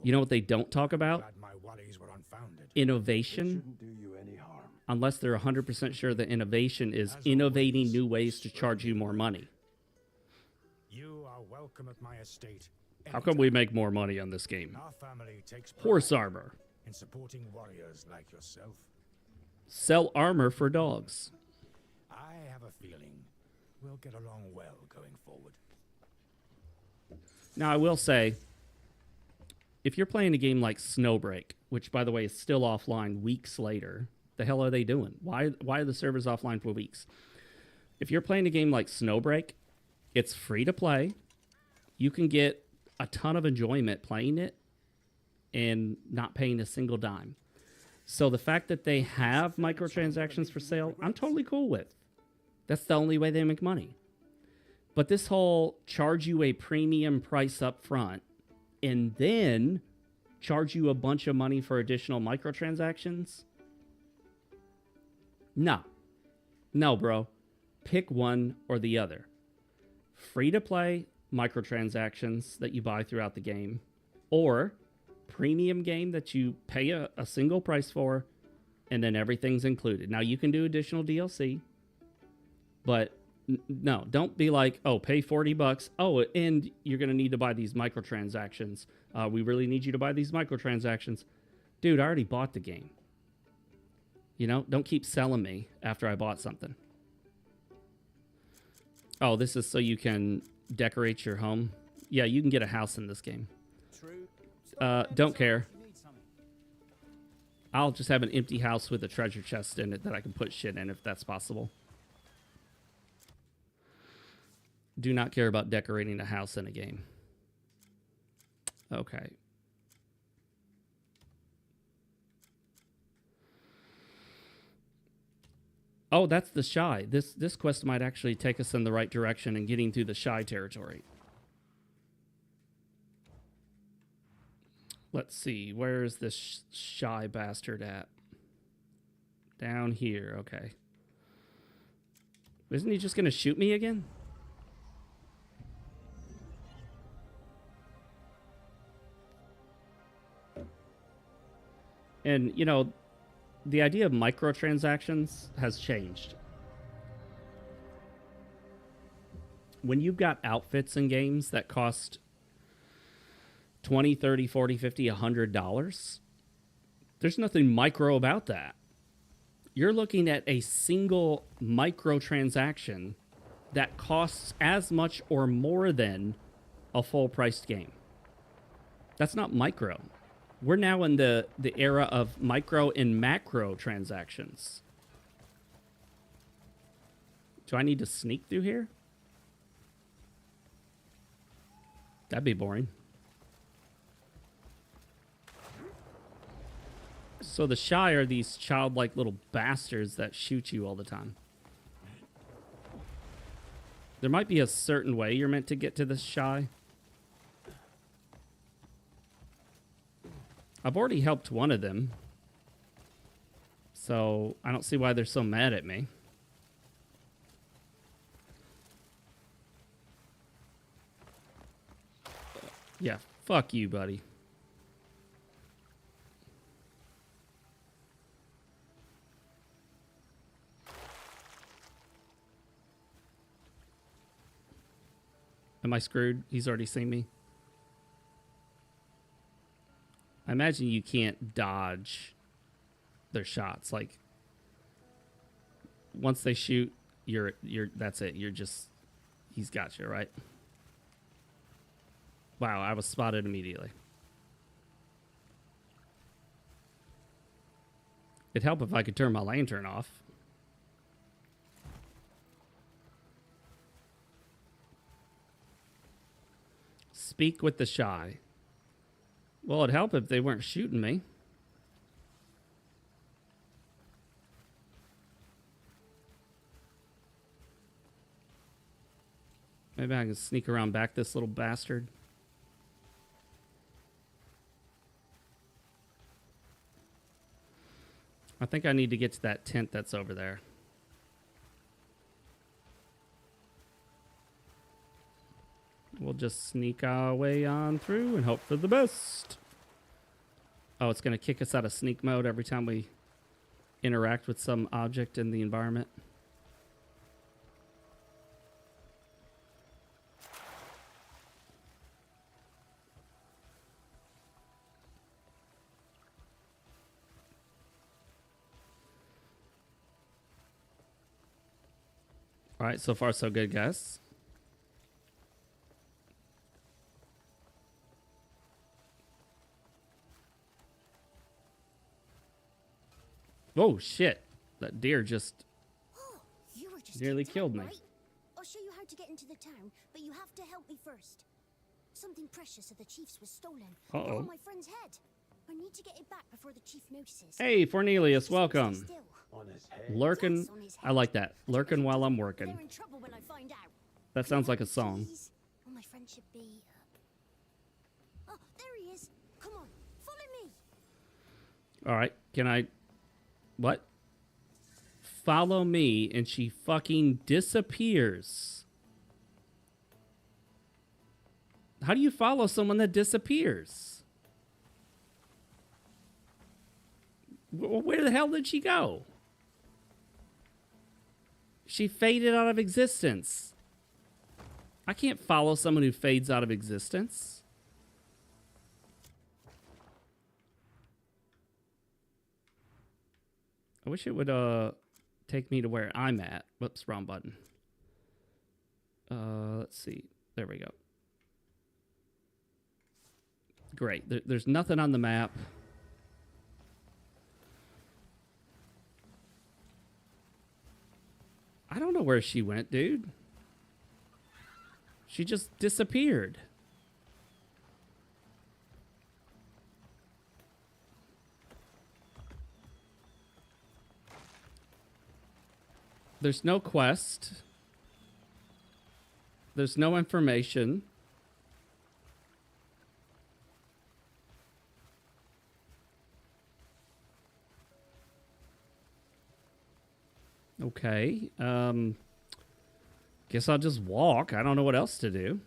Speaker 1: You know what they don't talk about? Innovation. Unless they're 100% sure that innovation is innovating new ways to charge you more money.
Speaker 5: You are welcome at my estate.
Speaker 1: How can we make more money on this game?
Speaker 5: Our family takes
Speaker 1: Horse armor.
Speaker 5: in supporting warriors like yourself.
Speaker 1: Sell armor for dogs.
Speaker 5: I have a feeling we'll get along well going forward.
Speaker 1: Now, I will say, if you're playing a game like Snowbreak, which, by the way, is still offline weeks later, the hell are they doing? Why are the servers offline for weeks? If you're playing a game like Snowbreak, it's free to play. You can get a ton of enjoyment playing it and not paying a single dime. So the fact that they have microtransactions for sale, I'm totally cool with. That's the only way they make money. But this whole charge you a premium price up front and then charge you a bunch of money for additional microtransactions? No. No, bro. Pick one or the other. Free-to-play microtransactions that you buy throughout the game, or premium game that you pay a single price for, and then everything's included. Now, you can do additional DLC, but No, don't be like, oh, pay $40. Oh, and you're going to need to buy these microtransactions. We really need you to buy these microtransactions. Dude, I already bought the game. You know, don't keep selling me after I bought something. Oh, this is so you can decorate your home. Yeah, you can get a house in this game. Don't care. I'll just have an empty house with a treasure chest in it that I can put shit in if that's possible. Do not care about decorating a house in a game. Okay. Oh, that's the Shy. This quest might actually take us in the right direction in getting through the Shy territory. Let's see. Where is this Shy bastard at? Down here. Okay. Isn't he just going to shoot me again? And, you know, the idea of microtransactions has changed. When you've got outfits in games that cost $20, $30, $40, $50, $100, there's nothing micro about that. You're looking at a single microtransaction that costs as much or more than a full-priced game. That's not micro. We're now in the era of micro and macro transactions. Do I need to sneak through here? That'd be boring. So the Shy are these childlike little bastards that shoot you all the time. There might be a certain way you're meant to get to this Shy. I've already helped one of them. So I don't see why they're so mad at me. Yeah, fuck you, buddy. Am I screwed? He's already seen me. I imagine you can't dodge their shots. Like, once they shoot, you're that's it. You're just, he's got you, right? Wow, I was spotted immediately. It'd help if I could turn my lantern off. Speak with the Shy. Well, it'd help if they weren't shooting me. Maybe I can sneak around back this little bastard. I think I need to get to that tent that's over there. We'll just sneak our way on through and hope for the best. Oh, it's going to kick us out of sneak mode every time we interact with some object in the environment. All right, so far so good, guys. Oh, shit. That deer just
Speaker 7: You were just
Speaker 1: nearly
Speaker 7: kicked
Speaker 1: killed
Speaker 7: out,
Speaker 1: me.
Speaker 7: right? I'll show you how to get into the town, but you have to help me first. Something precious of the chief's was stolen.
Speaker 1: Uh-oh.
Speaker 7: On my friend's head. I need to get it back before the chief notices.
Speaker 1: Hey, Cornelius, welcome.
Speaker 7: Still.
Speaker 6: On his head.
Speaker 1: Lurking.
Speaker 7: Yes, on his
Speaker 1: I
Speaker 7: head.
Speaker 1: like that. Lurking while I'm
Speaker 7: They're
Speaker 1: working.
Speaker 7: in trouble when I find out.
Speaker 1: That sounds like a song.
Speaker 7: Please. Well, my friend should be. Oh, there he is. Come on, follow me.
Speaker 1: All right. Can I... What? Follow me, and she fucking disappears. How do you follow someone that disappears? Where the hell did she go? She faded out of existence. I can't follow someone who fades out of existence. I wish it would take me to where I'm at. Whoops, wrong button. Let's see. There we go. Great. There's nothing on the map. I don't know where she went, dude. She just disappeared. There's no quest. There's no information. Okay. Guess I'll just walk. I don't know what else to do.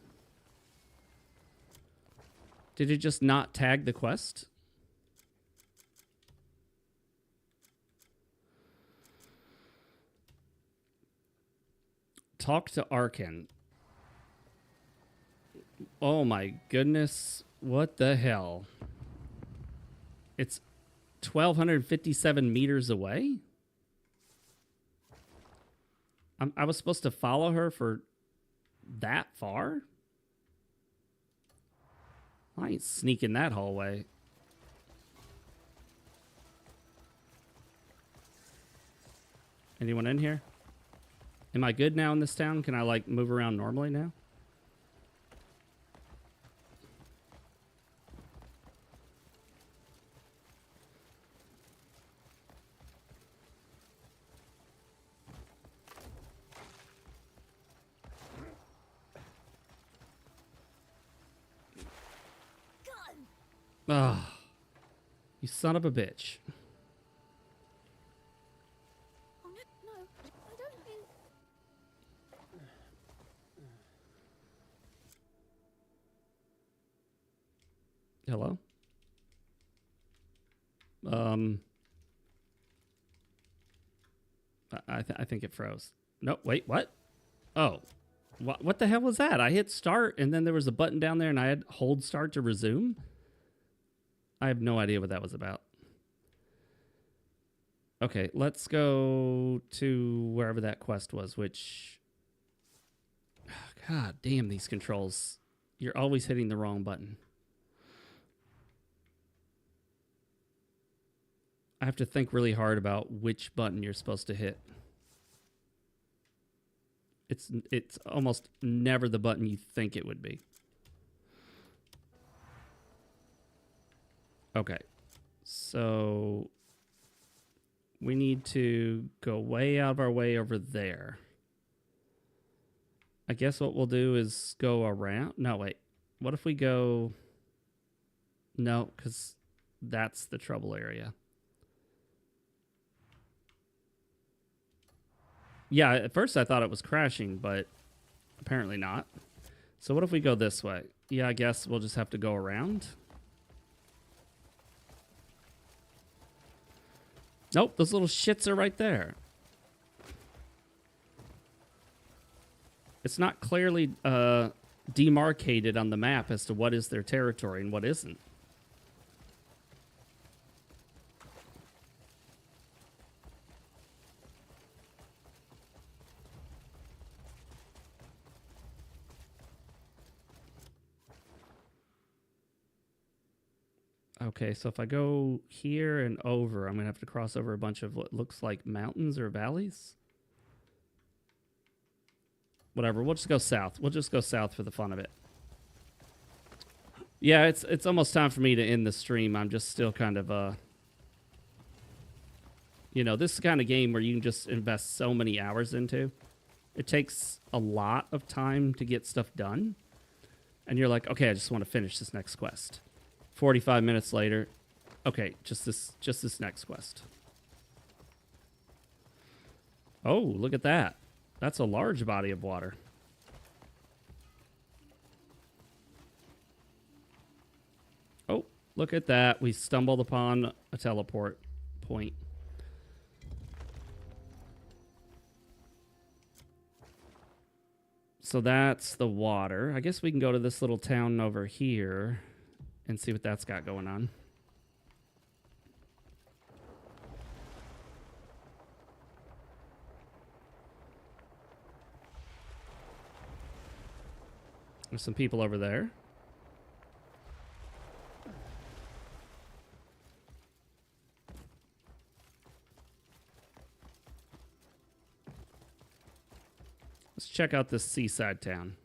Speaker 1: Did it just not tag the quest? Talk to Arkin. Oh my goodness. What the hell? It's 1,257 meters away? I was supposed to follow her for that far? I ain't sneaking that hallway. Anyone in here? Am I good now in this town? Can I, like, move around normally now? Ah, you son of a bitch.
Speaker 7: Oh, no, I don't think...
Speaker 1: Hello? I think it froze. No, wait, what? Oh, what the hell was that? I hit start and then there was a button down there and I had hold start to resume. I have no idea what that was about. Okay, let's go to wherever that quest was, which... God damn, these controls. You're always hitting the wrong button. I have to think really hard about which button you're supposed to hit. It's almost never the button you think it would be. Okay, so we need to go way out of our way over there. I guess what we'll do is go around. No, wait. What if we go... No, because that's the trouble area. Yeah, at first I thought it was crashing, but apparently not. So what if we go this way? Yeah, I guess we'll just have to go around. Nope, those little shits are right there. It's not clearly demarcated on the map as to what is their territory and what isn't. Okay, so if I go here and over, I'm going to have to cross over a bunch of what looks like mountains or valleys. Whatever, we'll just go south. We'll just go south for the fun of it. Yeah, it's almost time for me to end the stream. I'm just still kind of, you know, this is the kind of game where you can just invest so many hours into. It takes a lot of time to get stuff done. And you're like, okay, I just want to finish this next quest. 45 minutes later, okay, just this next quest. Oh, look at that. That's a large body of water. Oh, look at that. We stumbled upon a teleport point. So that's the water. I guess we can go to this little town over here and see what that's got going on. There's some people over there. Let's check out this seaside town.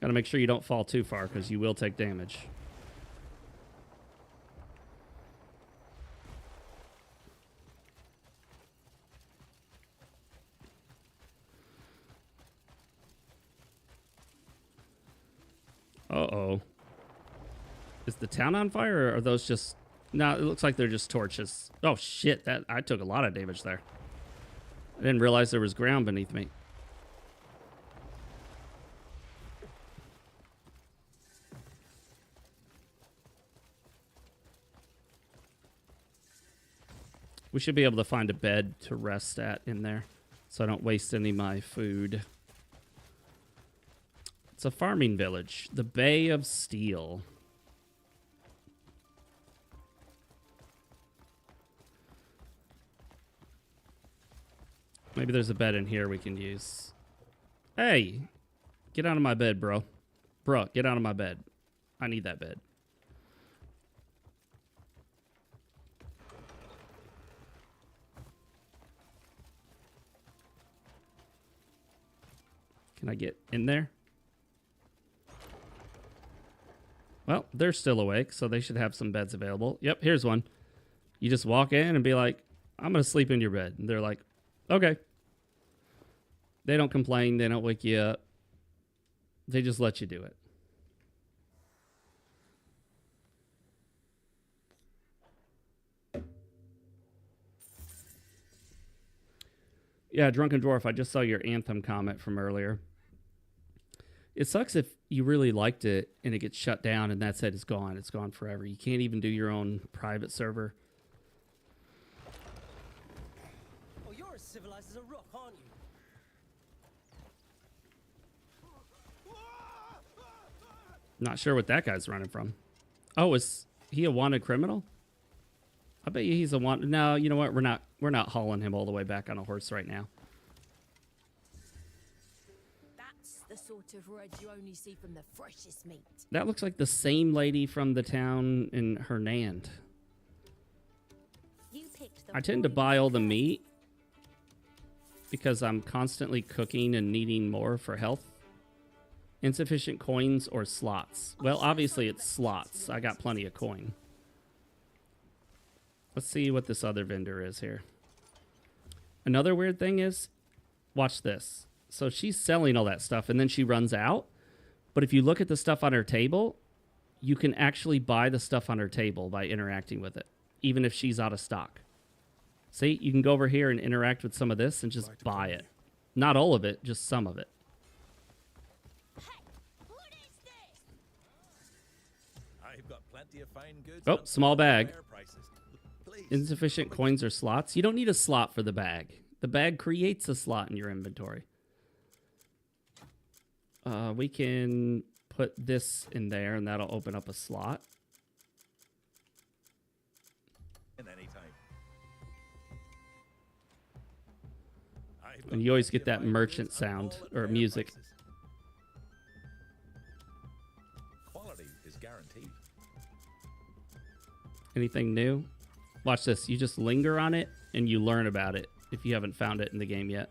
Speaker 1: Gotta make sure you don't fall too far because you will take damage. Uh-oh. Is the town on fire or are those just... No, it looks like they're just torches. Oh, shit. I took a lot of damage there. I didn't realize there was ground beneath me. We should be able to find a bed to rest at in there so I don't waste any of my food. It's a farming village. The Bay of Steel. Maybe there's a bed in here we can use. Hey, get out of my bed, bro. Bro, get out of my bed. I need that bed. Can I get in there? Well, they're still awake, so they should have some beds available. Yep, here's one. You just walk in and be like, I'm going to sleep in your bed. And they're like, okay. They don't complain. They don't wake you up. They just let you do it. Yeah, Drunken Dwarf, I just saw your Anthem comment from earlier. It sucks if you really liked it and it gets shut down and that's it. It's gone. It's gone forever. You can't even do your own private server.
Speaker 8: Oh, you're as civilized as a rock, aren't you?
Speaker 1: Not sure what that guy's running from. Oh, is he a wanted criminal? I bet you he's a wanted. No, you know what? We're not hauling him all the way back on a horse right now.
Speaker 9: That's the sort of road you only see from the freshest meat.
Speaker 1: That looks like the same lady from the town in Hernand.
Speaker 7: You picked the
Speaker 1: I tend to buy all the meat because I'm constantly cooking and needing more for health. Insufficient coins or slots. Well, obviously it's slots. I got plenty of coin. Let's see what this other vendor is here. Another weird thing is, watch this. So she's selling all that stuff and then she runs out. But if you look at the stuff on her table, you can actually buy the stuff on her table by interacting with it, even if she's out of stock. See, you can go over here and interact with some of this and just buy it. Not all of it, just some of it.
Speaker 3: I've got plenty of fine goods.
Speaker 1: Oh, small bag.
Speaker 3: Fair prices. Please.
Speaker 1: Insufficient coins or slots. You don't need a slot for the bag. The bag creates a slot in your inventory. We can put this in there and that'll open up a slot.
Speaker 3: In any time.
Speaker 1: And you always get that merchant sound or music.
Speaker 3: Quality is guaranteed.
Speaker 1: Anything new? Watch this. You just linger on it and you learn about it if you haven't found it in the game yet.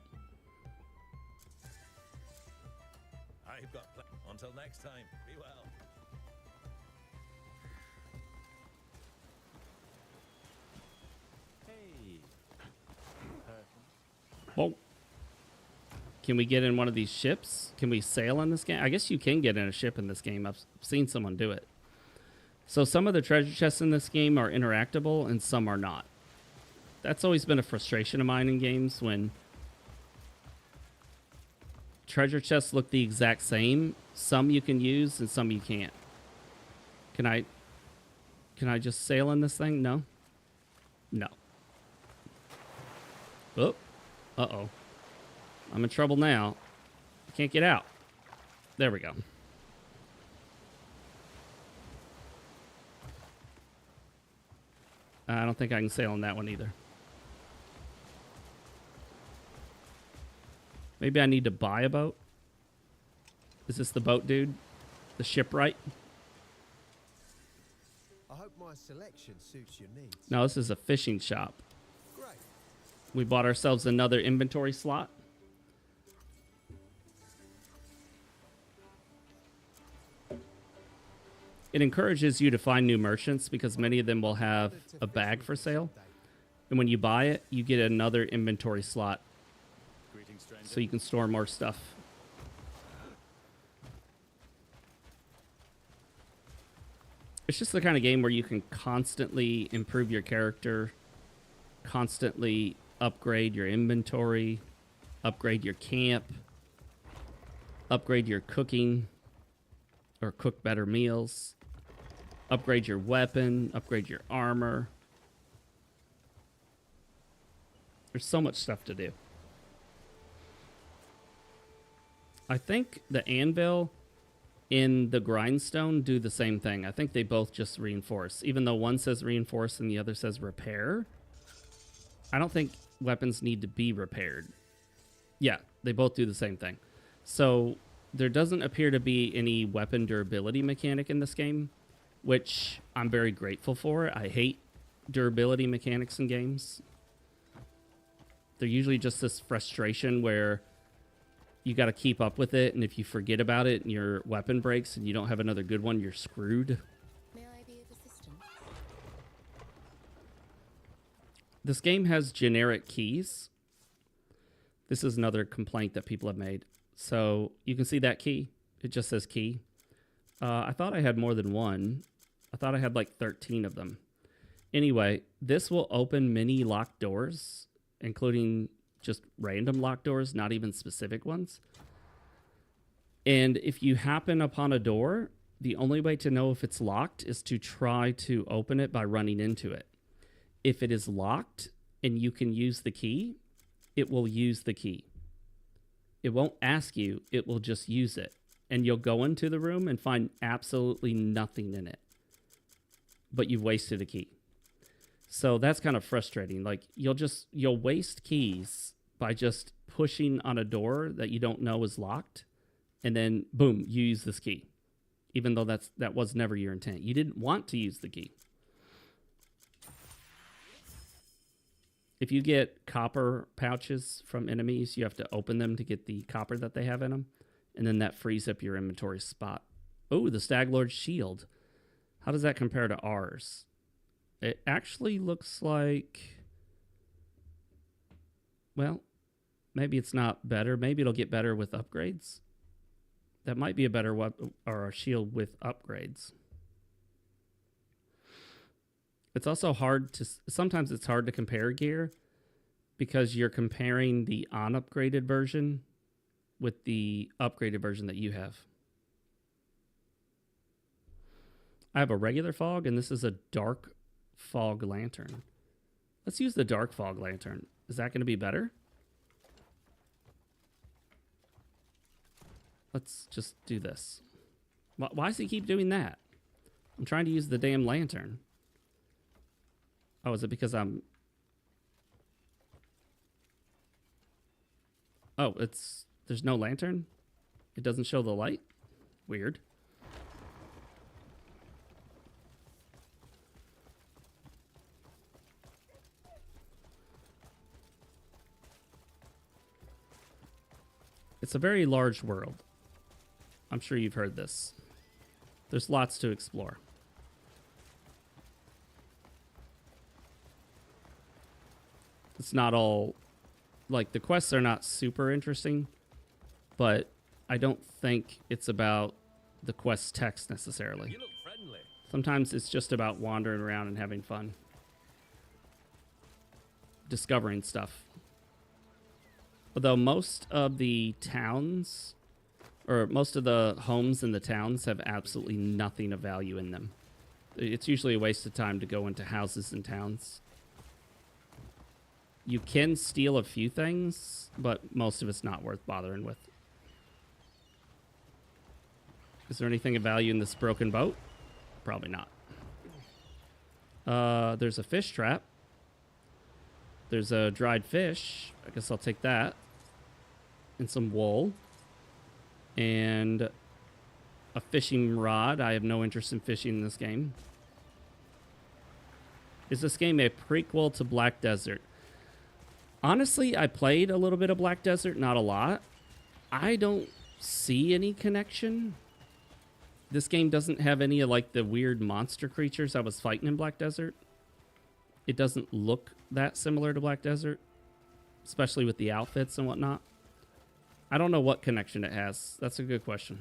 Speaker 3: I've got until next time. Be well. Hey.
Speaker 1: Whoa. Can we get in one of these ships? Can we sail in this game? I guess you can get in a ship in this game. I've seen someone do it. So some of the treasure chests in this game are interactable and some are not. That's always been a frustration of mine in games when treasure chests look the exact same. Some you can use and some you can't. Can I just sail in this thing? No. No. Oh. Uh-oh. I'm in trouble now. I can't get out. There we go. I don't think I can sail on that one either. Maybe I need to buy a boat? Is this the boat, dude? The shipwright?
Speaker 10: I hope my selection suits your needs.
Speaker 1: No, this is a fishing shop.
Speaker 10: Great.
Speaker 1: We bought ourselves another inventory slot. It encourages you to find new merchants because many of them will have a bag for sale. And when you buy it, you get another inventory slot. So you can store more stuff. It's just the kind of game where you can constantly improve your character, constantly upgrade your inventory, upgrade your camp, upgrade your cooking, or cook better meals, upgrade your weapon, upgrade your armor. There's so much stuff to do. I think the anvil in the grindstone do the same thing. I think they both just reinforce. Even though one says reinforce and the other says repair, I don't think weapons need to be repaired. Yeah, they both do the same thing. So there doesn't appear to be any weapon durability mechanic in this game, which I'm very grateful for. I hate durability mechanics in games. They're usually just this frustration where you got to keep up with it, and if you forget about it and your weapon breaks and you don't have another good one, you're screwed.
Speaker 9: May I be of assistance?
Speaker 1: This game has generic keys. This is another complaint that people have made. So you can see that key. It just says key. I thought I had more than one. I thought I had like 13 of them. Anyway, this will open many locked doors, including just random locked doors, not even specific ones. And if you happen upon a door, the only way to know if it's locked is to try to open it by running into it. If it is locked and you can use the key, it will use the key. It won't ask you, it will just use it. And you'll go into the room and find absolutely nothing in it. But you've wasted a key. So that's kind of frustrating. Like you'll waste keys by just pushing on a door that you don't know is locked, and then boom, you use this key. Even though that was never your intent. You didn't want to use the key. If you get copper pouches from enemies, you have to open them to get the copper that they have in them, and then that frees up your inventory spot. Oh, the Stag Lord's shield. How does that compare to ours? It actually looks like, well, maybe it's not better. Maybe it'll get better with upgrades. That might be a better weapon or a shield with upgrades. It's also sometimes it's hard to compare gear because you're comparing the unupgraded version with the upgraded version that you have. I have a regular fog, and this is a dark fog lantern. Let's use the dark fog lantern. Is that going to be better? Let's just do this. Why does he keep doing that? I'm trying to use the damn lantern. Oh, is it because I'm... Oh, there's no lantern? It doesn't show the light? Weird. It's a very large world. I'm sure you've heard this. There's lots to explore. It's not all... Like, the quests are not super interesting, but I don't think it's about the quest text necessarily.
Speaker 3: You look friendly.
Speaker 1: Sometimes it's just about wandering around and having fun. Discovering stuff. Although most of the towns, or most of the homes in the towns have absolutely nothing of value in them. It's usually a waste of time to go into houses in towns. You can steal a few things, but most of it's not worth bothering with. Is there anything of value in this broken boat? Probably not. There's a fish trap. There's a dried fish. I guess I'll take that. And some wool. And a fishing rod. I have no interest in fishing in this game. Is this game a prequel to Black Desert? Honestly, I played a little bit of Black Desert, not a lot. I don't see any connection. This game doesn't have any of like the weird monster creatures I was fighting in Black Desert. It doesn't look that similar to Black Desert, especially with the outfits and whatnot. I don't know what connection it has. That's a good question.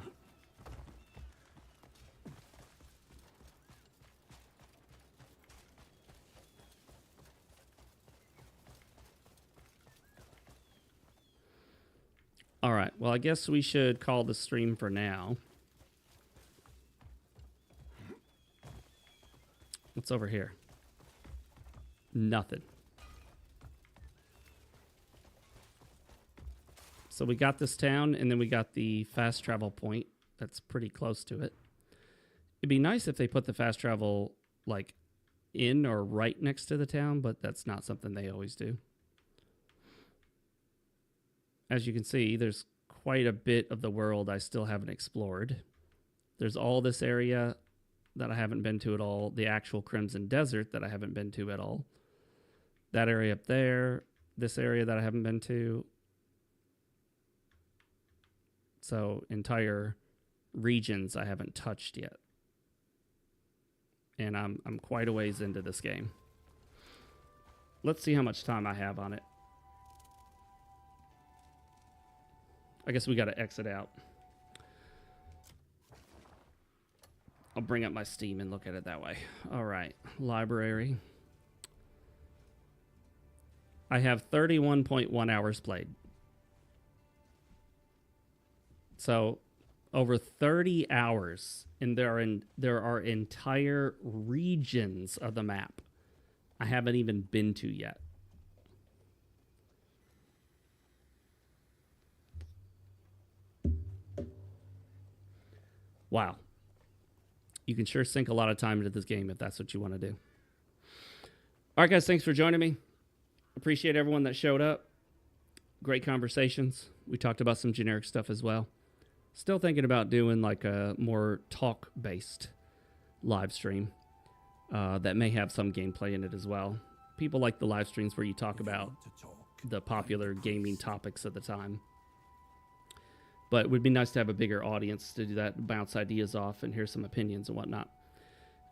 Speaker 1: All right, well, I guess we should call the stream for now. What's over here? Nothing. So we got this town, and then we got the fast travel point that's pretty close to it. It'd be nice if they put the fast travel, like, in or right next to the town, but that's not something they always do. As you can see, there's quite a bit of the world I still haven't explored. There's all this area that I haven't been to at all. The actual Crimson Desert that I haven't been to at all. That area up there. This area that I haven't been to. So entire regions I haven't touched yet. And I'm quite a ways into this game. Let's see how much time I have on it. I guess we got to exit out. I'll bring up my Steam and look at it that way. All right. Library. I have 31.1 hours played. So over 30 hours, and there are entire regions of the map I haven't even been to yet. Wow. You can sure sink a lot of time into this game if that's what you want to do. All right, guys, thanks for joining me. Appreciate everyone that showed up. Great conversations. We talked about some generic stuff as well. Still thinking about doing like a more talk-based live stream that may have some gameplay in it as well. People like the live streams where you talk about the popular gaming topics at the time. But it would be nice to have a bigger audience to do that, bounce ideas off, and hear some opinions and whatnot.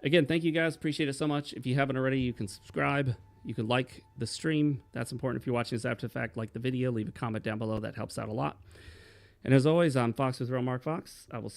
Speaker 1: Again, thank you guys. Appreciate it so much. If you haven't already, you can subscribe. You can like the stream. That's important if you're watching this after the fact. Like the video. Leave a comment down below. That helps out a lot. And as always, I'm Fox with RealMarcFoxx. I will see you.